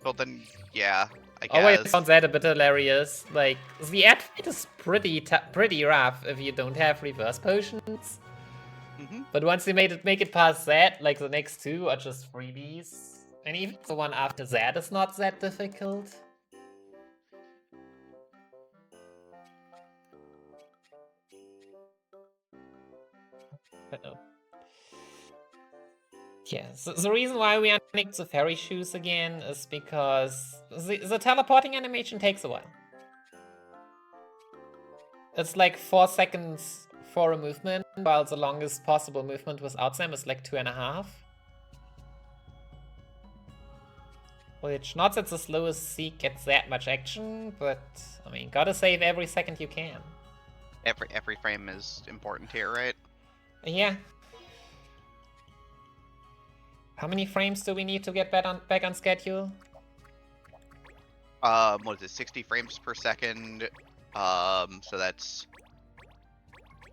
Well then, yeah, I guess. Always found that a bit hilarious. Like, the ad fight is pretty rough if you don't have reverse potions. Mm-hmm. But once you make it past that, like the next two are just freebies. And even the one after that is not that difficult. Yeah, so the reason why we unnicked the fairy shoes again is because the teleporting animation takes a while. It's like 4 seconds for a movement, while the longest possible movement without them is like 2.5. Which, not that the slowest Seek gets that much action, but, I mean, gotta save every second you can. Every frame is important here, right? Yeah. How many frames do we need to get back on schedule? What is it, 60 frames per second? So that's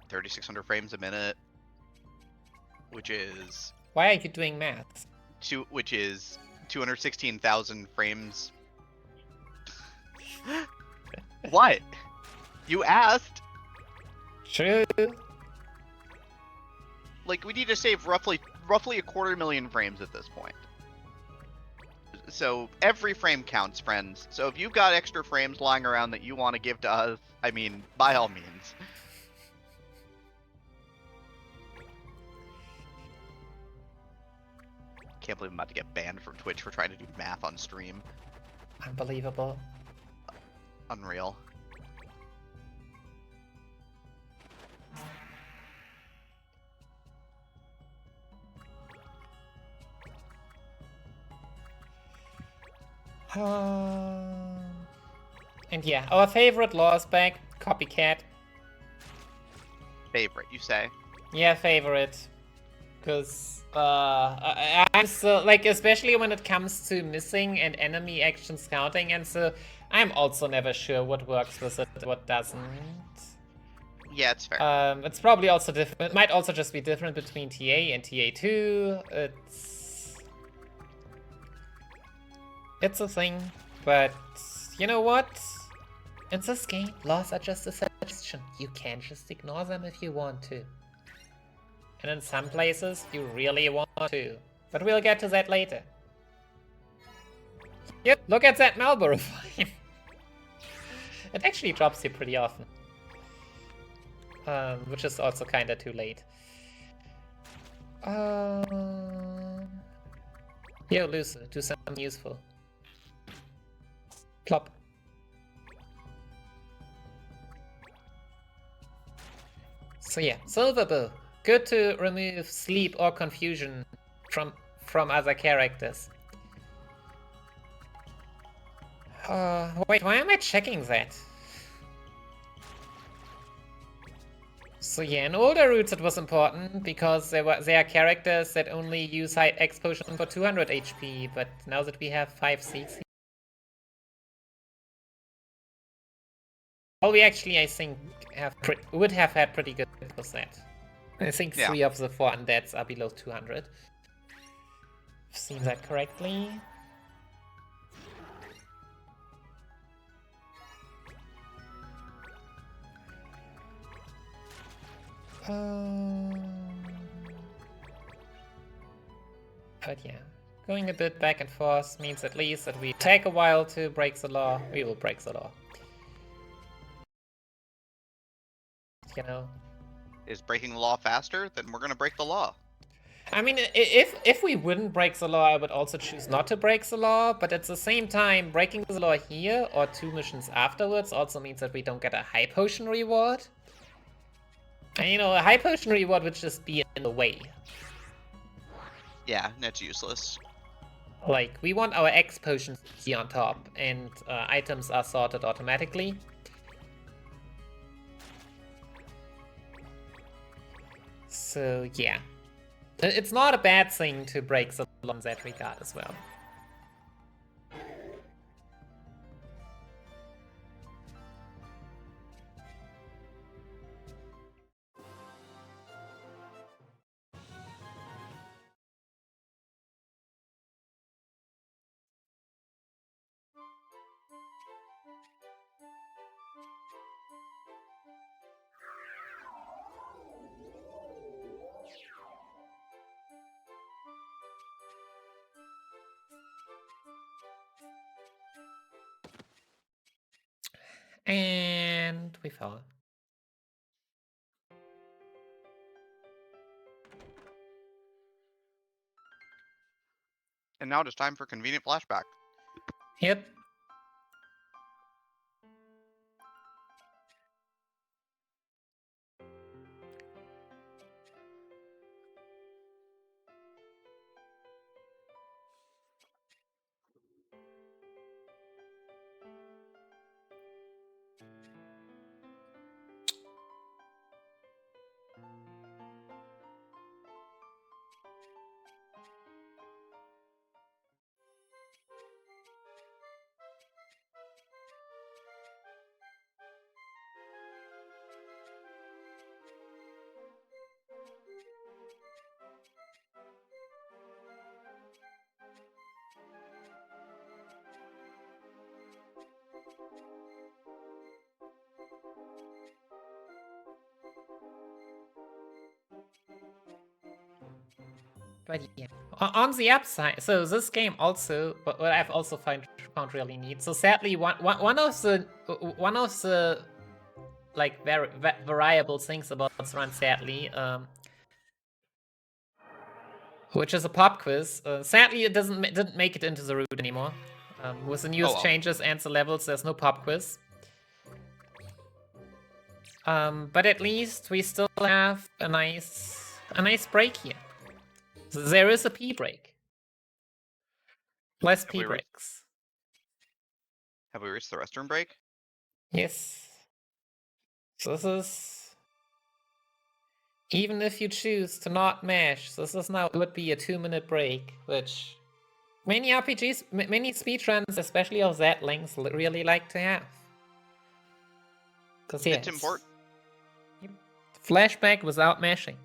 3,600 frames a minute, which is... Why are you doing math? Which is 216,000 frames. What? You asked? True. Like, we need to save roughly 250,000 frames at this point. So every frame counts, friends. So if you've got extra frames lying around that you want to give to us, I mean, by all means. Can't believe I'm about to get banned from Twitch for trying to do math on stream. Unbelievable. Unreal. And yeah, our favorite law is back. Copycat. Favorite, you say? Yeah, favorite. Because I'm so, like, especially when it comes to missing and enemy action scouting, and so I'm also never sure what works with it, what doesn't. Yeah, it's fair. It's probably also different. It might also just be different between TA and TA2. It's a thing, but you know what? In this game, laws are just a suggestion. You can just ignore them if you want to. And in some places, you really want to. But we'll get to that later. Yep, look at that Marlboro flame. It actually drops here pretty often. Which is also kinda too late. Yo, Lucy, do something useful. Plop. So yeah, Silver Bow. Good to remove sleep or confusion from other characters. Wait, why am I checking that? So yeah, in older routes it was important because there are characters that only use high X potion for 200 HP, but now that we have 5 seats, well, we actually I think would have had pretty good with that. I think 3 of the 4 undeads are below 200. I've seen that correctly. But yeah, going a bit back and forth means at least that we take a while to break the law. We will break the law. You know? Is breaking the law faster? Then we're gonna break the law. I mean, if we wouldn't break the law, I would also choose not to break the law, but at the same time, breaking the law here or 2 missions afterwards also means that we don't get a high potion reward. And you know, a high potion reward would just be in the way. Yeah, that's useless. Like, we want our X potions here on top, and items are sorted automatically. So, yeah. It's not a bad thing to break the law in that regard as well. And we fell. And now it is time for convenient flashback. Yep. But yeah, on the upside, so this game also, what I've also found really neat. So sadly, one of the like variable things about this run, sadly, which is a pop quiz. Sadly, it didn't make it into the route anymore. With the newest changes and the levels, there's no pop quiz. But at least we still have a nice break here. There is a P break. Less P breaks. Have we reached the restroom break? Yes. So this is... Even if you choose to not mash, this is now would be a 2-minute break, which many RPGs, many speedruns, especially of that length, really like to have. Because yeah, it's important. Yep. Flashback without mashing.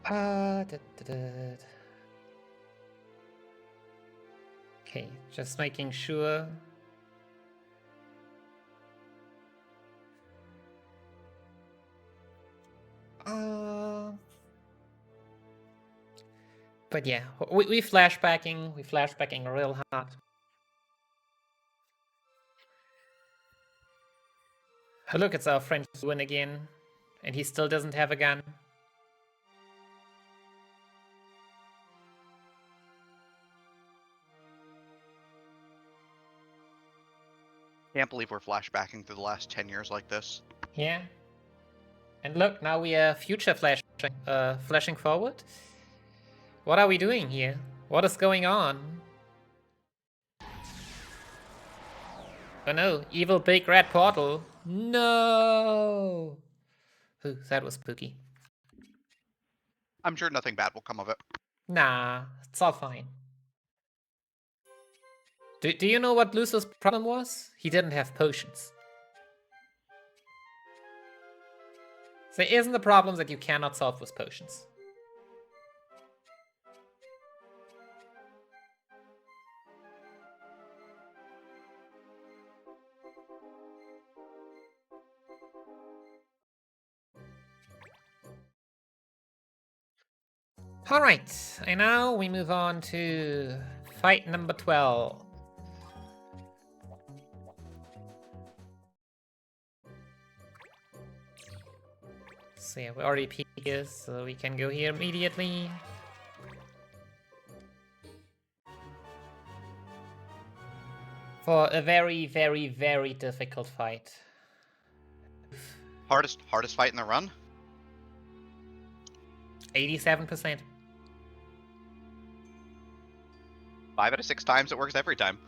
Da, da, da. Okay, just making sure. But yeah, we flashbacking real hard. Oh, look, it's our friend Ewan again, and he still doesn't have a gun. Can't believe we're flashbacking through the last 10 years like this. Yeah. And look, now we are future flashing forward. What are we doing here? What is going on? Oh no, evil big red portal. No! Ooh, that was spooky. I'm sure nothing bad will come of it. Nah, it's all fine. Do you know what Luso's problem was? He didn't have potions. There isn't a problem that you cannot solve with potions. Alright, and now we move on to fight number 12. So yeah, we already peeked here, so we can go here immediately. For a very, very, very difficult fight. Hardest fight in the run? 87%. 5 out of 6 times it works every time.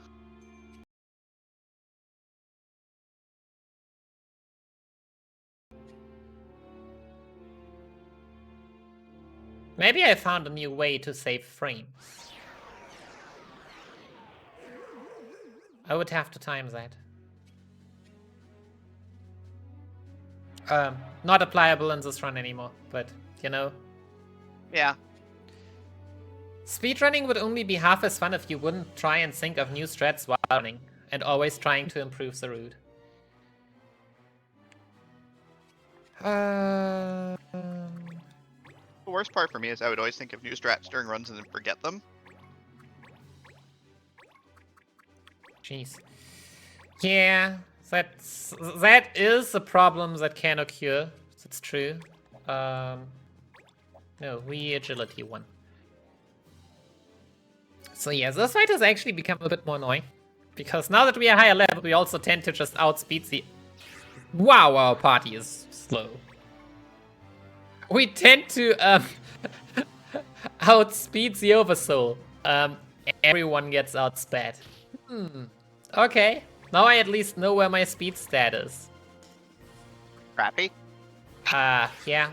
Maybe I found a new way to save frames. I would have to time that. Not applicable in this run anymore, but you know. Yeah. Speedrunning would only be half as fun if you wouldn't try and think of new strats while running, and always trying to improve the route. The worst part for me is I would always think of new strats during runs and then forget them. Jeez. Yeah, that is a problem that can occur. That's true. No, we agility one. So yeah, this fight has actually become a bit more annoying. Because now that we are higher level, we also tend to just outspeed the... Wow, our party is slow. We tend to outspeed the Oversoul. Everyone gets outsped. Okay, now I at least know where my speed stat is. Crappy? Yeah.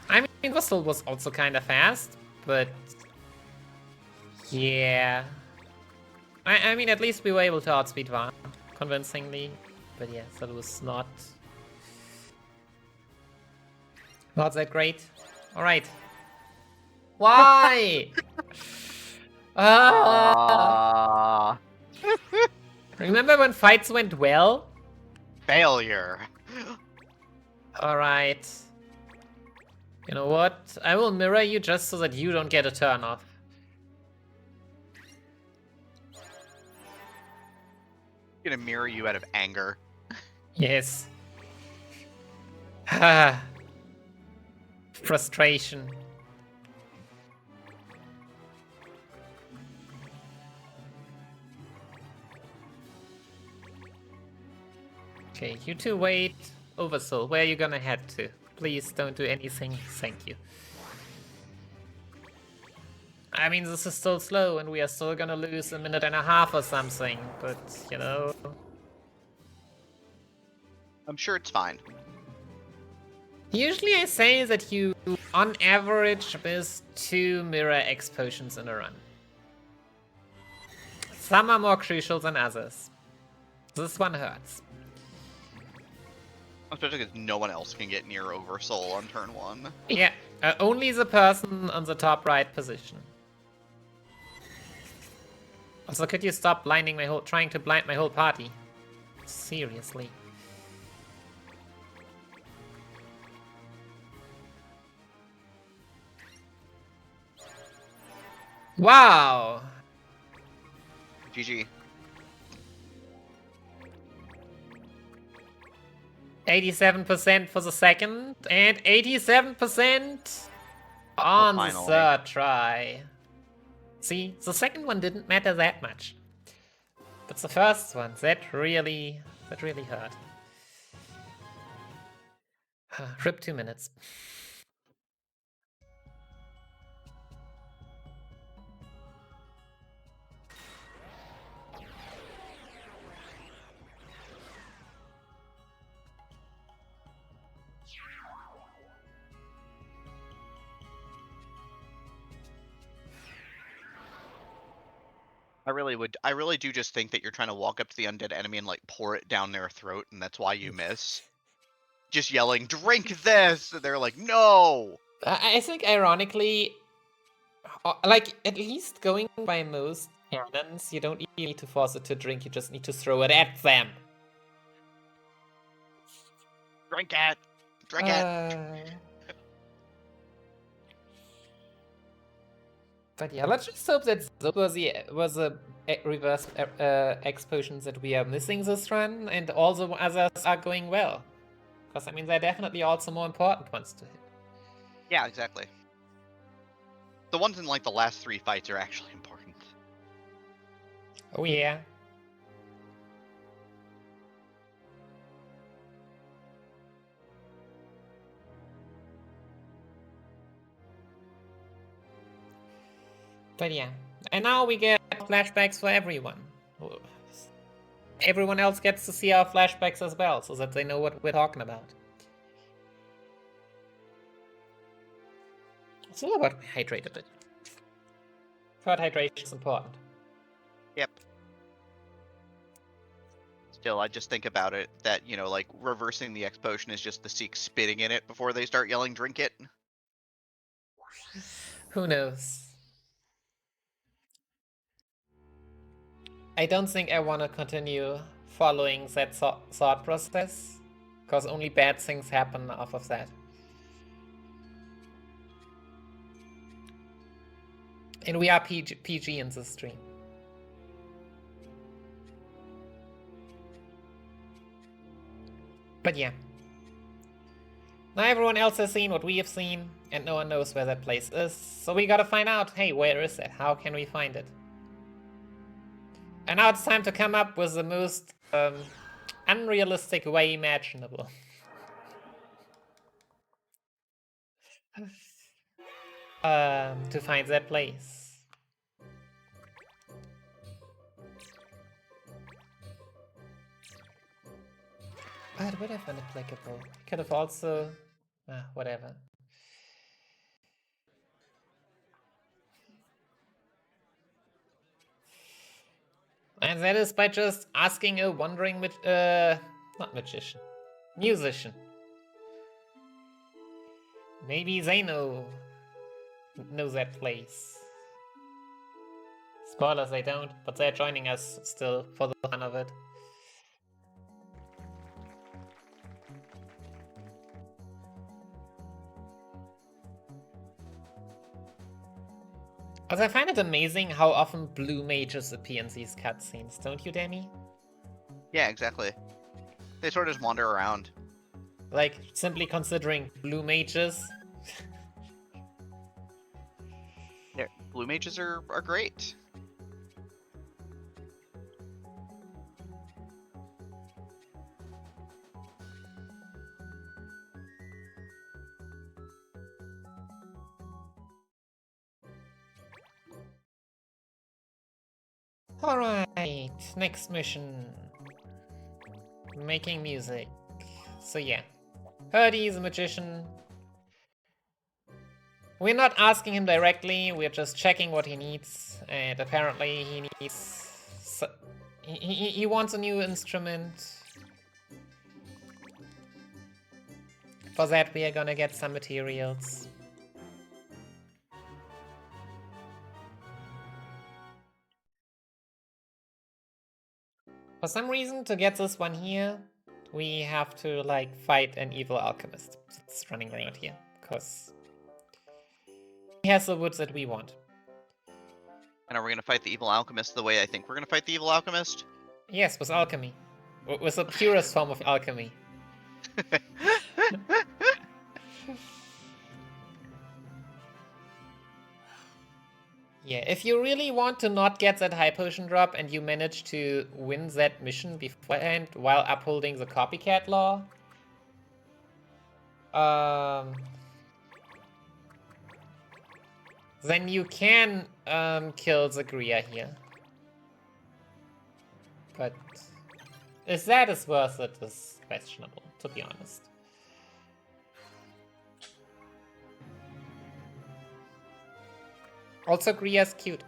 I mean, Oversoul was also kind of fast, but... Yeah. I mean, at least we were able to outspeed Van convincingly. But yeah, that was not that great. Alright. Why? Remember when fights went well? Failure. Alright. You know what? I will mirror you just so that you don't get a turn off. I'm gonna mirror you out of anger. Yes. Frustration. Okay, you two wait. Oversoul, where are you gonna head to? Please don't do anything. Thank you. I mean, this is still slow and we are still gonna lose a minute and a half or something, but you know. I'm sure it's fine. Usually I say that you, on average, miss 2 mirror X potions in a run. Some are more crucial than others. This one hurts. Especially because no one else can get near Oversoul on turn 1. Yeah, only the person on the top right position. Also, could you stop blinding my whole, trying to blind my whole party? Seriously. Wow! GG. 87% for the second, and 87% on the finally. third try. See, the second one didn't matter that much. But the first one, that really hurt. Rip 2 minutes. I really do just think that you're trying to walk up to the undead enemy and like pour it down their throat, and that's why you miss. Just yelling, "Drink this!" And they're like, "No!" I think ironically, like at least going by most cannons, you don't even need to force it to drink, you just need to throw it at them. Drink it! Drink it! But yeah, let's just hope that those was a reverse X potions that we are missing this run, and all the others are going well. Because I mean, they're definitely also more important ones to hit. Yeah, exactly. The ones in like the last 3 fights are actually important. Oh yeah. But yeah, and now we get flashbacks for everyone. Everyone else gets to see our flashbacks as well, so that they know what we're talking about. It's all about hydrate a bit. Third hydration is important. Yep. Still, I just think about it that, you know, like reversing the X potion is just the Seek spitting in it before they start yelling, "Drink it." Who knows? I don't think I want to continue following that thought process, because only bad things happen off of that. And we are PG in this stream. But yeah. Now everyone else has seen what we have seen, and no one knows where that place is. So we gotta find out, hey, where is it? How can we find it? And now it's time to come up with the most unrealistic way imaginable. To find that place. But it would have been applicable. Could have also... whatever. And that is by just asking a wandering not magician. Musician. Maybe they know that place. Spoilers, they don't, but they're joining us still for the fun of it. Also, I find it amazing how often blue mages appear in these cutscenes, don't you, Danny? Yeah, exactly. They sort of just wander around. Like, simply considering blue mages, Blue mages are great. Alright, next mission. Making music. So yeah. Herdy is a magician. We're not asking him directly, we're just checking what he needs. And apparently he needs... He wants a new instrument. For that we are gonna get some materials. For some reason, to get this one here, we have to, like, fight an evil alchemist that's running around here, because he has the woods that we want. And are we gonna fight the evil alchemist the way I think we're gonna fight the evil alchemist? Yes, with alchemy. With the purest form of alchemy. Yeah, if you really want to not get that high potion drop and you manage to win that mission beforehand while upholding the copycat law, then you can kill the Gria here. But if that is worth it is questionable, to be honest. Also, Gria's cute.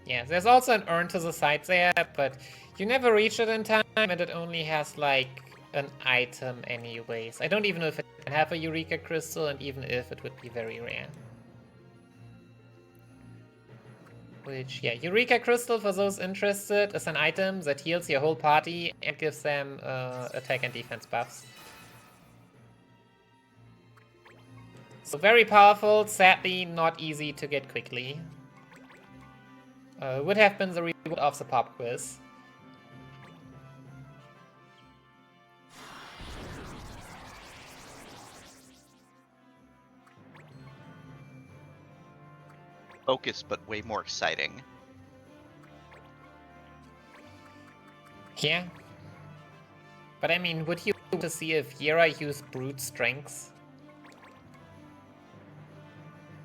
Yeah, there's also an urn to the side there, but you never reach it in time, and it only has, like, an item anyways. I don't even know if it can have a Eureka Crystal, and even if, it would be very rare. Which, yeah, Eureka Crystal, for those interested, is an item that heals your whole party and gives them attack and defense buffs. So very powerful, sadly not easy to get quickly. Would have been the reward of the pop quiz. Focus, but way more exciting. Yeah. But I mean, would you want to see if Yera use brute strengths?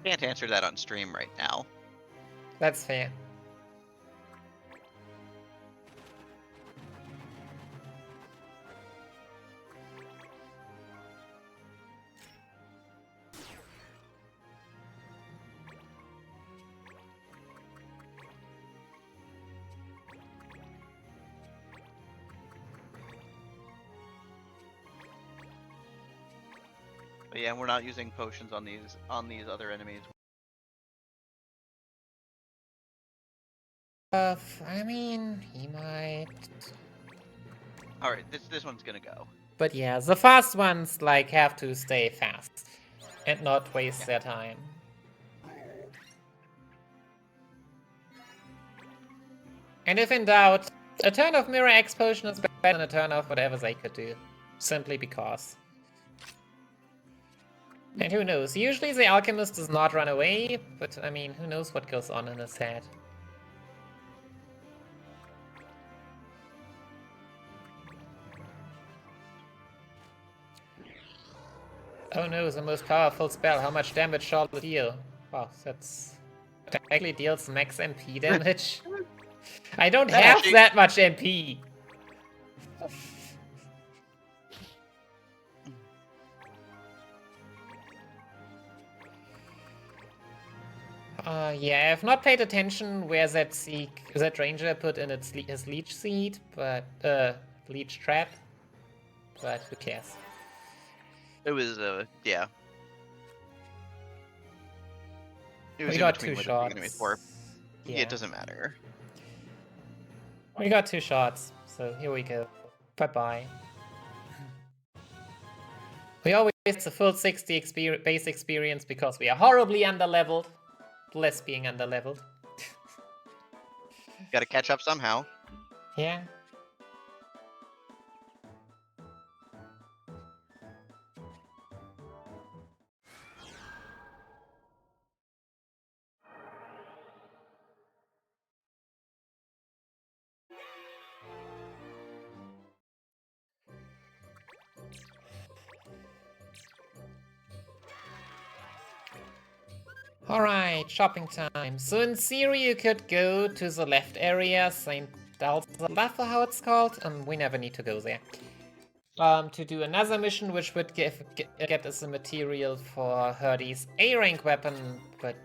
Can't answer that on stream right now. That's fair. But yeah, we're not using potions on these other enemies. I mean, he might. Alright, this one's gonna go. But yeah, the fast ones, like, have to stay fast and not waste their time. And if in doubt, a turn of Mirror X potion is better than a turn of whatever they could do. Simply because. And who knows, usually the alchemist does not run away, but I mean, who knows what goes on in his head. Oh no, the most powerful spell. How much damage shall it deal? Wow, that's... It actually deals max MP damage. I don't have that much MP! Yeah, I have not paid attention where that ranger put in his leech seed, but leech trap. But who cares? It was yeah. We got 2 shots. Yeah, it doesn't matter. We got 2 shots, so here we go. Bye-bye. We always get the full 60 base experience because we are horribly underleveled. Bless being underleveled. Gotta catch up somehow. Yeah. Alright, shopping time. So in theory you could go to the left area, St. Dalza, how it's called. We never need to go there. To do another mission which would get us the material for Herdy's A-rank weapon, but...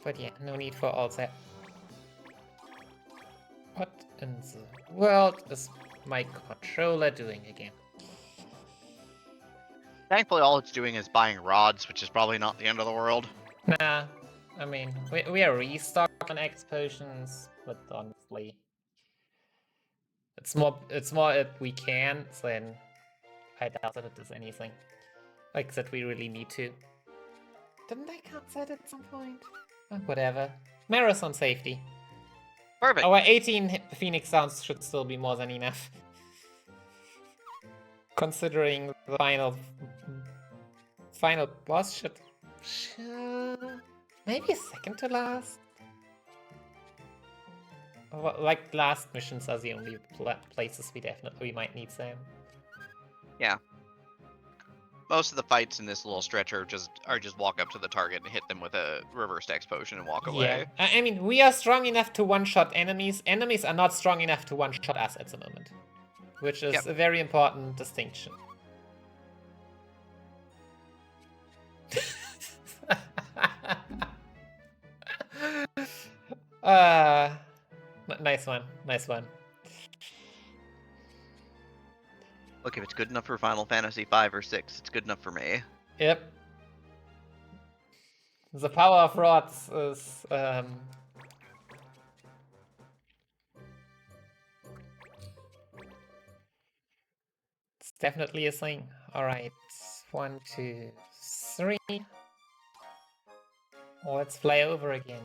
But yeah, no need for all that. What in the world is my controller doing again? Thankfully, all it's doing is buying rods, which is probably not the end of the world. Nah, I mean, we are restocked on X potions, but honestly, it's more if we can than I doubt that it does anything like that we really need to. Didn't I cut that at some point? Whatever. Marathon safety. Perfect. Our 18 Phoenix sounds should still be more than enough. Considering the final boss should maybe a second to last. Well, like last missions are the only places we might need them. Yeah. Most of the fights in this little stretch are just walk up to the target and hit them with a reversed X potion and walk away. Yeah, I mean, we are strong enough to one-shot enemies. Enemies are not strong enough to one-shot us at the moment, which is a very important distinction. Nice one, nice one. Look, if it's good enough for Final Fantasy 5 or 6, it's good enough for me. Yep. The power of rods is it's definitely a thing. Alright. 1, 2, 3. Let's fly over again.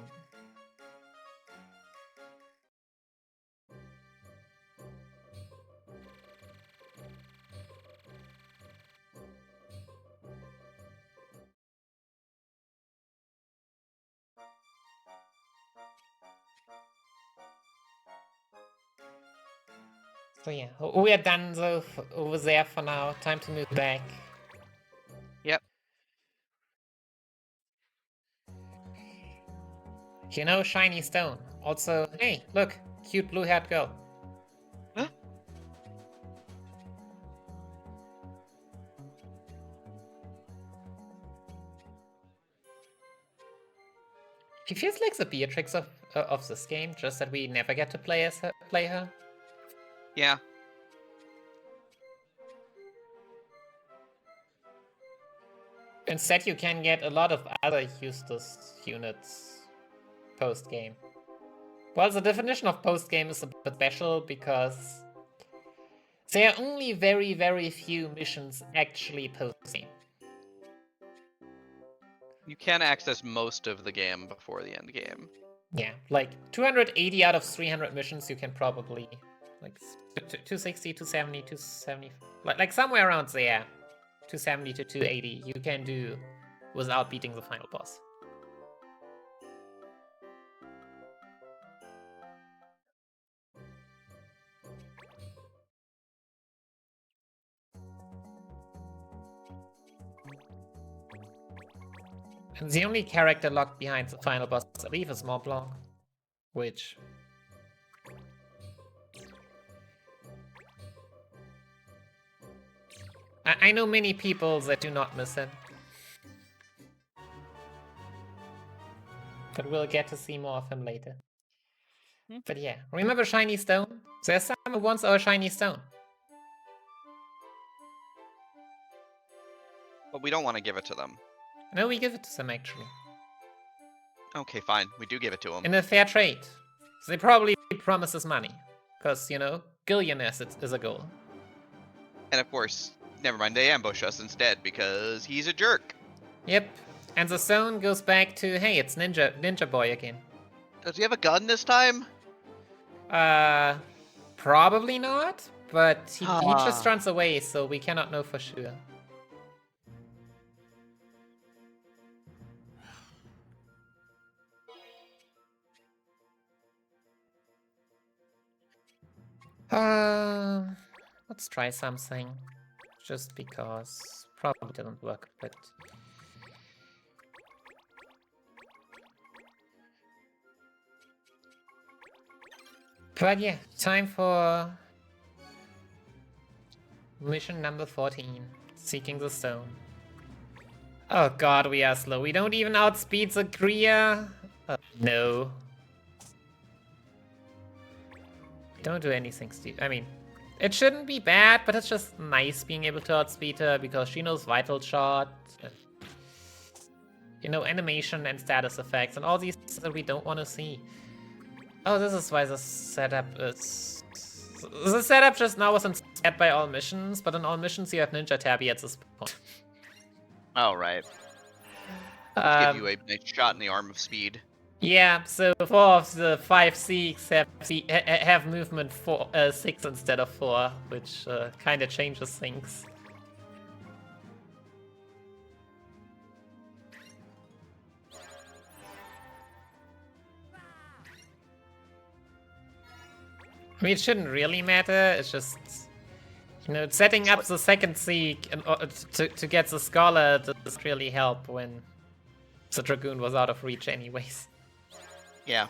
So yeah, we are done though over there for now. Time to move back. Yep. You know, shiny stone. Also, hey, look, cute blue-haired girl. Huh? She feels like the Beatrix of this game, just that we never get to play her. Yeah. Instead, you can get a lot of other useless units post-game. Well, the definition of post-game is a bit special because there are only very, very few missions actually post-game. You can access most of the game before the end game. Yeah, like 280 out of 300 missions you can probably, like 260, 270, 270, like somewhere around there, 270 to 280 you can do without beating the final boss. And the only character locked behind the final boss, I believe, is Mont Blanc, which... I know many people that do not miss him. But we'll get to see more of him later. But yeah, remember Shiny Stone? There's someone who wants our Shiny Stone. But we don't want to give it to them. No, we give it to them, actually. Okay, fine. We do give it to them. In a fair trade. They probably promise us money. Because, you know, billionaires is a goal. And of course, never mind, they ambush us instead because he's a jerk. Yep. And the zone goes back to, hey, it's Ninja Boy again. Does he have a gun this time? Probably not, but he just Ah. runs away, so we cannot know for sure. Let's try something. Just because. Probably didn't work, but... But yeah, time for... mission number 14. Seeking the stone. Oh god, we are slow. We don't even outspeed the Kriya. No. Don't do anything stupid. I mean, it shouldn't be bad, but it's just nice being able to outspeed her because she knows Vital Shot, you know, animation and status effects and all these things that we don't want to see. Oh, this is why the setup is... The setup just now wasn't set by all missions, but in all missions you have Ninja Tabby at this point. Oh, right. Give you a nice shot in the arm of speed. Yeah, so 4 of the 5 Seeks have movement 6 instead of 4, which kind of changes things. I mean, it shouldn't really matter, it's just, you know, setting up the second Seek to get the Scholar doesn't really help when the Dragoon was out of reach anyways. Yeah.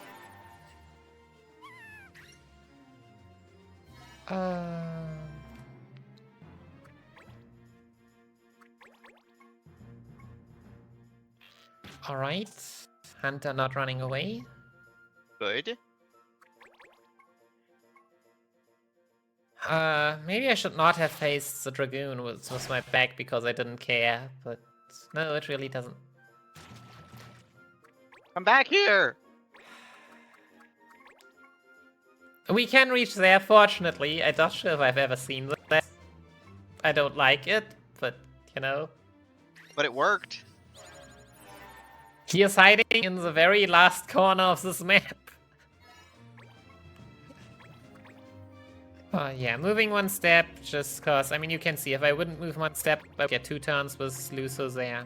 Alright. Hunter not running away. Good. Maybe I should not have faced the Dragoon with my back because I didn't care, but no, it really doesn't. Come back here! We can reach there, fortunately. I'm not sure if I've ever seen that. I don't like it, but, you know. But it worked. He is hiding in the very last corner of this map. Yeah, moving one step, just cause, I mean, you can see, if I wouldn't move one step, I would get 2 turns with Luso there.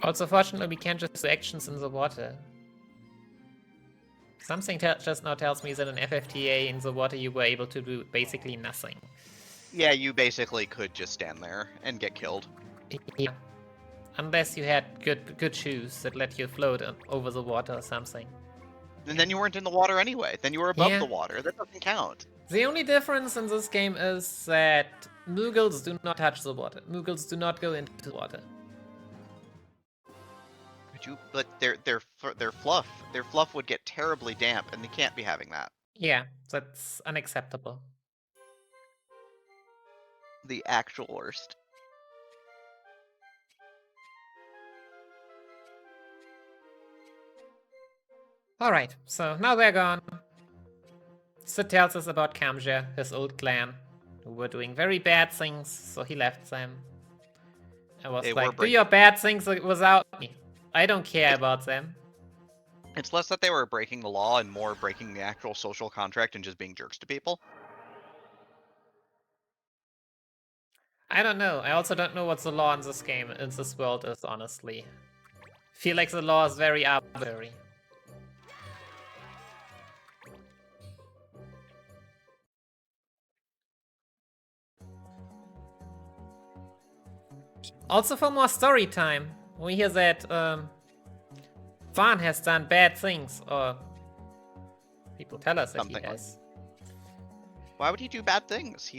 Also, fortunately, we can't just do actions in the water. Something just now tells me that in FFTA in the water you were able to do basically nothing. Yeah, you basically could just stand there and get killed. Yeah. Unless you had good shoes that let you float over the water or something. And then you weren't in the water anyway. Then you were above Yeah. the water. That doesn't count. The only difference in this game is that Moogles do not touch the water. Moogles do not go into the water. But their fluff. Their fluff would get terribly damp, and they can't be having that. Yeah, that's unacceptable. The actual worst. Alright, so now they're gone. Sid tells us about Kamja, his old clan, who were doing very bad things, so he left them. I was like, do your bad things without me. I don't care about them. It's less that they were breaking the law and more breaking the actual social contract and just being jerks to people. I don't know. I also don't know what the law in this game, in this world is, honestly. Feel like the law is very arbitrary. Also for more story time, we hear that Van has done bad things, or people tell us that Something he has. Why would he do bad things?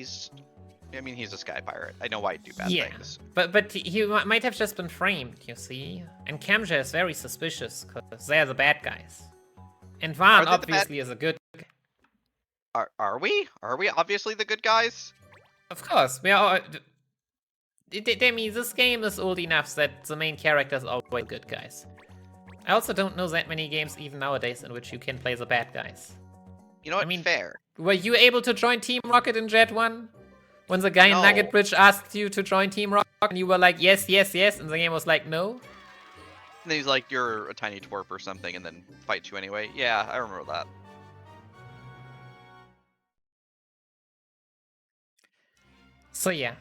I mean, he's a sky pirate. I know why he'd do bad things. But he might have just been framed, you see? And Kamja is very suspicious, because they're the bad guys. And Van obviously is a good guy. Are we? Are we obviously the good guys? Of course, we are... I mean, this game is old enough that the main characters are always good guys. I also don't know that many games, even nowadays, in which you can play the bad guys. You know what? I mean, fair. Were you able to join Team Rocket in Jet 1? When the guy in No. Nugget Bridge asked you to join Team Rocket and you were like, yes, yes, yes, and the game was like, no? And he's like, you're a tiny twerp or something, and then fights you anyway. Yeah, I remember that. So yeah.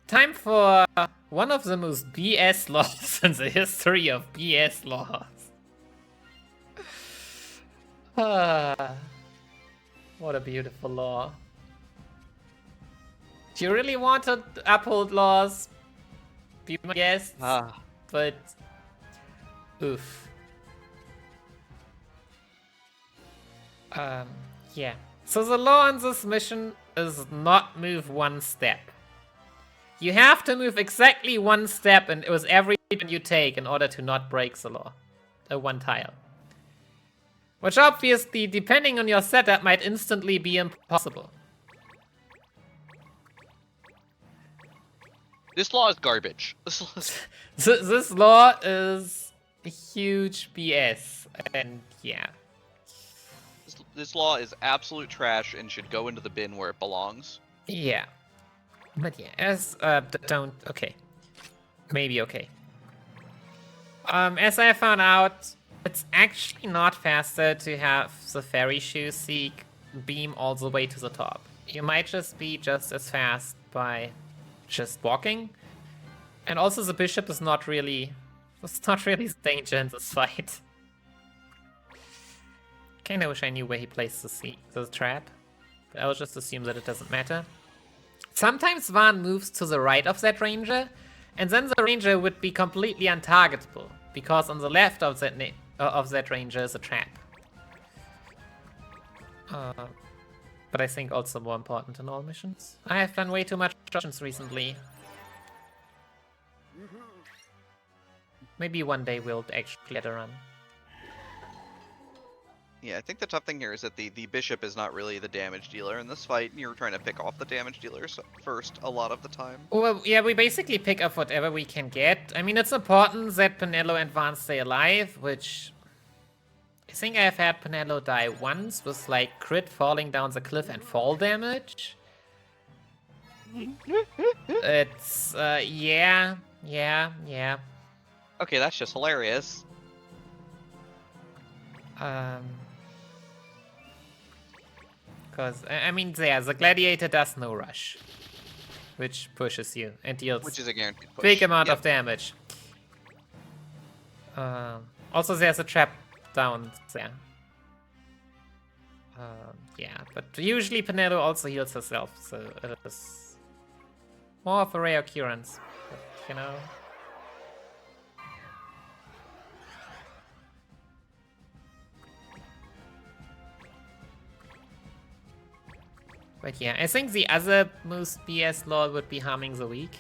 Time for one of the most BS laws in the history of BS laws. What a beautiful law. Do you really want to uphold laws? Be my guest. But oof. Yeah. So the law on this mission is not move one step. You have to move exactly one step and it was every step you take in order to not break the law. One tile. Which obviously, depending on your setup, might instantly be impossible. This law is garbage. This law is huge BS, and yeah. This law is absolute trash and should go into the bin where it belongs. Yeah. But yeah, okay. Maybe okay. As I found out, it's actually not faster to have the fairy shoe seek beam all the way to the top. You might just be just as fast by just walking. And also the bishop is not really... It's not really the danger in this fight. Kinda wish I knew where he placed the trap. But I will just assume that it doesn't matter. Sometimes Van moves to the right of that ranger, and then the ranger would be completely untargetable, because on the left of that ranger is a trap. But I think also more important in all missions. I have done way too much missions recently. Maybe one day we'll actually get a run. Yeah, I think the tough thing here is that the bishop is not really the damage dealer in this fight. You're trying to pick off the damage dealers first a lot of the time. Well, yeah, we basically pick up whatever we can get. I mean, it's important that Penelo and Vance stay alive, which... I think I've had Penelo die once with, like, crit falling down the cliff and fall damage. It's, yeah. Okay, that's just hilarious. Because, I mean, yeah, the Gladiator does no rush. Which pushes you and deals Which is a guaranteed push. big amount of damage. Also, there's a trap down there. Yeah, but usually Penelo also heals herself, so it is more of a rare occurrence. But, you know... But yeah, I think the other most BS law would be harming the weak.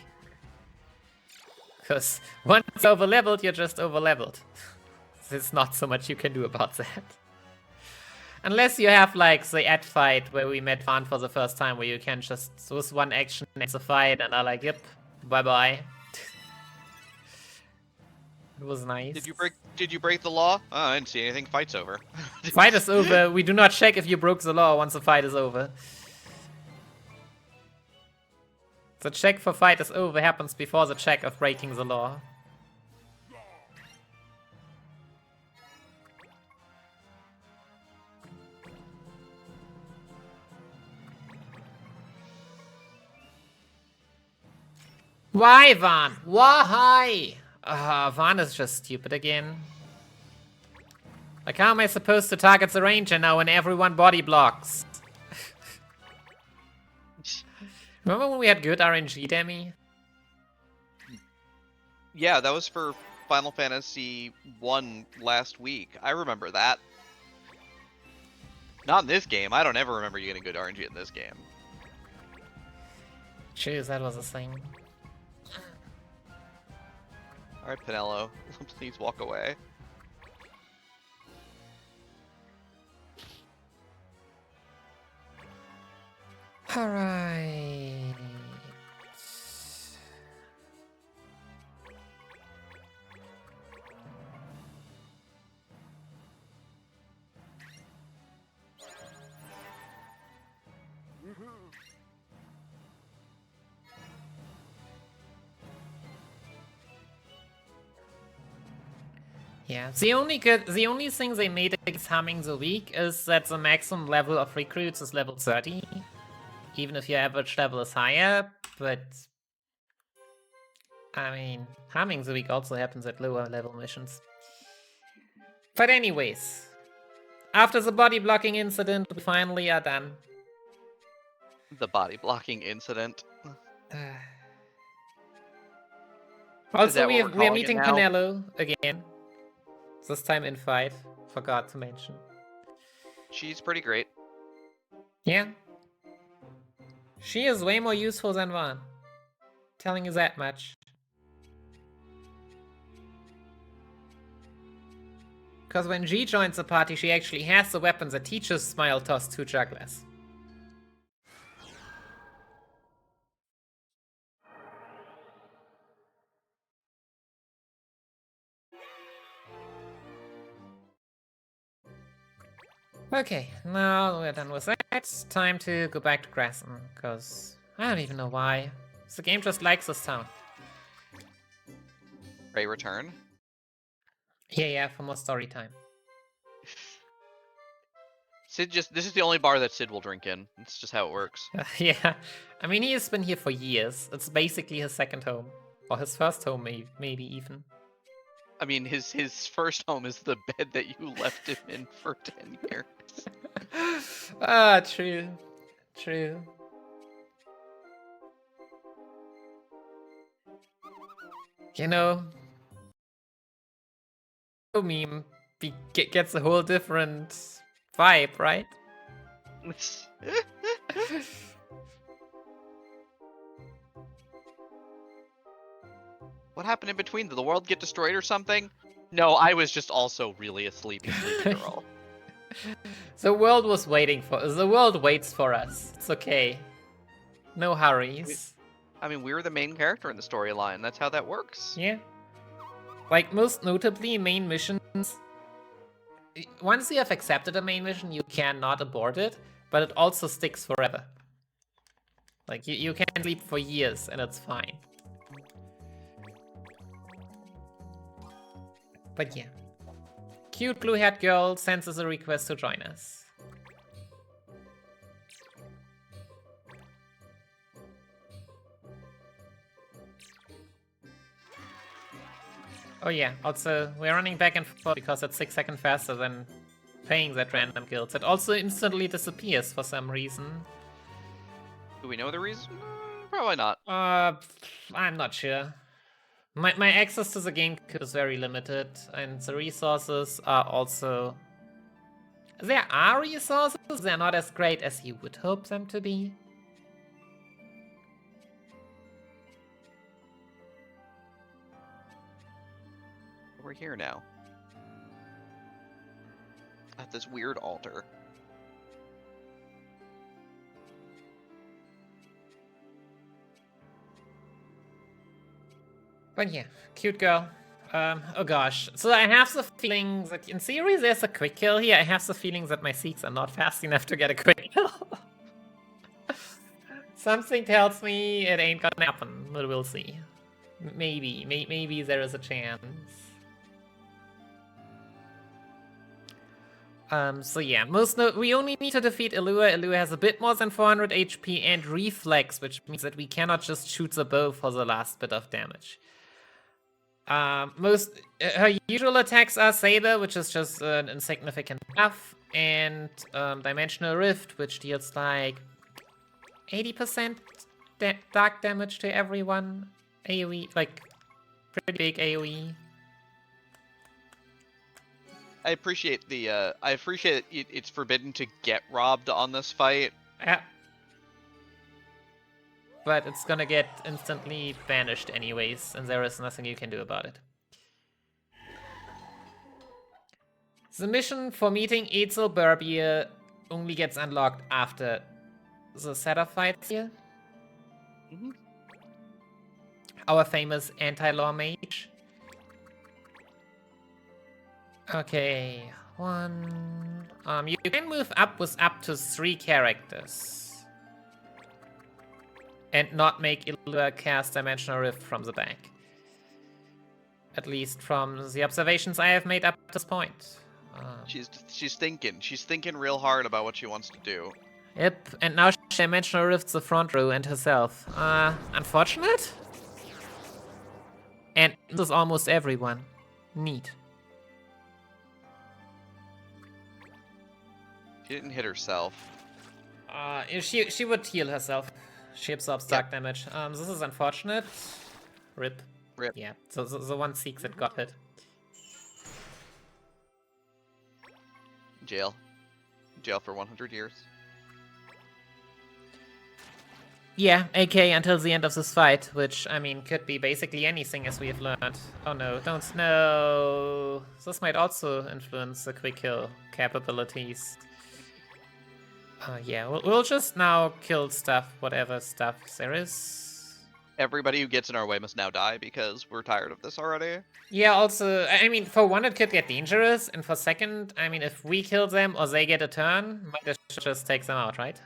Because once overleveled, you're just overleveled. There's not so much you can do about that. Unless you have like the ad fight where we met Van for the first time, where you can just with one action end the fight and are like, yep, bye bye. It was nice. Did you break the law? Oh, I didn't see anything. Fight's over. Fight is over. We do not check if you broke the law once the fight is over. The check for fight is over happens before the check of breaking the law. Why, Van? Why? Van is just stupid again. Like, how am I supposed to target the ranger now when everyone body blocks? Remember when we had good RNG, Demi? Yeah, that was for Final Fantasy 1 last week. I remember that. Not in this game. I don't ever remember you getting good RNG in this game. Jeez, that was a thing. Alright, Penelo, please walk away. Alright. Yeah, the only thing they made against Humming the Weak is that the maximum level of recruits is level 30. Even if your average level is higher, but I mean, Humming the Weak also happens at lower level missions. But anyways, after the body blocking incident, we finally are done. The body blocking incident. Also, we are meeting Penelo again. This time in 5. Forgot to mention. She's pretty great. Yeah. She is way more useful than Van. Telling you that much. Because when G joins the party, she actually has the weapons that teaches Smile Toss to jugglers. Okay, now we're done with that. It's time to go back to Graston, because I don't even know why. The game just likes this town. Ray return. Yeah, for more story time. This is the only bar that Sid will drink in. It's just how it works. Yeah, I mean, he has been here for years. It's basically his second home. Or his first home, maybe even. I mean, his first home is the bed that you left him in for 10 years. Ah, true. True. You know, meme gets a whole different vibe, right? What happened in between? Did the world get destroyed or something? No, I was just also really a sleepy girl. The world was waiting for us. The world waits for us. It's okay. No hurries. I mean, we were the main character in the storyline. That's how that works. Yeah. Like, most notably, main missions. Once you have accepted a main mission, you cannot abort it, but it also sticks forever. Like, you can sleep for years, and it's fine. But yeah. Cute blue-haired girl sends us a request to join us. Oh yeah, also, we're running back and forth because it's 6 seconds faster than paying that random guilds. It also instantly disappears for some reason. Do we know the reason? Probably not. I'm not sure. My access to the game is very limited, and the resources are also... There are resources, they're not as great as you would hope them to be. We're here now. At this weird altar. But yeah, cute girl. Oh gosh. So I have the feeling that in theory there's a quick kill here. I have the feeling that my Seeks are not fast enough to get a quick kill. Something tells me it ain't gonna happen, but we'll see. Maybe there is a chance. So yeah, we only need to defeat Illua. Illua has a bit more than 400 HP and Reflex, which means that we cannot just shoot the bow for the last bit of damage. Her usual attacks are Saber, which is just an insignificant buff, and Dimensional Rift, which deals like 80% dark damage to everyone. AoE, like pretty big AoE. I appreciate it's forbidden to get robbed on this fight. Yeah. But it's gonna get instantly banished anyways, and there is nothing you can do about it. The mission for meeting Etzel Burbier only gets unlocked after the setup fights here. Mm-hmm. Our famous anti-law mage. Okay, you can move up with up to 3 characters. And not make Illua cast Dimensional Rift from the back. At least from the observations I have made up to this point. She's thinking. She's thinking real hard about what she wants to do. Yep, and now she dimensional rifts the front row and herself. Unfortunate? And this is almost everyone. Neat. She didn't hit herself. If she would heal herself. She absorbs dark damage. This is unfortunate. Rip. Rip. Yeah, so the one Seeks that got hit. Jail. Jail for 100 years. Yeah, AK until the end of this fight, which, I mean, could be basically anything as we have learned. Oh no, don't know. This might also influence the quick kill capabilities. Yeah, we'll just now kill stuff, whatever stuff there is. Everybody who gets in our way must now die because we're tired of this already. Yeah, also, I mean, for one, it could get dangerous, and for second, I mean, if we kill them or they get a turn, might just take them out, right?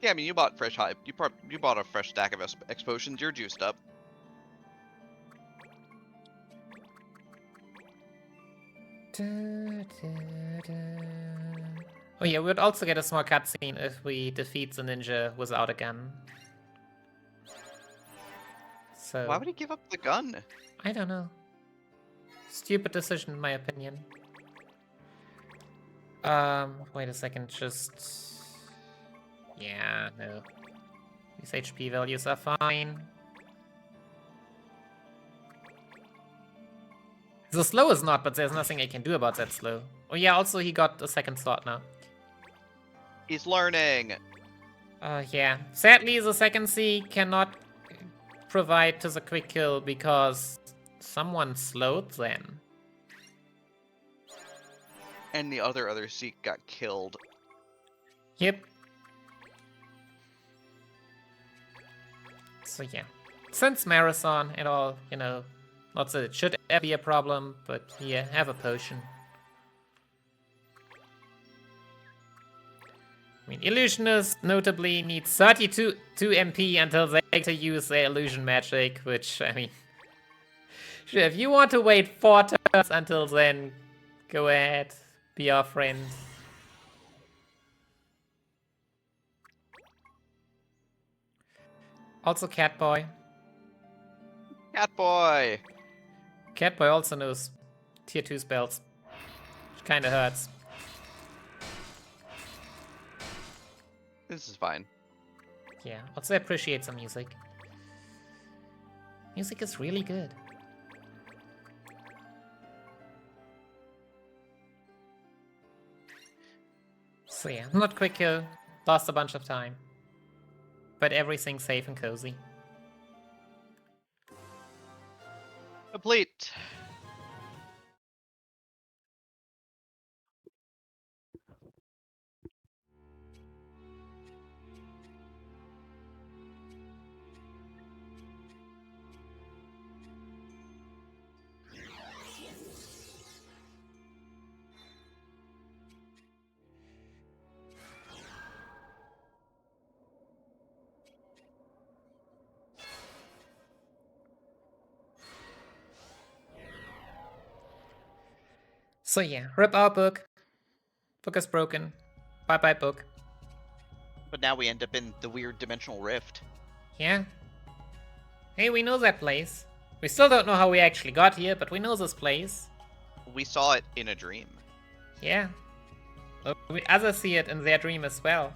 Yeah, I mean, you bought fresh hype. You bought a fresh stack of explosions. You're juiced up. Oh yeah, we would also get a small cutscene if we defeat the ninja without a gun. So Why would he give up the gun? I don't know. Stupid decision, in my opinion. Wait a second, just... Yeah, no. These HP values are fine. The slow is not, but there's nothing I can do about that slow. Oh yeah, also he got a second slot now. He's learning. Yeah. Sadly, the second C cannot provide to the quick kill because someone slowed them. And the other Seek got killed. Yep. So yeah. Since Marathon and all, you know, not that it should ever be a problem, but yeah, have a potion. I mean, Illusionists notably need 32 MP until they get to use their illusion magic, which, I mean... Sure, if you want to wait 4 turns until then, go ahead, be our friend. Also Catboy. Catboy! Catboy also knows tier 2 spells, which kinda hurts. This is fine. Yeah, also appreciate some music. Music is really good. So yeah, not quick kill, lost a bunch of time. But everything's safe and cozy. Complete. So yeah, rip our book. Book is broken. Bye bye book. But now we end up in the weird dimensional rift. Yeah. Hey, we know that place. We still don't know how we actually got here, but we know this place. We saw it in a dream. Yeah. Others see it in their dream as well.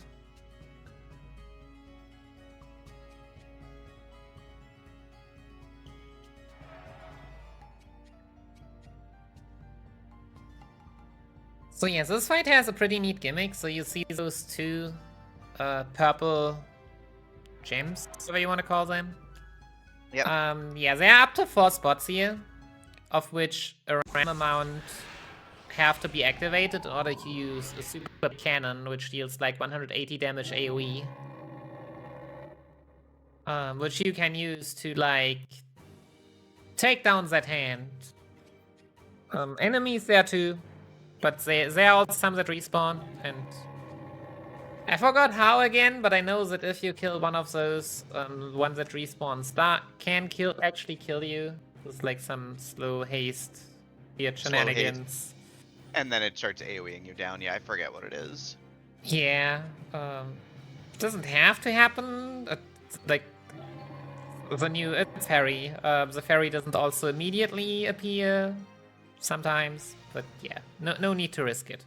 So yeah, this fight has a pretty neat gimmick. So you see those two purple gems, whatever you want to call them. Yeah. Yeah, there are up to 4 spots here, of which a random amount have to be activated in order to use a super cannon, which deals like 180 damage AoE. Which you can use to like take down that hand. Enemies there too, but there are also some that respawn, and I forgot how again, but I know that if you kill one of those ones that respawns, that can actually kill you. It's like some slow haste weird Slow shenanigans. And then it starts AoEing you down. Yeah, I forget what it is. Yeah, doesn't have to happen. Like the new fairy. The fairy doesn't also immediately appear sometimes, but yeah, no need to risk it.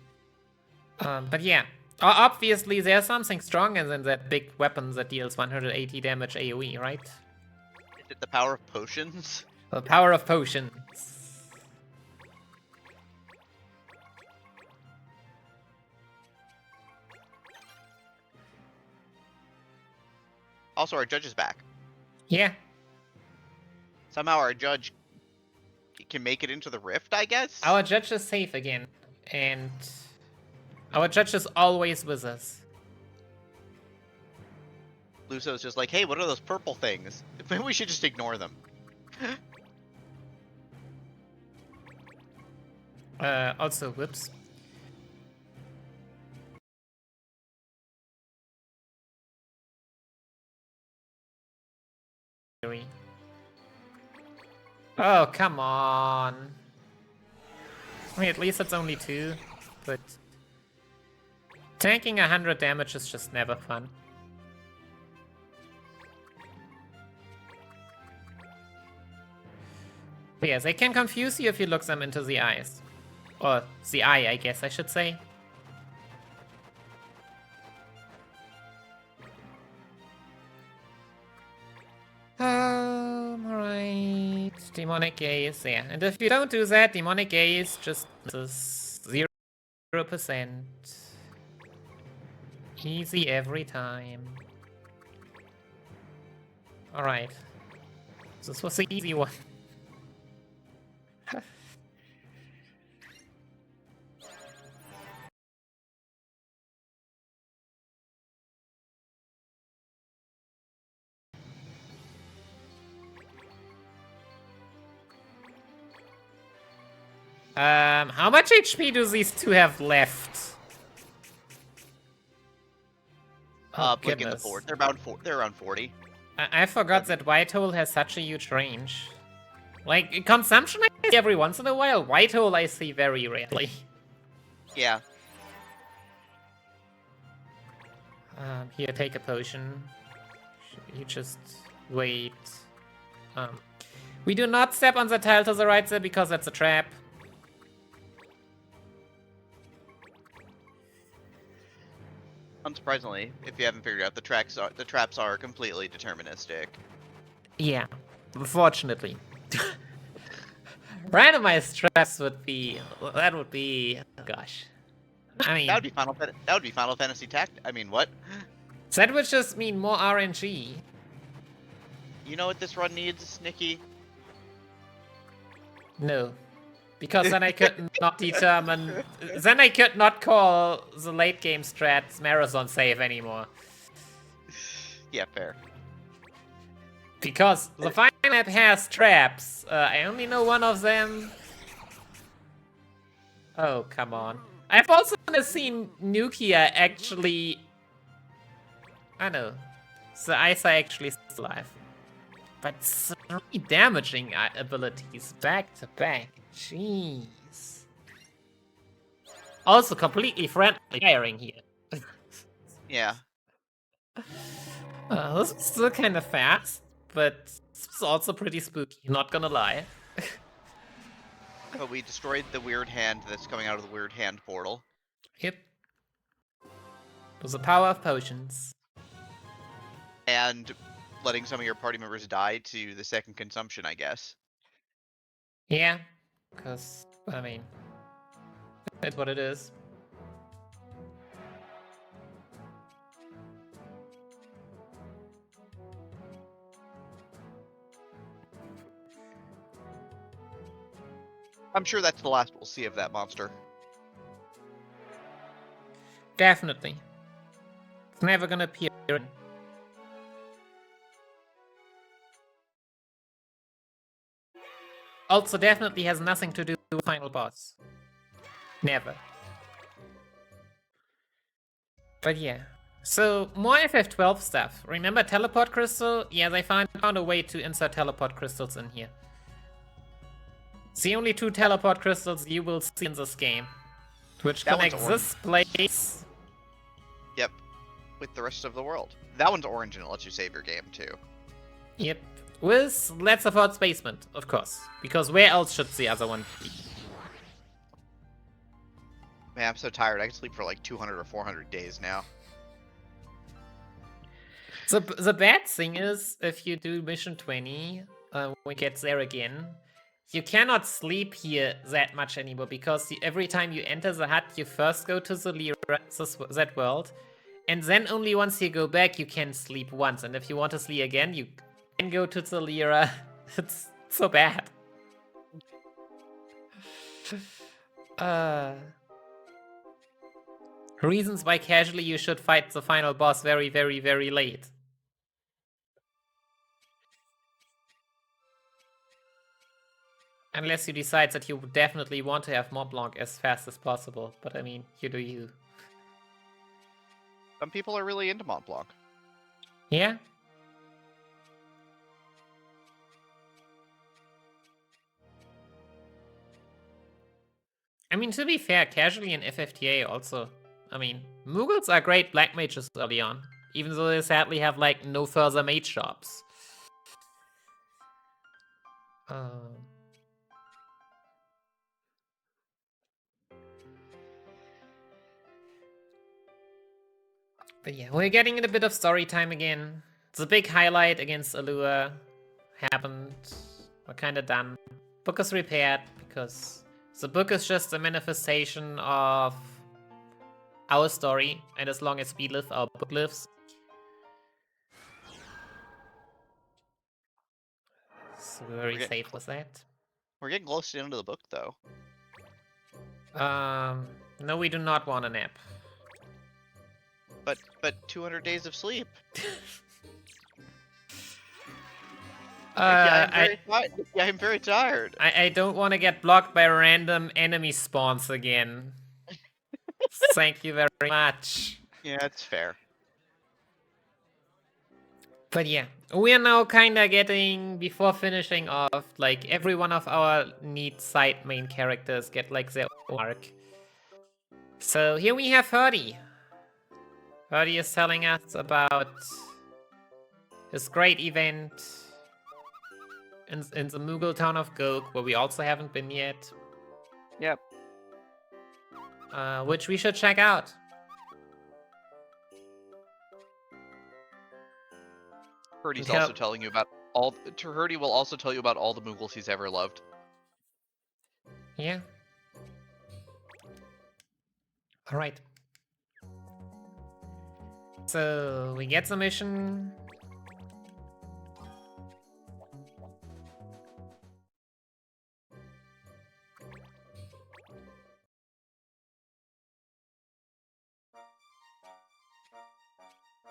But yeah, obviously there's something stronger than that big weapon that deals 180 damage AoE, right? Is it the power of potions? The power of potions. Also, our judge is back. Yeah. Somehow our judge can make it into the rift, I guess? Our judge is safe again, and our judge is always with us. Luso's just like, hey, what are those purple things? Maybe we should just ignore them. Also, whoops. Oh, come on. I mean, at least it's only 2, but tanking 100 damage is just never fun. But yeah, they can confuse you if you look them into the eyes. Or the eye, I guess I should say. Alright. Demonic Gaze, yeah. And if you don't do that, Demonic Gaze just misses 0%. Easy every time. Alright. This was the easy one. How much HP do these two have left? Blink in the board. They're around 40. I forgot that Whitehole has such a huge range. Like, consumption I see every once in a while, Whitehole I see very rarely. Yeah. Here, take a potion. You just wait. We do not step on the tile to the right there because that's a trap. Unsurprisingly, if you haven't figured out, the traps are completely deterministic. Yeah, unfortunately. Randomized traps would be gosh. I mean, that would be Final Fantasy Tact. I mean, what? That would just mean more RNG. You know what this run needs, Nikki? No. Because then I could not determine... Then I could not call the late game strats marathon save anymore. Yeah, fair. Because the final map has traps. I only know one of them. Oh, come on. I've also seen Nukia actually... I know. The Isa actually still alive. But 3 damaging abilities back to back. Jeez. Also completely friendly firing here. Yeah. This is still kind of fast, but this is also pretty spooky, not gonna lie. But we destroyed the weird hand that's coming out of the weird hand portal. Yep. With the power of potions. And letting some of your party members die to the second consumption, I guess. Yeah, because, I mean, it's what it is. I'm sure that's the last we'll see of that monster. Definitely. It's never gonna appear. Also definitely has nothing to do with final boss. Never. But yeah. So, more FF12 stuff. Remember teleport crystal? Yeah, they found a way to insert teleport crystals in here. It's the only 2 teleport crystals you will see in this game, which That one's connects this place. Yep, with the rest of the world. That one's orange and it lets you save your game too. Yep. With Let's Afford Basement, of course. Because where else should the other one be? Man, I'm so tired. I can sleep for like 200 or 400 days now. The bad thing is, if you do mission 20, when we get there again, you cannot sleep here that much anymore, because every time you enter the hut, you first go to the Lyra, that world, and then only once you go back, you can sleep once. And if you want to sleep again, you can go to the Lyra. It's so bad. Reasons why casually you should fight the final boss very, very, very late. Unless you decide that you definitely want to have Mont Blanc as fast as possible. But I mean, you do you. Some people are really into Mont Blanc. Yeah? I mean, to be fair, casually in FFTA also. I mean, Mughals are great black mages early on. Even though they sadly have, like, no further mage shops. But yeah, we're getting in a bit of story time again. The big highlight against Allure happened. We're kind of done. Book is repaired because the book is just a manifestation of our story, and as long as we live, our book lives. So we're very safe with that. We're getting close to the end of the book, though. No, we do not want a nap. But 200 days of sleep. I'm very tired. I don't want to get blocked by random enemy spawns again. Thank you very much. Yeah, it's fair. But yeah, we are now kind of getting, before finishing off, like, every one of our neat side main characters get, like, their own arc. So here we have Hurdy. Hurdy is telling us about his great event in the Mughal town of Gog, where we also haven't been yet. Yep. Which we should check out. Hurdy's also telling you about all. Hurdy will also tell you about all the Mughals he's ever loved. Yeah. All right. So we get the mission.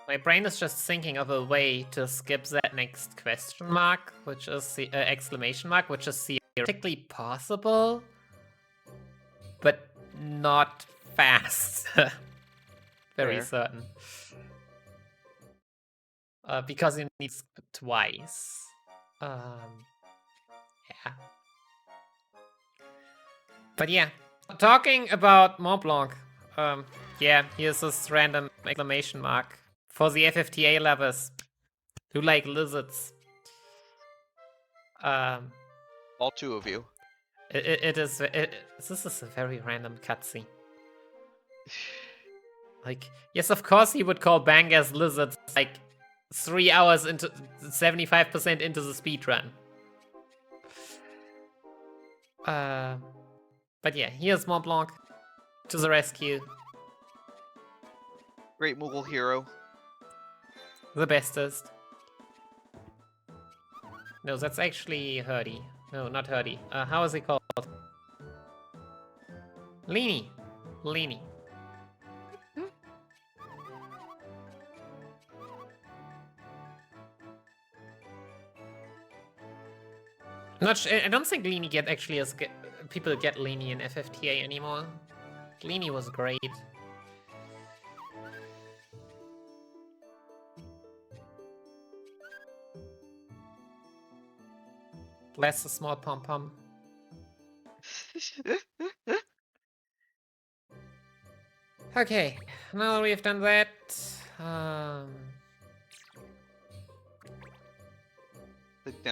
My brain is just thinking of a way to skip that next question mark, which is the exclamation mark, which is theoretically possible, but not fast. Very certain. Because it needs twice. Yeah. But yeah, talking about Mont Blanc. Yeah, here's this random exclamation mark for the FFTA lovers who like lizards. All 2 of you. This is a very random cutscene. Like, yes, of course he would call bangers lizards, like 3 hours into 75% into the speedrun. But yeah, here's Mont Blanc to the rescue. Great Mughal hero. The bestest. No, that's actually Hurdy. No, not Hurdy. How is he called? Leany. Leany. I don't think Leany people get Leany in FFTA anymore. Leany was great. Bless the small pom-pom. Okay, now that we've done that, Now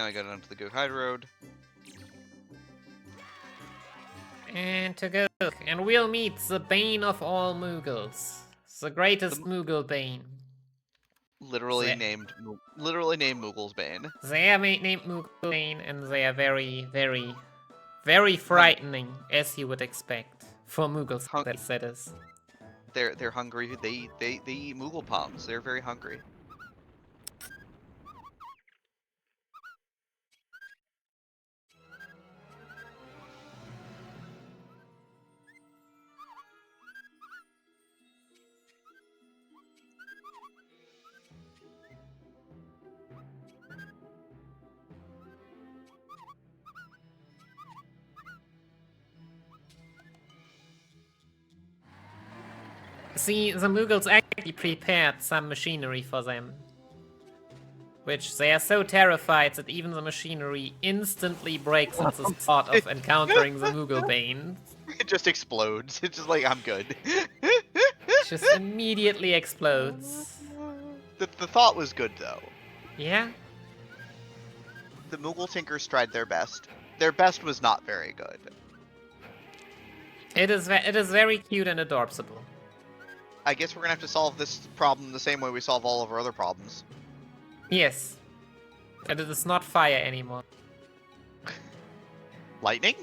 I got onto the Go High Road. and to go, and we'll meet the bane of all Moogles, the greatest Moogle bane. Literally named Moogle's Bane. They are named Moogle bane, and they are very, very, very frightening, as you would expect for Moogles. That is. They're hungry. They eat Moogle palms. They're very hungry. See, the Moogles actually prepared some machinery for them. Which they are so terrified that even the machinery instantly breaks at the thought of encountering the Moogle Bane. It just explodes. It's just like, I'm good. It just immediately explodes. The thought was good, though. Yeah? The Moogle Tinkers tried their best. Their best was not very good. It is very cute and adorable. I guess we're gonna have to solve this problem the same way we solve all of our other problems. Yes. And it is not fire anymore. Lightning?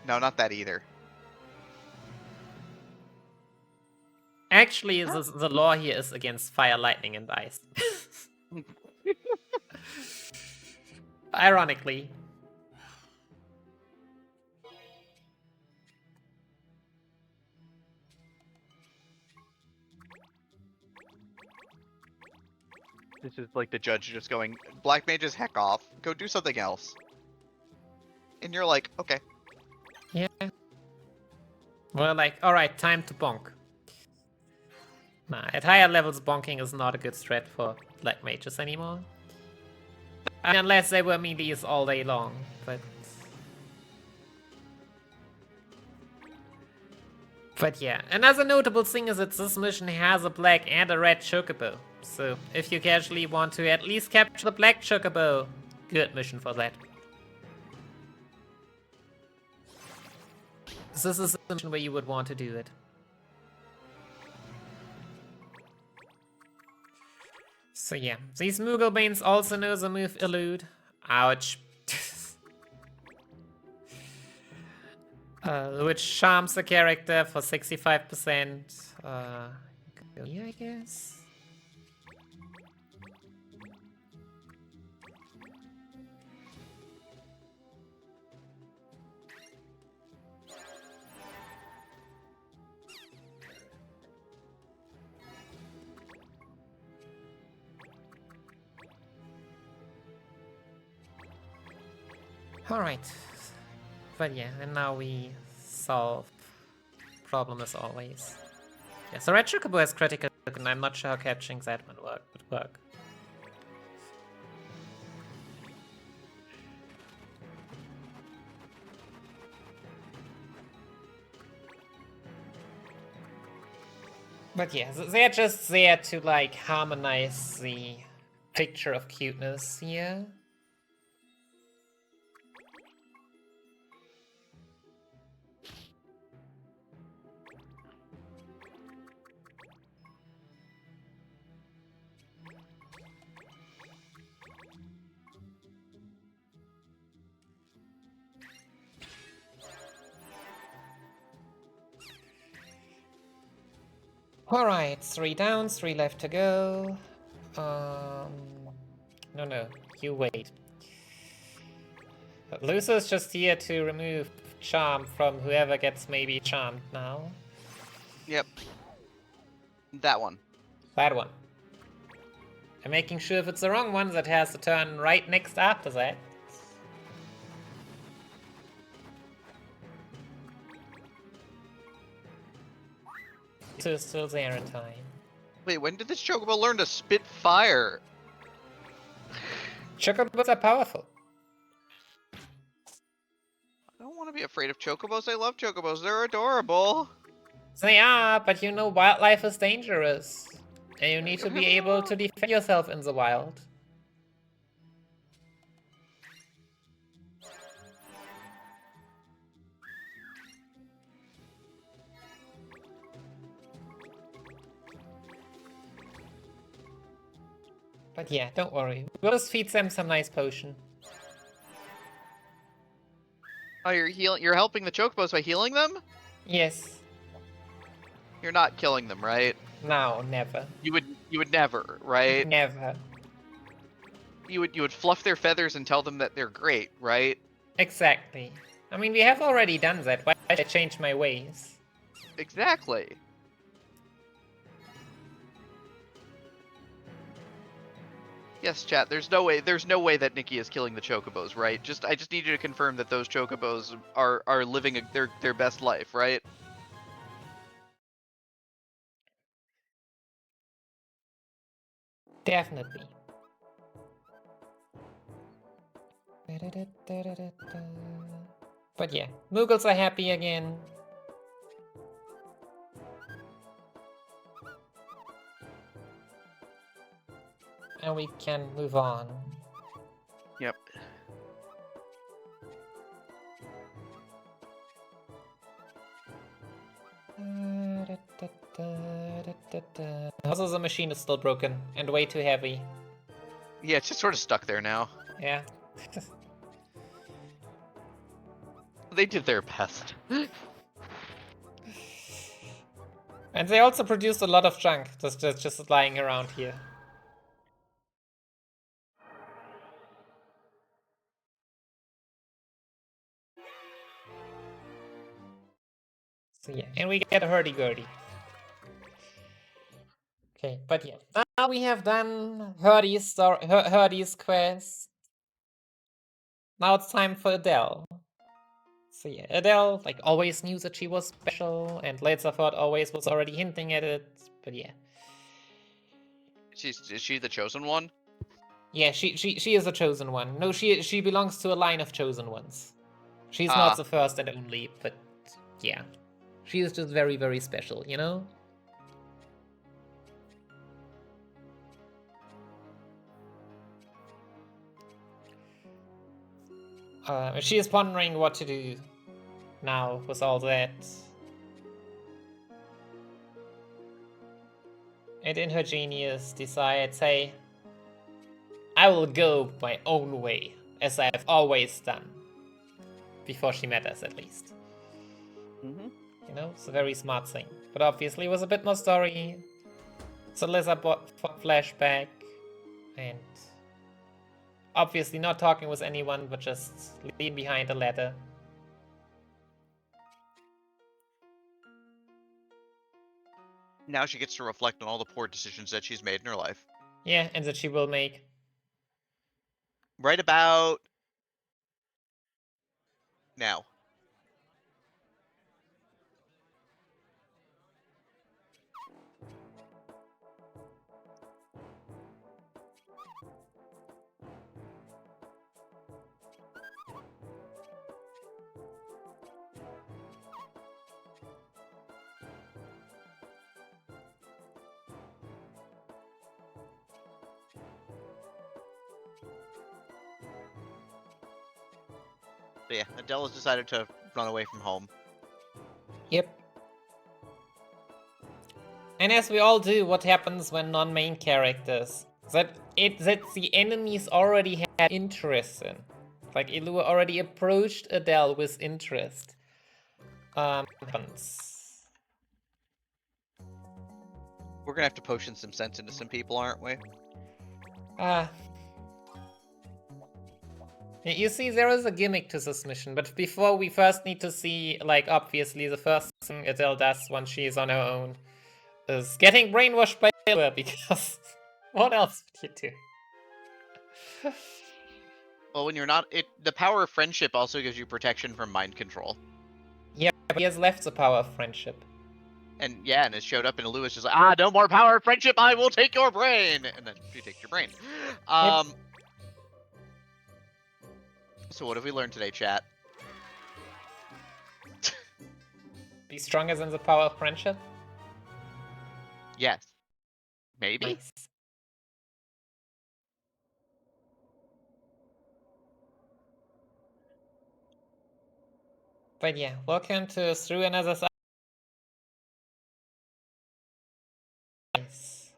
No, not that either. Actually, the law here is against fire, lightning, and ice. Ironically. This is like the judge just going, Black Mages, heck off. Go do something else. And you're like, okay. Yeah. Well, like, alright, time to bonk. Nah, at higher levels, bonking is not a good strat for Black Mages anymore. Unless they were melees all day long, but... But yeah, another notable thing is that this mission has a black and a red chocobo. So, if you casually want to at least capture the black chocobo, good mission for that. This is a mission where you would want to do it. So yeah, these Moogle Banes also know the move Elude. Ouch. Which charms the character for 65%. Yeah, I guess. Alright. But yeah, and now we solve problem as always. Yeah, so Red Chocobo has critical, and I'm not sure how catching that would work. But yeah, they're just there to like harmonize the picture of cuteness here. Alright, 3 down, 3 left to go. No, you wait. Lucer's just here to remove charm from whoever gets maybe charmed now. Yep. That one. That one. And making sure if it's the wrong one that has to turn right next after that. So it's still there in time. Wait, when did this Chocobo learn to spit fire? Chocobos are powerful. I don't want to be afraid of chocobos. I love chocobos. They're adorable. They are, but you know wildlife is dangerous. And you need to be able to defend yourself in the wild. But yeah, don't worry. We'll just feed them some nice potion. Oh, you're helping the chocobos by healing them? Yes. You're not killing them, right? No, never. You would never, right? Never. You would fluff their feathers and tell them that they're great, right? Exactly. I mean, we have already done that. Why should I change my ways? Exactly. Yes, chat. There's no way that Nikki is killing the chocobos, right? I just need you to confirm that those chocobos are living their best life, right? Definitely. But yeah, Moogles are happy again. And we can move on. Yep. Also, the machine is still broken and way too heavy. Yeah, it's just sort of stuck there now. Yeah. They did their best. And they also produced a lot of junk just lying around here. So yeah, and we get a hurdy-gurdy. Okay, but yeah, now we have done Hurdy's quest. Now it's time for Adele. So yeah, Adele like always knew that she was special, and Laserford always was already hinting at it. But yeah, Is she the chosen one? yeah, she is a chosen one. No, she belongs to a line of chosen ones. She's not the first and only, but yeah, she is just very, very special, you know. She is pondering what to do now with all that. And in her genius decides, hey, I will go my own way, as I have always done. Before she met us, at least. Mm-hmm. You know, it's a very smart thing. But obviously it was a bit more story. So Lizard bought Flashback. And obviously not talking with anyone, but just lean behind a ladder. Now she gets to reflect on all the poor decisions that she's made in her life. Yeah, and that she will make. Right about now. But yeah, Adele has decided to run away from home. Yep. And as we all do, what happens when non-main characters that the enemies already had interest in, like Illua already approached Adele with interest. Happens. We're gonna have to potion some sense into some people, aren't we? You see, there is a gimmick to this mission, but before we first need to see, like, obviously the first thing Adele does once she is on her own is getting brainwashed by Illua, because what else would you do? Well, when you're not, the power of friendship also gives you protection from mind control. Yeah, but he has left the power of friendship. And yeah, and it showed up in Lewis just like, no more power of friendship, I will take your brain! And then she takes your brain. So what have we learned today, chat? be stronger than the power of friendship? Yes. Maybe? Nice. But yeah, welcome to Through Another Side. Nice.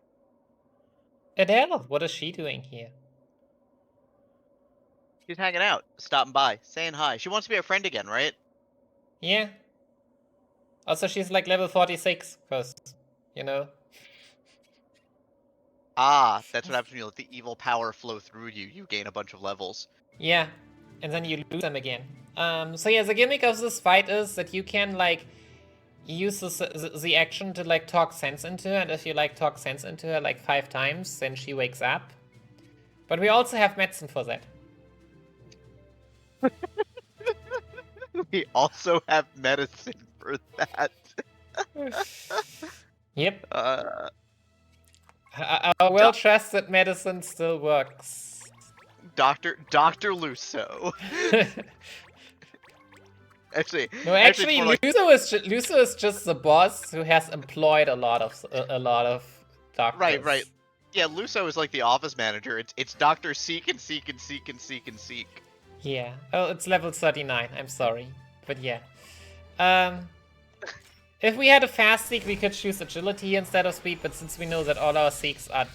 Adele, what is she doing here? She's hanging out, stopping by, saying hi. She wants to be a friend again, right? Yeah. Also, she's like level 46, because, you know. Ah, that's what happens when you let the evil power flow through you. You gain a bunch of levels. Yeah, and then you lose them again. So yeah, the gimmick of this fight is that you can, like, use the action to, like, talk sense into her, and if you, like, talk sense into her, like, 5 times, then she wakes up. But we also have medicine for that. We also have medicine for that. Yep. Uh, Our well-trusted medicine still works. Dr. Lusso. Actually, No, it's actually, more like, Luso is just the boss who has employed a lot of doctors. right. Yeah, Lusso is like the office manager. It's Dr. Seek and Seek and Seek and Seek and Seek. Yeah. Oh, it's level 39. I'm sorry, but yeah. If we had a fast seek, we could choose agility instead of speed, but since we know that all our seeks are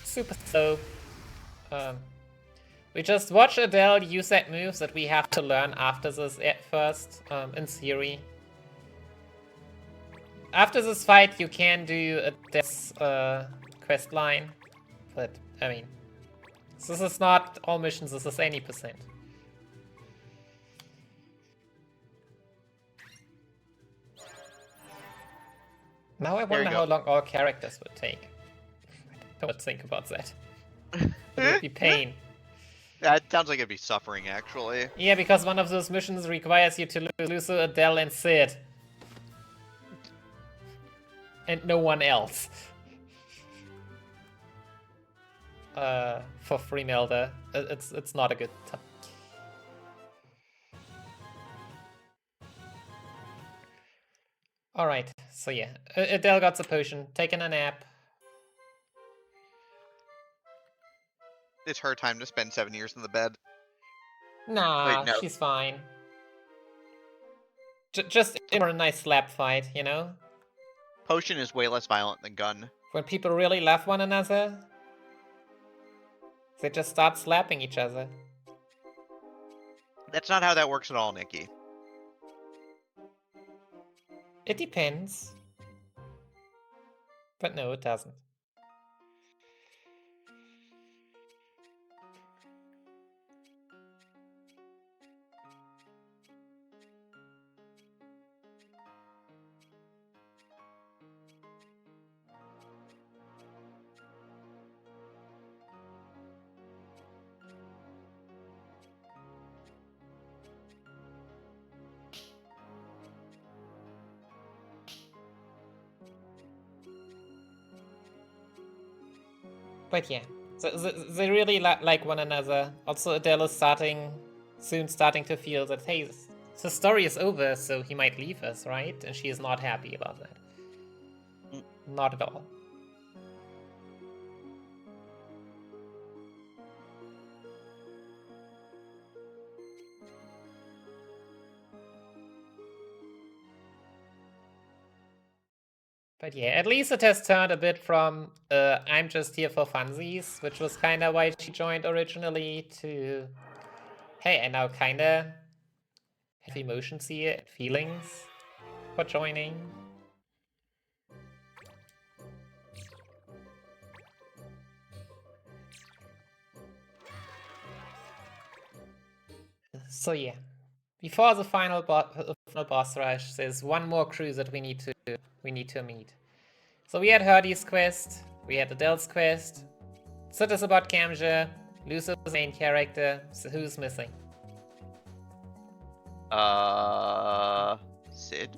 super slow, we just watch Adele use that moves that we have to learn after this at first, in theory. After this fight, you can do Adele's quest line, but, I mean, this is not all missions, this is any percent. Now I wonder how long all characters would take. I don't think about that. It would be pain. That sounds like it'd be suffering, actually. Yeah, because one of those missions requires you to lose Adele and Sid. And no one else. For free Melda. It's not a good time. Alright, so yeah. Adele got the potion, taking a nap. It's her time to spend 7 years in the bed. Nah, Wait, no. she's fine. Just for a nice slap fight, you know? Potion is way less violent than gun. When people really love one another, they just start slapping each other. That's not how that works at all, Nikki. It depends. But no, it doesn't. But yeah, so they really like one another. Also, Adele is soon starting to feel that, hey, the story is over, so he might leave us, right? And she is not happy about that. Not at all. But yeah, at least it has turned a bit from I'm just here for funsies, which was kind of why she joined originally, to hey, I now kind of have emotions here, feelings for joining. So yeah, before the final boss rush, there's one more crew that we need to meet. So we had Hardy's quest, we had Adele's quest. Sid is about Kamja, Luso's the main character. So who's missing? Sid?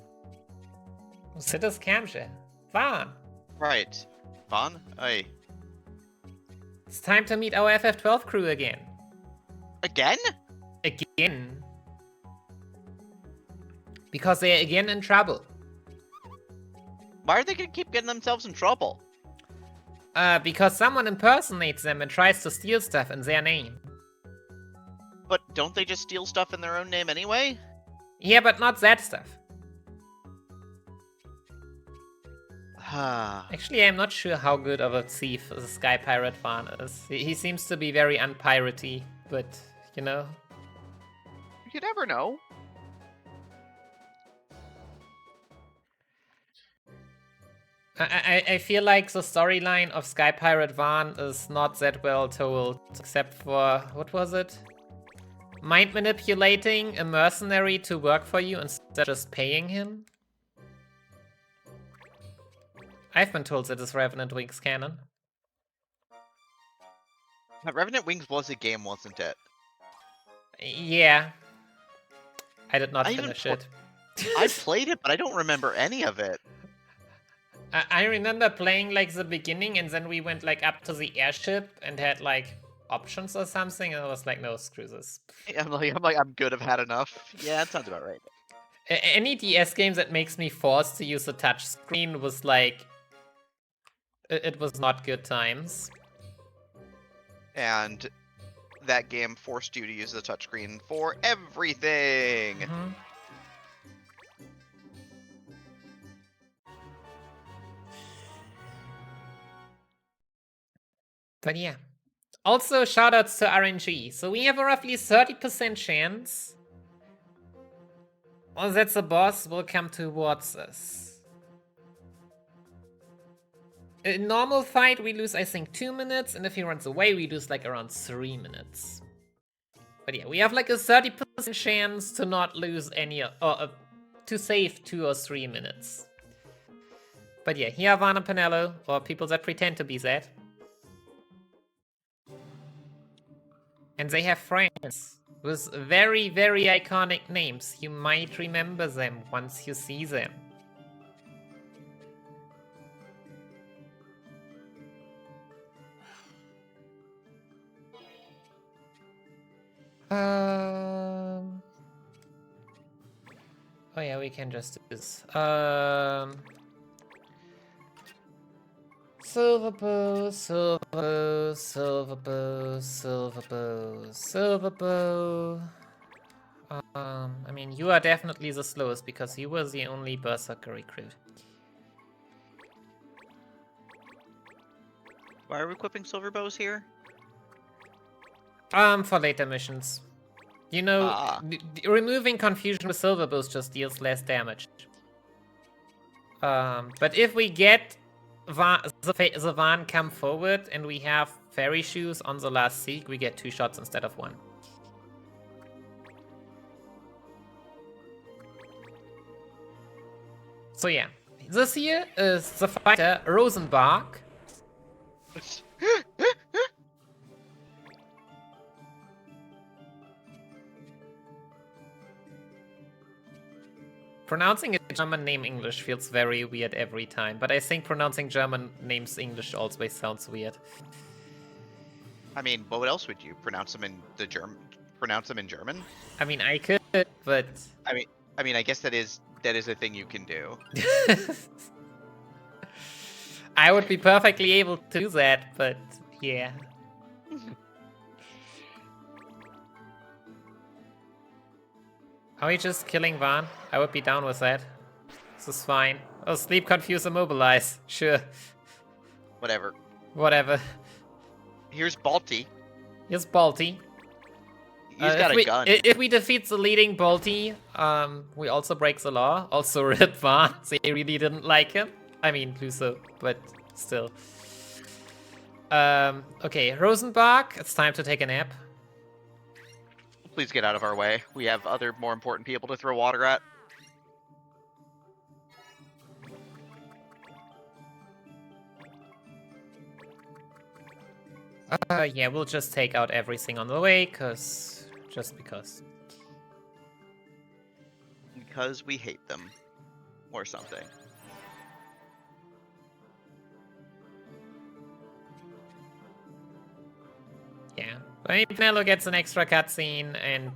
Sid is Kamja. Vaughn. Right. Vaughn? Aye. It's time to meet our FF12 crew again. Again? Again. Because they're again in trouble. Why are they gonna keep getting themselves in trouble? Because someone impersonates them and tries to steal stuff in their name. But don't they just steal stuff in their own name anyway? Yeah, but not that stuff. Actually, I'm not sure how good of a thief the Sky Pirate Van is. He seems to be very unpiratey, but, you know. You never know. I feel like the storyline of Sky Pirate Van is not that well told, except for, what was it? Mind manipulating a mercenary to work for you instead of just paying him? I've been told that is Revenant Wings canon. Revenant Wings was a game, wasn't it? Yeah. I did not I even finish it. I played it, but I don't remember any of it. I remember playing like the beginning, and then we went like up to the airship and had like options or something, and I was like, no, screw this. I'm good. I've had enough. Yeah, that sounds about right. Any DS game that makes me forced to use a touch screen was like, it was not good times. And that game forced you to use the touchscreen for everything. Mm-hmm. But yeah. Also, shoutouts to RNG. So we have a roughly 30% chance that the boss will come towards us. In normal fight, we lose, I think, 2 minutes, and if he runs away, we lose like around 3 minutes. But yeah, we have like a 30% chance to not lose any, or to save 2 or 3 minutes. But yeah, here are Van and Penelo, or people that pretend to be that. And they have friends with very, very iconic names. You might remember them once you see them. Oh yeah, we can just do this. Silver bow, silver bow, silver bow, silver bow, silver bow. I mean, you are definitely the slowest because you were the only berserker recruit. Why are we equipping silver bows here? For later missions. You know, removing confusion with silver bows just deals less damage. But if we get the Van come forward and we have fairy shoes on the last seek, we get 2 shots instead of 1. So yeah, this here is the fighter Rosenbach. Pronouncing a German name English feels very weird every time, but I think pronouncing German names English always sounds weird. I mean, what else would you pronounce them in the German? Pronounce them in German? I mean, I could, but I mean, I guess that is a thing you can do. I would be perfectly able to do that, but yeah. Are we just killing Van? I would be down with that. This is fine. Oh, sleep, confuse, immobilize. Sure. Whatever. Whatever. Here's Balti. Here's Balti. He's got a gun. If we defeat the leading Balti, we also break the law. Also rip Van. They really didn't like him. I mean, Luso, but still. Okay, Rosenbach, it's time to take a nap. Please get out of our way. We have other more important people to throw water at. Yeah, we'll just take out everything on the way, just because. Because we hate them. Or something. Yeah. I mean, Penelo gets an extra cutscene, and,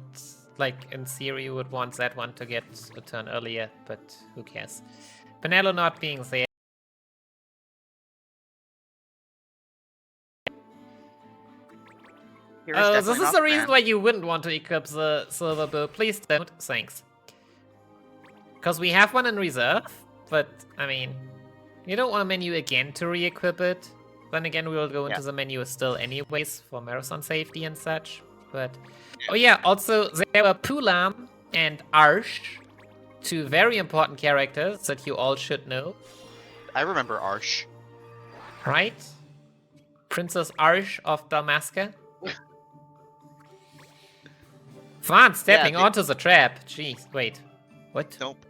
like, in theory, you would want that one to get a turn earlier, but who cares? Penelo not being there Here's Oh, this definitely is not the reason man. why you wouldn't want to equip the silver bow. Please don't. Thanks. Because we have one in reserve, but, I mean, you don't want a menu again to re-equip it. Then again, we will go into the menu still anyways for marathon safety and such. But, oh yeah, also there were Pulam and Arsh, two very important characters that you all should know. I remember Arsh. Right? Princess Arsh of Dalmasca. Fan stepping onto the trap. Jeez, wait. What? Nope.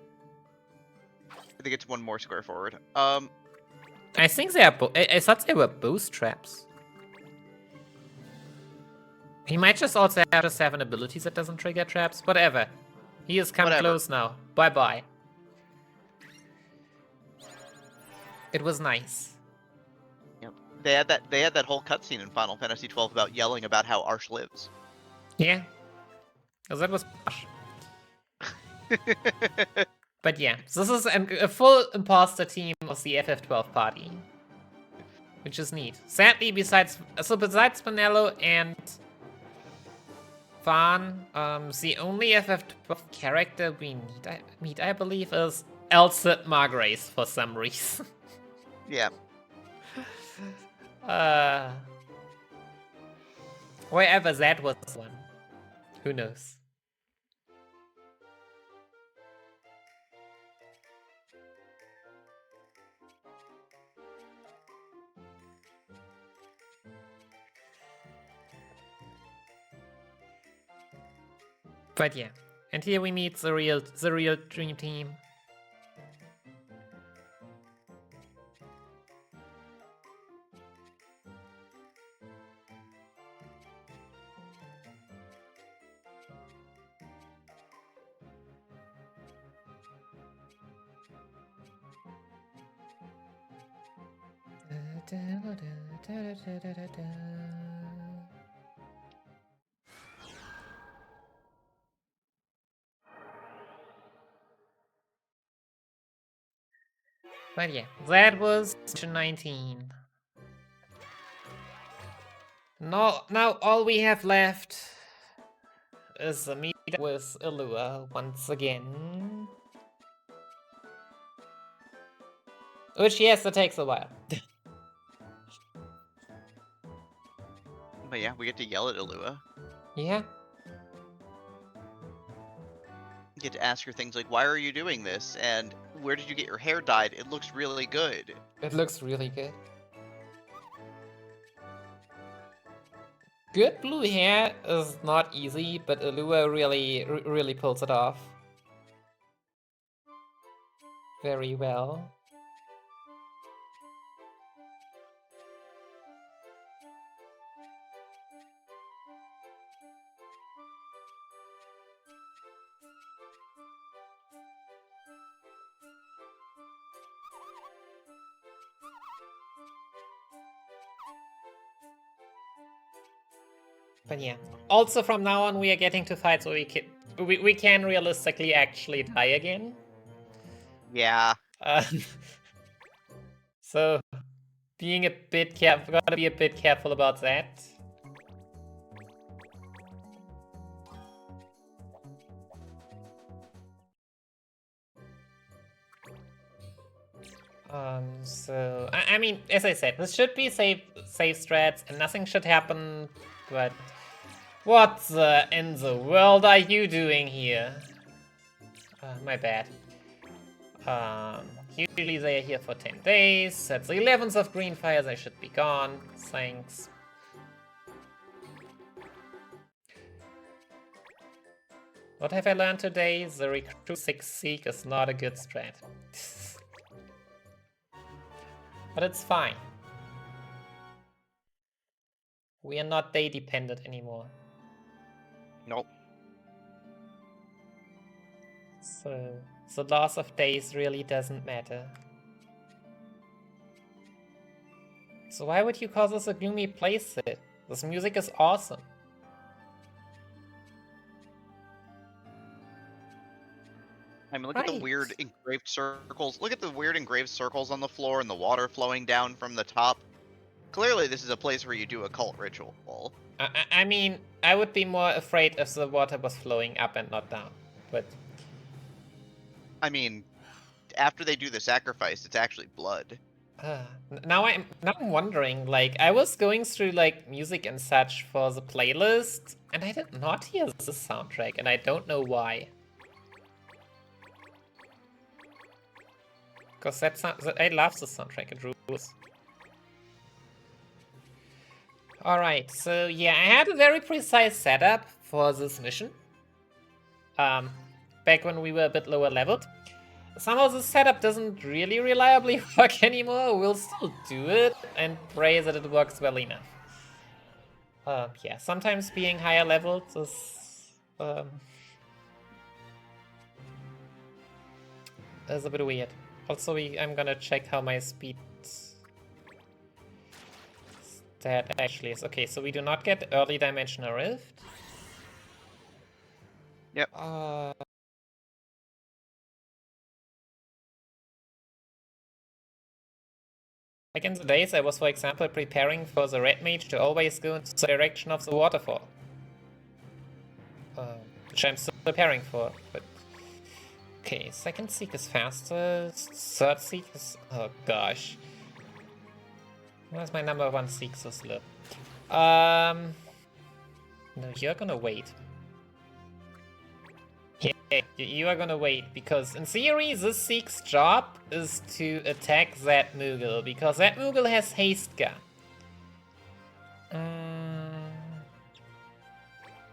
I think it's one more square forward. I think they are I thought they were both traps. He might just also have an ability that doesn't trigger traps. Whatever. He has come close now. Bye-bye. It was nice. Yep. They had that whole cutscene in Final Fantasy XII about yelling about how Arsh lives. Yeah. Because that was posh. But yeah, this is a full imposter team of the FF12 party. Which is neat. Sadly, besides Pinello and Fan, the only FF12 character we meet, I believe, is Elcid Margrace for some reason. Yeah. Wherever that was one. Who knows? But yeah, and here we meet the real dream team. But yeah, that was 19. Now all we have left is a meet with Illua once again. Which, yes, it takes a while. But yeah, we get to yell at Illua. Yeah. You get to ask her things like, why are you doing this? And where did you get your hair dyed? It looks really good. It looks really good. Good blue hair is not easy, but Illua really pulls it off. Very well. But yeah. Also from now on we are getting to fights where we can realistically actually die again. Yeah. So being a bit careful, gotta be a bit careful about that. So I mean, as I said, this should be safe strats, and nothing should happen. But what in the world are you doing here? My bad. Usually they are here for 10 days. That's the 11th of green fire. They should be gone. Thanks. What have I learned today? The recruit 6 seek is not a good strat. But it's fine. We are not day dependent anymore. Nope. So the loss of days really doesn't matter. So why would you call this a gloomy place? This music is awesome. I mean, look at the weird engraved circles. Look at the weird engraved circles on the floor and the water flowing down from the top. clearly this is a place where you do a cult ritual. I mean, I would be more afraid if the water was flowing up and not down. But I mean, after they do the sacrifice, it's actually blood. now I'm wondering. Like, I was going through like music and such for the playlist, and I did not hear the soundtrack, and I don't know why. Because I love the soundtrack. It rules. Alright, so yeah, I had a very precise setup for this mission. Back when we were a bit lower leveled. Somehow the setup doesn't really reliably work anymore. We'll still do it and pray that it works well enough. Yeah, sometimes being higher leveled is a bit weird. Also, I'm gonna check how my speed stat actually is. Okay, so we do not get early dimensional rift. Yep. Like in the days I was, for example, preparing for the red mage to always go in the direction of the waterfall. Which I'm still preparing for, but... Okay, second seek is faster, third seek is... Oh gosh. Where's my number one seek so slow? No, you're gonna wait. Yeah, you are gonna wait, because in theory this Seek's job is to attack that Moogle, because that Moogle has haste gun. And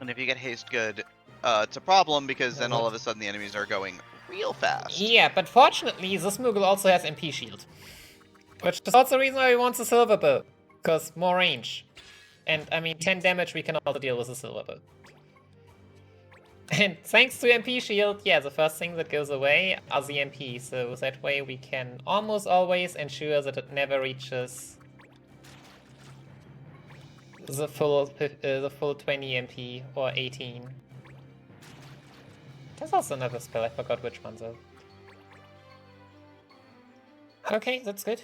if you get haste good, it's a problem, because then all of a sudden the enemies are going real fast. Yeah, but fortunately this Moogle also has MP shield. Which is also the reason why we want the silver bow, because more range. And I mean 10 damage we can also deal with the silver bow. And thanks to MP shield, yeah, the first thing that goes away are the MP, so that way we can almost always ensure that it never reaches the full 20 MP or 18. There's also another spell, I forgot which one though. Okay, that's good.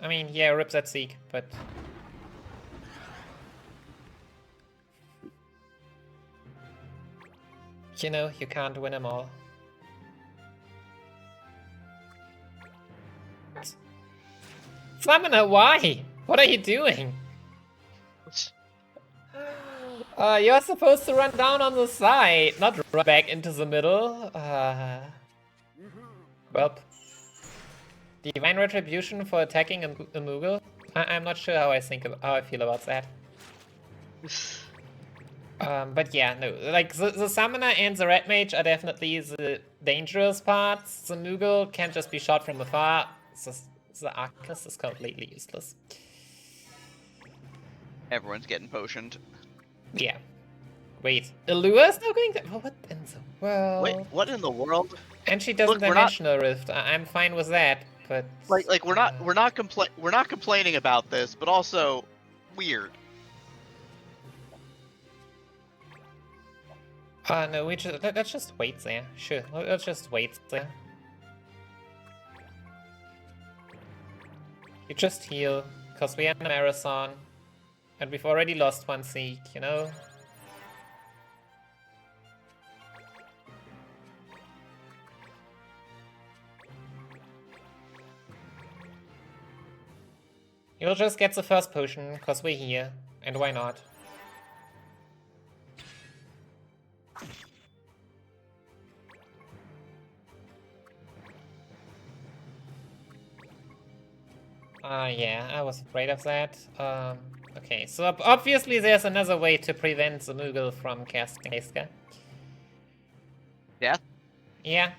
I mean, yeah, rip that Seek, but... You know, you can't win them all. Summoner, why? What are you doing? You're supposed to run down on the side, not run back into the middle. Well, Divine Retribution for attacking a Moogle? I'm not sure how I feel about that. But yeah, no, like the Summoner and the Red Mage are definitely the dangerous parts. The Moogle can just be shot from afar. The Arcus is completely useless. Everyone's getting potioned. Yeah. Wait, Allua's now going to... What in the world? Wait, what in the world? And she doesn't Dimensional Rift. I'm fine with that, but... Like we're not complaining about this, but also weird. No, let's just wait there. Sure, let's just wait there. You just heal, because we are in a marathon, and we've already lost one Seek, you know? You'll just get the first potion, because we're here, and why not? Yeah, I was afraid of that. Okay, so obviously there's another way to prevent the Moogle from casting haste gun. Yeah? Yeah.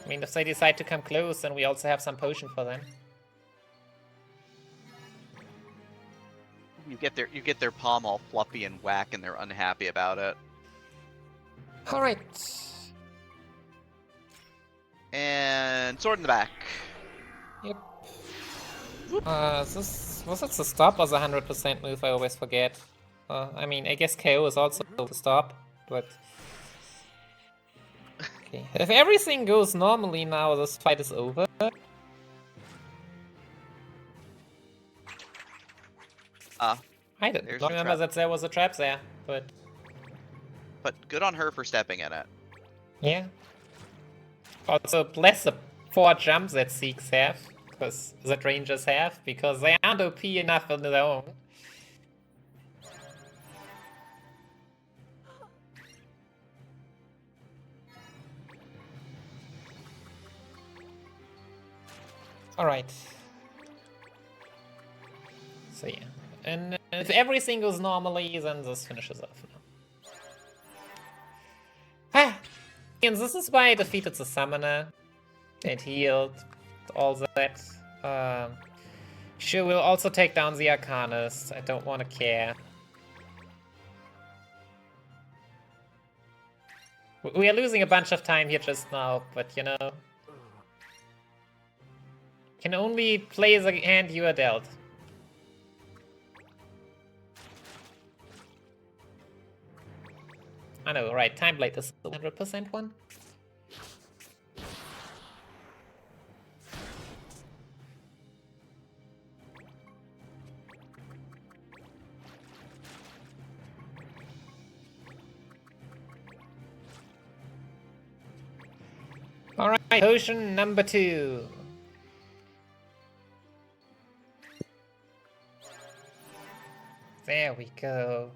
I mean, if they decide to come close, then we also have some potion for them. You get their palm all fluffy and whack, and they're unhappy about it. All right. And sword in the back. Yep. Was it the stop or the 100% move? I always forget. I mean, I guess KO is also the stop, but... Okay, if everything goes normally now, this fight is over. I didn't There's the remember trap. that there was a trap there, but good on her for stepping in it. yeah. Also, bless the 4 jumps that Seeks have, that Rangers have, because they aren't OP enough on their own. Alright. So yeah. And if everything goes normally, then this finishes off now. Ah! And this is why I defeated the Summoner. And healed. All that. She will also take down the Arcanist. I don't want to care. We are losing a bunch of time here just now, but you know. Can only play the hand you are dealt. I know, right? Time Blade is the 100% one. Alright, potion number 2. There we go.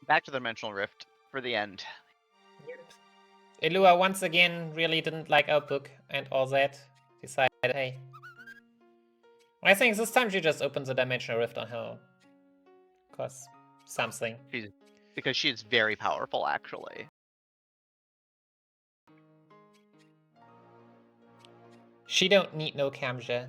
Back to the Dimensional Rift for the end. Elua once again really didn't like our book and all that. Decided, hey. I think this time she just opens a Dimensional Rift on her own. Cause something. Because she's very powerful, actually. She don't need no Kamja.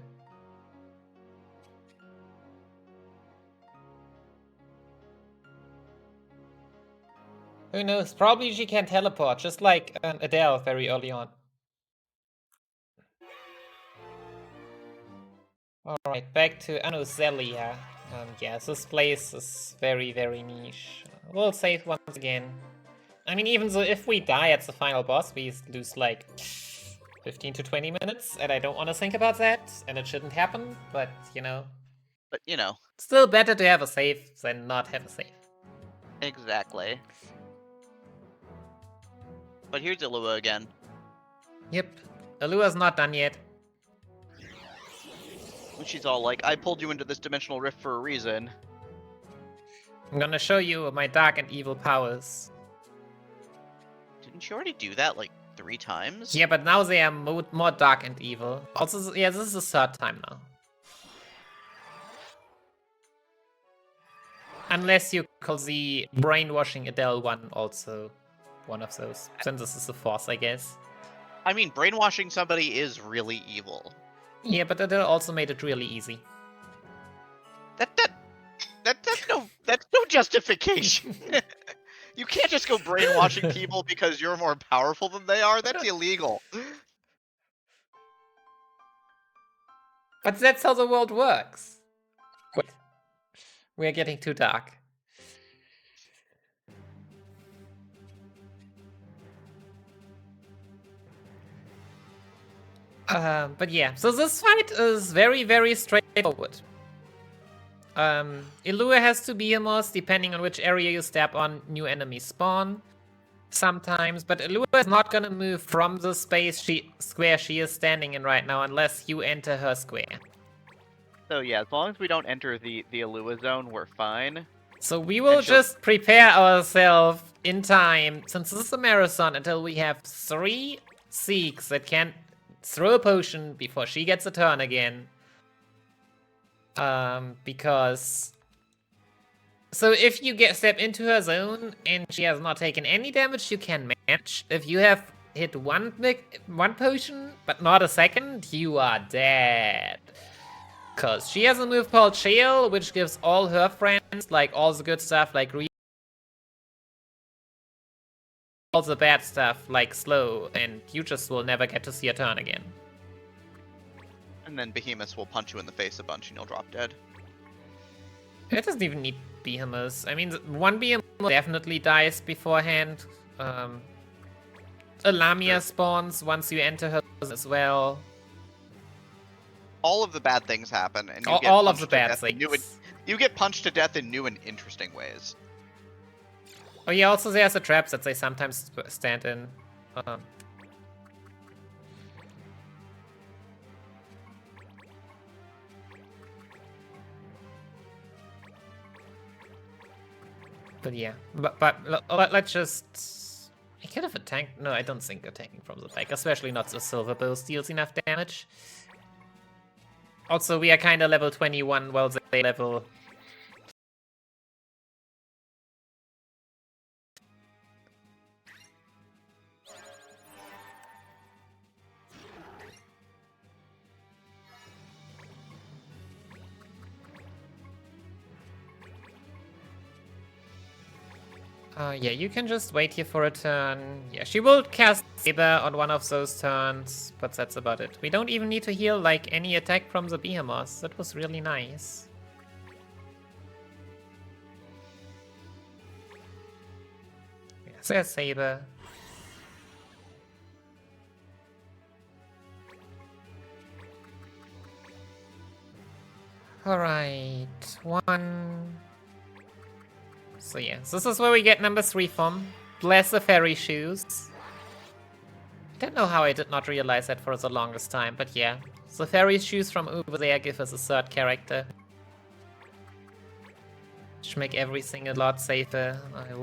Who knows? Probably she can teleport, just like Adele very early on. Alright, back to Zelia. Yeah, this place is very, very niche. We'll save once again. I mean, even though if we die at the final boss, we lose like 15 to 20 minutes, and I don't want to think about that, and it shouldn't happen, but you know. But you know. Still better to have a save than not have a save. Exactly. But here's Elua again. Yep. Elua's not done yet. She's all like, I pulled you into this dimensional rift for a reason. I'm gonna show you my dark and evil powers. Didn't she already do that like 3 times? Yeah, but now they are more dark and evil. Also, yeah, this is the 3rd time now. Unless you call the brainwashing Adele one also one of those. Then this is the 4th, I guess. I mean, brainwashing somebody is really evil. Yeah, but Adele also made it really easy. That's no justification. You can't just go brainwashing people because you're more powerful than they are. That's illegal. But that's how the world works. Wait. We're getting too dark. But yeah, so this fight is very, very straightforward. Elua has to be almost, depending on which area you step on, new enemies spawn. Sometimes, but Elua is not gonna move from the square she is standing in right now unless you enter her square. So yeah, as long as we don't enter the Elua zone, we're fine. So we will just prepare ourselves in time, since this is a marathon, until we have 3 Seeks that can throw a potion before she gets a turn again. Because... So if you step into her zone and she has not taken any damage, you can manage. If you have hit one potion, but not a second, you are dead. Because she has a move called Chill, which gives all her friends, like, all the good stuff, like all the bad stuff, like slow, and you just will never get to see a turn again. And then Behemoths will punch you in the face a bunch and you'll drop dead. It doesn't even need Behemoths. I mean, one Behemoth definitely dies beforehand. A Lamia spawns once you enter her as well. All of the bad things happen, and you get all of the punched to bad death things. You get punched to death in new and interesting ways. Oh yeah, also there's the traps that they sometimes stand in. But yeah, but let's just... I could have attacked... No, I don't think attacking from the back, especially not the silver bow deals enough damage. Also, we are kind of level 21, while they level... yeah, you can just wait here for a turn. Yeah, she will cast Saber on one of those turns, but that's about it. We don't even need to heal, like, any attack from the Behemoth. That was really nice. Yeah, there's Saber. Alright, one... So yeah, this is where we get number 3 from. Bless the fairy shoes. I don't know how I did not realize that for the longest time, but yeah. The fairy shoes from over there give us a third character. Which make everything a lot safer.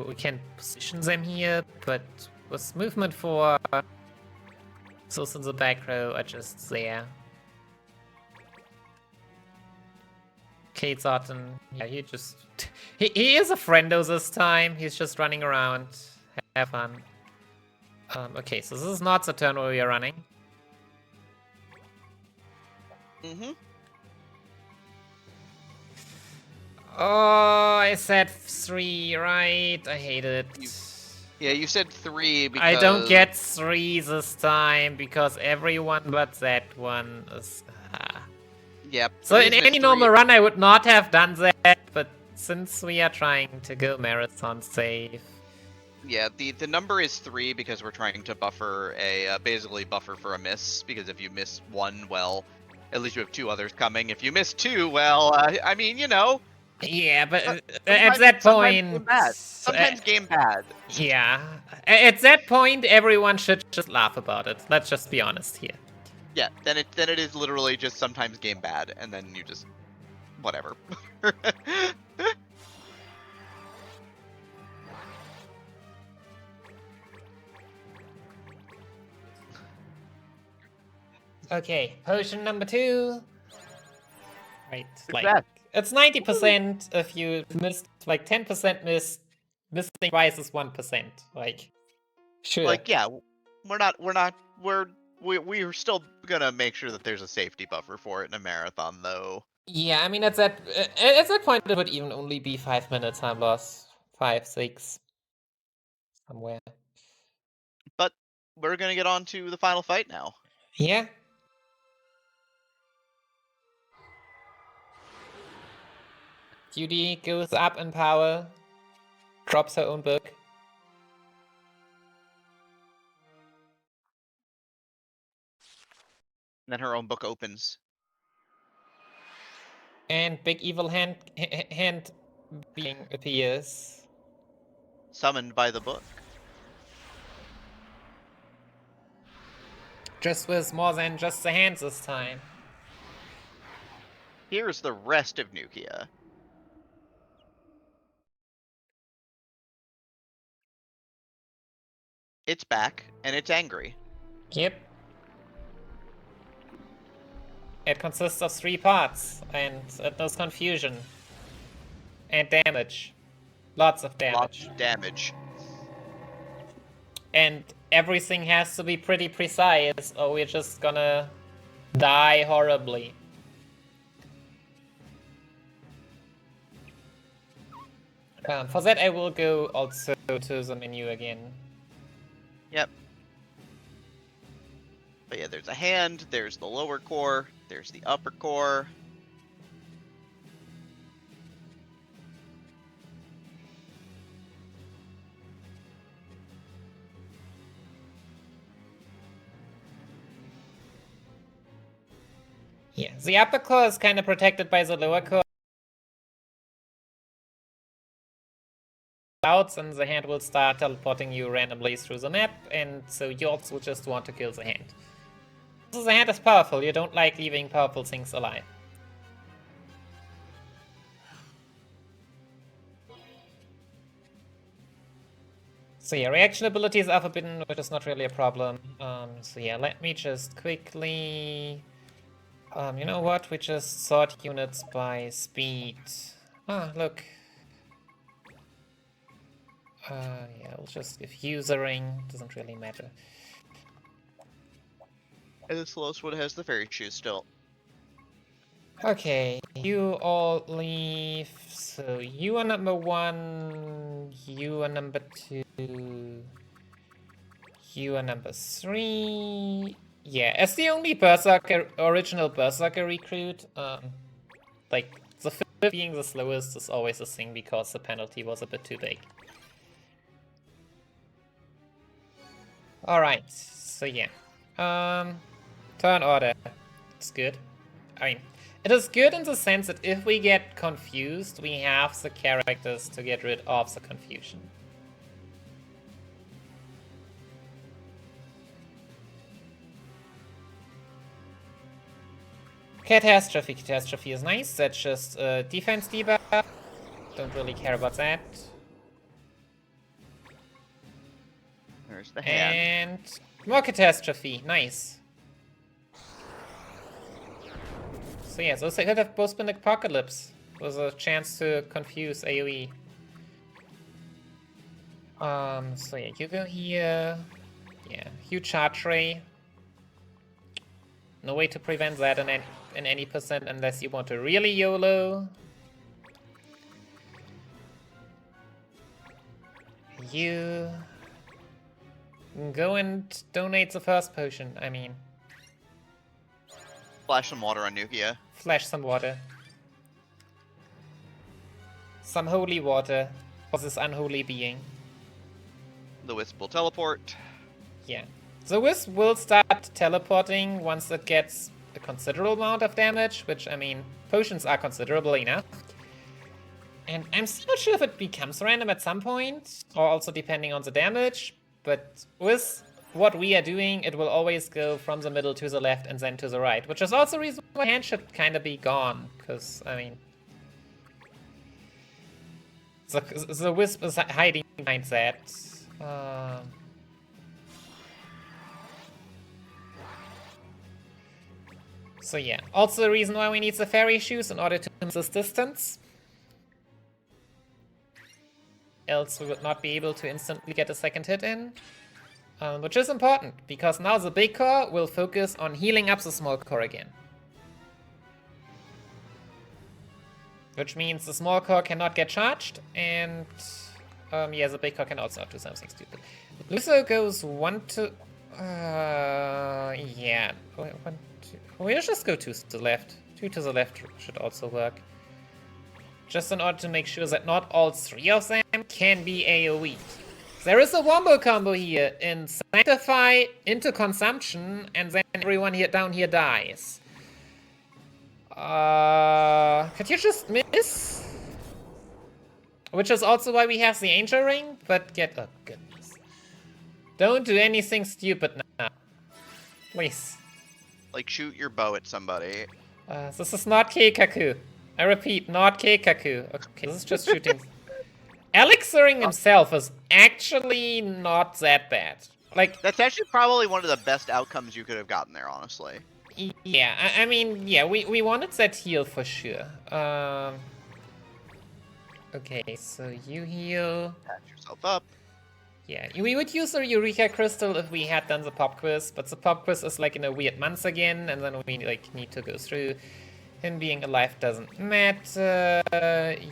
We can position them here, but with movement 4, those in the back row are just there. Kate Zotten, yeah, he just... He is a friendo this time. He's just running around. Have fun. Okay, so this is not the turn where we are running. Oh, I said 3, right? I hate it. Yeah, you said 3 because... I don't get 3 this time because everyone but that one is... Yep. So in any normal run I would not have done that, but since we are trying to go marathon safe... Yeah, the number is 3 because we're trying to buffer basically buffer for a miss, because if you miss 1, well, at least you have 2 others coming. If you miss 2, well, I mean, you know... Yeah, but at that point... Sometimes game bad. Yeah. At that point, everyone should just laugh about it. Let's just be honest here. Yeah, then it is literally just sometimes game bad, and then you just... whatever. Okay, potion number 2. Right, like... Success. It's 90% if you missed, like 10% missed. Missing twice is 1%. Like, sure. Like, yeah, we're still gonna make sure that there's a safety buffer for it in a marathon, though. Yeah, I mean, at that point, it would even only be 5 minutes time loss. 5, 6. Somewhere. But we're gonna get on to the final fight now. Yeah. Judy goes up in power. Drops her own book. And then her own book opens. And big evil hand being appears. Summoned by the book. Just with more than just the hands this time. Here's the rest of Nukia. It's back, and it's angry. Yep. It consists of 3 parts, and it does confusion. And damage. Lots of damage. Lots of damage. And everything has to be pretty precise, or we're just gonna die horribly. For that, I will go also to the menu again. Yep. But yeah, there's a hand, there's the lower core, there's the upper core. Yeah, the upper core is kind of protected by the lower core. And the hand will start teleporting you randomly through the map, and so you also just want to kill the hand. So the hand is powerful, you don't like leaving powerful things alive. So yeah, reaction abilities are forbidden, which is not really a problem. So yeah, let me just quickly... you know what? We just sort units by speed. Ah, look. Yeah, we'll just give usering. Doesn't really matter. And the slowest one has the fairy shoes still. Okay, you all leave. So you are number 1. You are number 2. You are number 3. Yeah, as the only Berserker, original Berserker recruit, like, the 5th being the slowest is always a thing because the penalty was a bit too big. Alright, so yeah. Turn order. It's good. I mean, it is good in the sense that if we get confused, we have the characters to get rid of the confusion. Catastrophe. Catastrophe is nice. That's just a defense debuff. Don't really care about that. There's the hand. And more catastrophe. Nice. So yeah, those could have both been Apocalypse. Was a chance to confuse AoE. So yeah, you go here. Yeah, huge charge ray. No way to prevent that in any percent unless you want to really YOLO. You go and donate the first potion, I mean. Flash some water on Nukia. Flash some water. Some holy water for this unholy being. The Wisp will teleport. Yeah. The Wisp will start teleporting once it gets a considerable amount of damage, which, I mean, potions are considerable enough. And I'm still not sure if it becomes random at some point, or also depending on the damage, but with what we are doing, it will always go from the middle to the left and then to the right, which is also the reason why hand should kind of be gone, because, I mean... The Wisp is hiding behind that. So yeah, also the reason why we need the fairy shoes in order to limit this distance. Else we would not be able to instantly get a second hit in. Which is important, because now the big core will focus on healing up the small core again. Which means the small core cannot get charged, and yeah, the big core can also do something stupid. Luso goes 1 to... yeah. 1, 2... We'll just go 2 to the left. 2 to the left should also work. Just in order to make sure that not all 3 of them can be AoE. There is a wombo combo here in Sanctify into Consumption, and then everyone here down here dies. Could you just miss? Which is also why we have the Angel Ring, but get... Oh, goodness. Don't do anything stupid now. Please. Like, shoot your bow at somebody. This is not Keikaku. I repeat, not Keikaku. Okay, this is just shooting. Elixiring himself is actually not that bad. Like, that's actually probably one of the best outcomes you could have gotten there, honestly. Yeah, I mean, yeah, we wanted that heal for sure. Okay, so you heal. Patch yourself up. Yeah, we would use the Eureka Crystal if we had done the pop quiz, but the pop quiz is like in a weird month again, and then we like need to go through. Him being alive doesn't matter.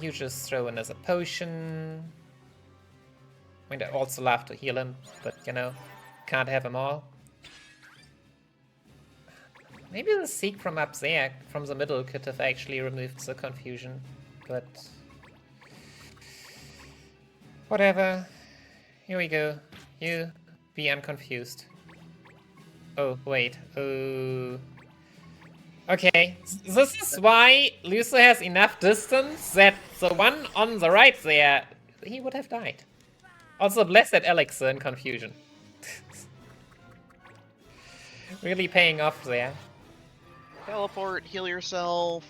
You just throw in as a potion. I mean, I'd also love to heal him, but you know, can't have them all. Maybe the Seek from up there, from the middle, could have actually removed the confusion, but whatever. Here we go. You be unconfused. Oh, wait. Oh. Okay, this is why Lucy has enough distance that the one on the right there, he would have died. Also, bless that elixir in confusion. Really paying off there. Teleport, heal yourself.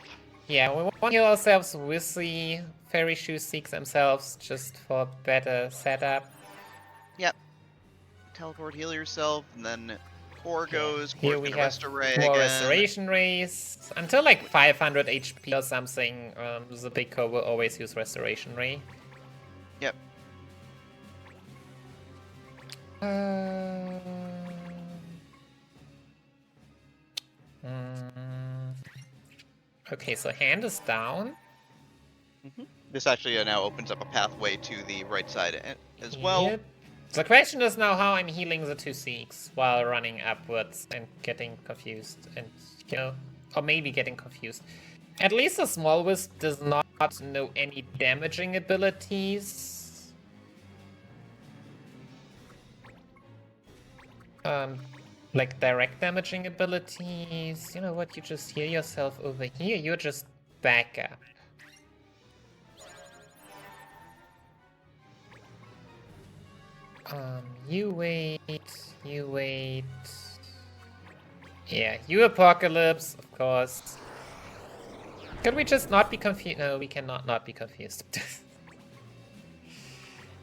Yeah, we want to heal ourselves with the Fairy Shoe Seeks themselves, just for better setup. Yep. Teleport, heal yourself, and then Core goes. Here Core's we gonna have rest array more again. restoration rays. Until like 500 HP or something, the big core will always use restoration ray. Yep. Okay, so hand is down. This actually now opens up a pathway to the right side as well. Yep. The question is now how I'm healing the two Seeks while running upwards and getting confused, and you know, or maybe getting confused. At least the Small Wisp does not know any damaging abilities. Like direct damaging abilities. You know what? You just heal yourself over here. You're just back up. You wait. You wait. Yeah, you Apocalypse, of course. Could we just not be confused? No, we cannot not be confused.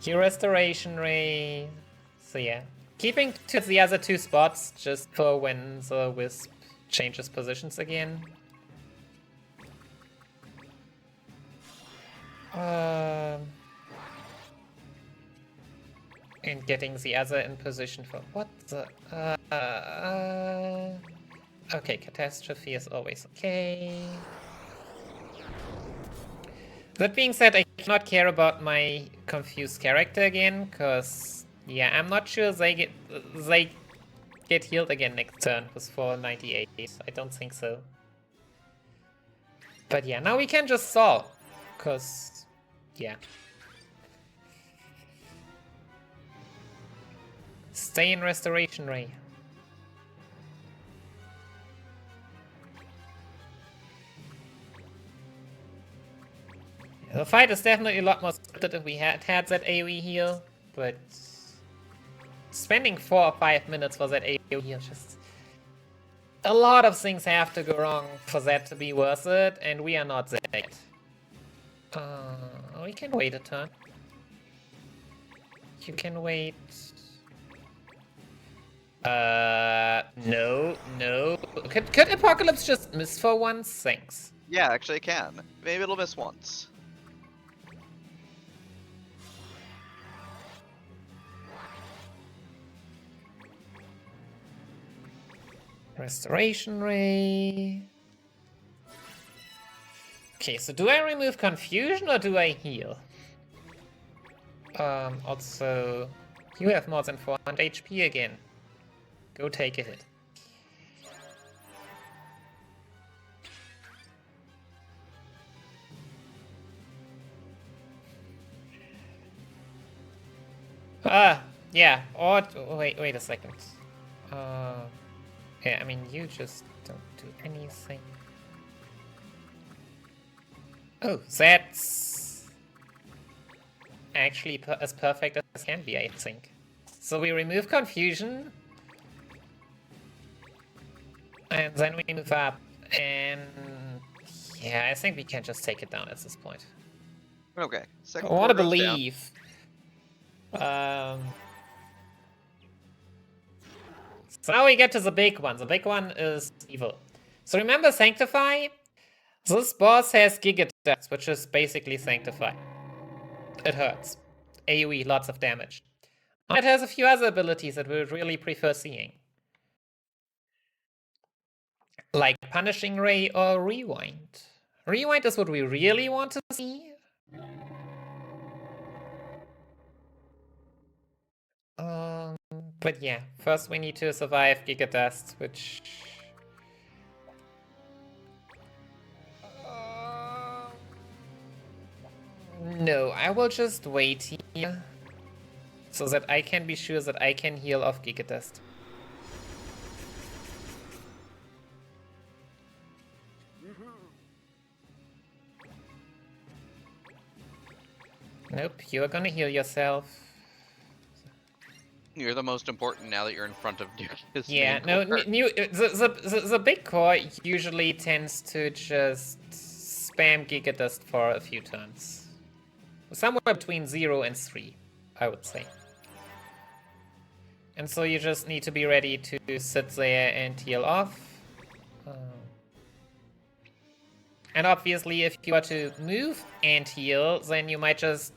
You Restoration Ray. So yeah. Keeping to the other two spots just for when the Wisp changes positions again. And getting the other in position for what the okay, Catastrophe is always okay. That being said, I cannot care about my confused character again, cause yeah, I'm not sure they get healed again next turn with 498. I don't think so. But yeah, now we can just solve, cause yeah. Stay in Restoration Ray. The fight is definitely a lot more scripted if we had that AoE heal, but spending 4 or 5 minutes for that AoE heal, just a lot of things have to go wrong for that to be worth it, and we are not there yet. We can wait a turn. You can wait. No. Could Apocalypse just miss for once? Thanks. Yeah, actually it can. Maybe it'll miss once. Restoration Ray. Okay, so do I remove confusion or do I heal? Also, you have more than 400 HP again. Go take a hit. Yeah. Or wait a second. Yeah, I mean you just don't do anything. Oh, that's actually as perfect as can be, I think. So we remove confusion. And then we move up, and yeah, I think we can just take it down at this point. Okay. I want to believe. So now we get to the big one. The big one is evil. So remember Sanctify? This boss has Giga Dust, which is basically Sanctify. It hurts. AoE, lots of damage. It has a few other abilities that we would really prefer seeing. Like Punishing Ray or Rewind. Rewind is what we really want to see. But yeah, first we need to survive Giga Dust, which... No, I will just wait here. So that I can be sure that I can heal off Giga Dust. Nope, you're gonna heal yourself. You're the most important now that you're in front of Nuke's Yeah, main no, core. the big core usually tends to just spam Giga Dust for a few turns. Somewhere between 0 and 3, I would say. And so you just need to be ready to sit there and heal off. And obviously, if you are to move and heal, then you might just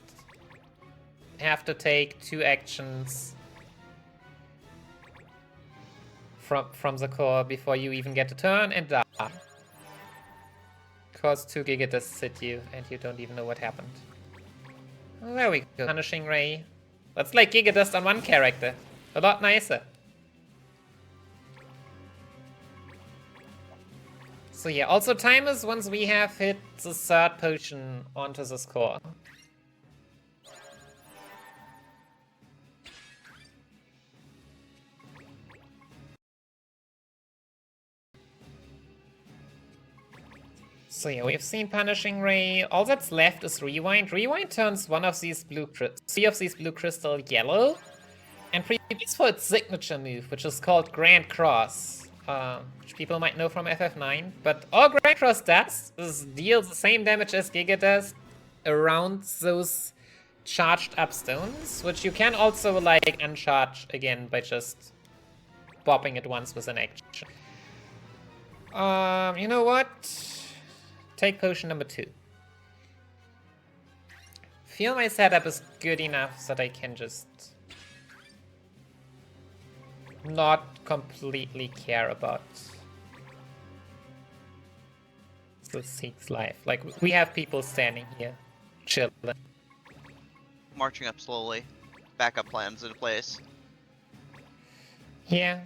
have to take 2 actions from the core before you even get to turn and die. Because 2 Giga Dusts hit you and you don't even know what happened. Oh, there we go. Punishing Ray. That's like Giga Dust on one character. A lot nicer. So yeah, also time is once we have hit the 3rd potion onto the score. So yeah, we've seen Punishing Ray. All that's left is Rewind. Rewind turns 3 of these blue crystal yellow, and previous for its signature move, which is called Grand Cross, which people might know from FF9. But all Grand Cross does is deals the same damage as Giga does around those charged up stones, which you can also like uncharge again by just bopping it once with an action. You know what? Take potion number 2. Feel my setup is good enough that I can just not completely care about the Seek's life. Like, we have people standing here, chilling. Marching up slowly. Backup plans in place. Yeah.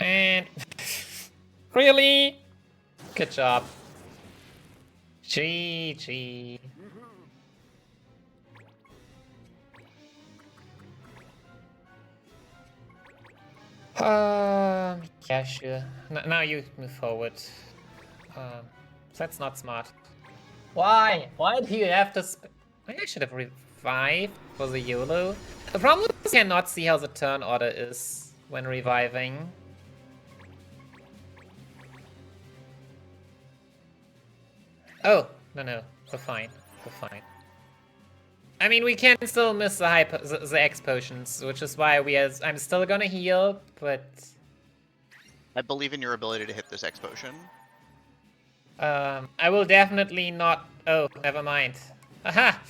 And really? Good job. GG. Yeah, sure. Now you move forward. That's not smart. Why? Why do you have to I should have revived for the YOLO. The problem is you cannot see how the turn order is when reviving. Oh, no, we're fine. We're fine. I mean, we can still miss the X potions, which is why I'm still gonna heal, but... I believe in your ability to hit this X potion. I will definitely not... Oh, never mind. Aha!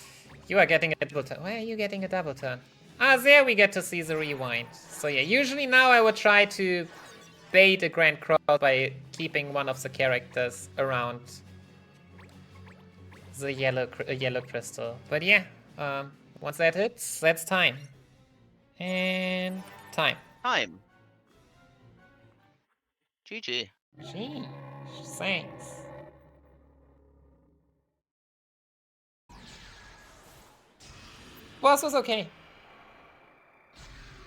You are getting a double turn. Why are you getting a double turn? Ah, there we get to see the rewind. So yeah, usually now I would try to bait a Grand Cross by keeping one of the characters around the yellow crystal. But yeah, once that hits, that's time. And time. Time. GG. Gee, thanks. Boss was okay.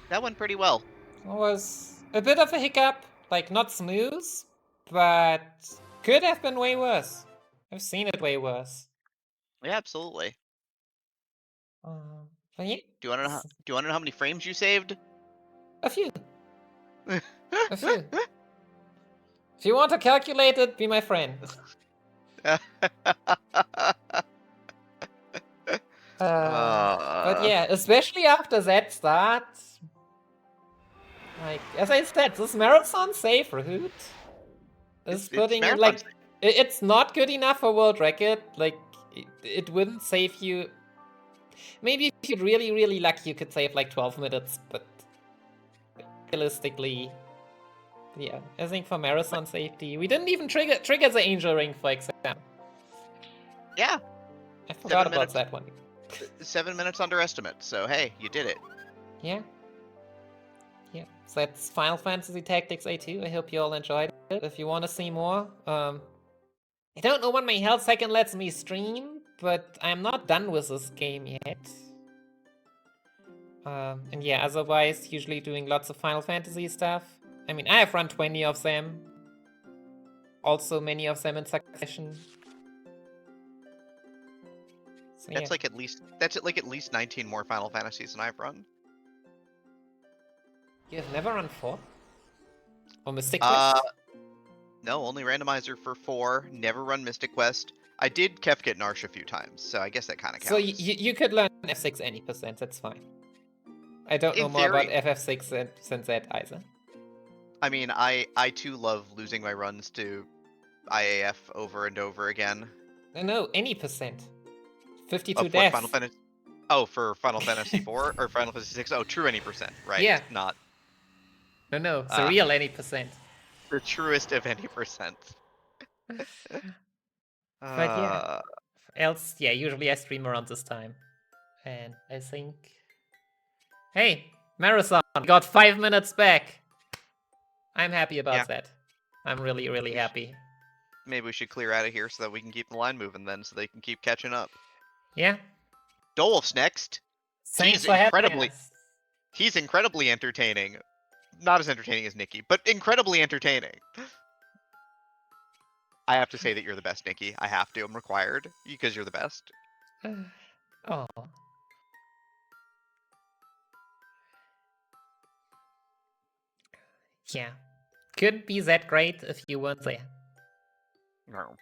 That went pretty well. It was a bit of a hiccup, like not smooth, but could have been way worse. I've seen it way worse. Yeah, absolutely. But yeah. Do you want to know how many frames you saved? A few. A few. If you want to calculate it, be my friend. But yeah, especially after that start, like as I said, this marathon safe route is putting in like it's not good enough for world record. Like it wouldn't save you. Maybe if you're really lucky, you could save like 12 minutes, but realistically, yeah, I think for marathon safety, we didn't even trigger the angel ring, for example. Yeah. I forgot about that one. 7 minutes underestimate, so hey, you did it. Yeah. Yeah, so that's Final Fantasy Tactics A2. I hope you all enjoyed it. If you want to see more, I don't know when my health second lets me stream, but I'm not done with this game yet. And yeah, otherwise, usually doing lots of Final Fantasy stuff. I mean, I have run 20 of them. Also, many of them in succession. So, that's like at least 19 more Final Fantasies than I've run. You have never run 4? Or Mystic Quest? No, only randomizer for 4. Never run Mystic Quest. I did Kefkit Narsh a few times, so I guess that kind of counts. So you could learn F6 any percent, that's fine. I don't know more about FF6 since that either. I mean, I too love losing my runs to IAF over and over again. No, any percent. 52 deaths. Final Fantasy? Oh, for Final Fantasy 4 or Final Fantasy 6? Oh, true any percent, right? Yeah. Not. No, it's a real any percent. The truest of any percent. But yeah. Else, yeah, usually I stream around this time. And I think... Hey, Marathon, got 5 minutes back. I'm happy about that. I'm really happy. Maybe we should clear out of here so that we can keep the line moving then, so they can keep catching up. Yeah. Dolph's next. Thanks for having us. He's incredibly entertaining. Not as entertaining as Nikki, but incredibly entertaining. I have to say that you're the best, Nikki. I have to. I'm required because you're the best. Oh. Yeah. Couldn't be that great if you weren't there. No.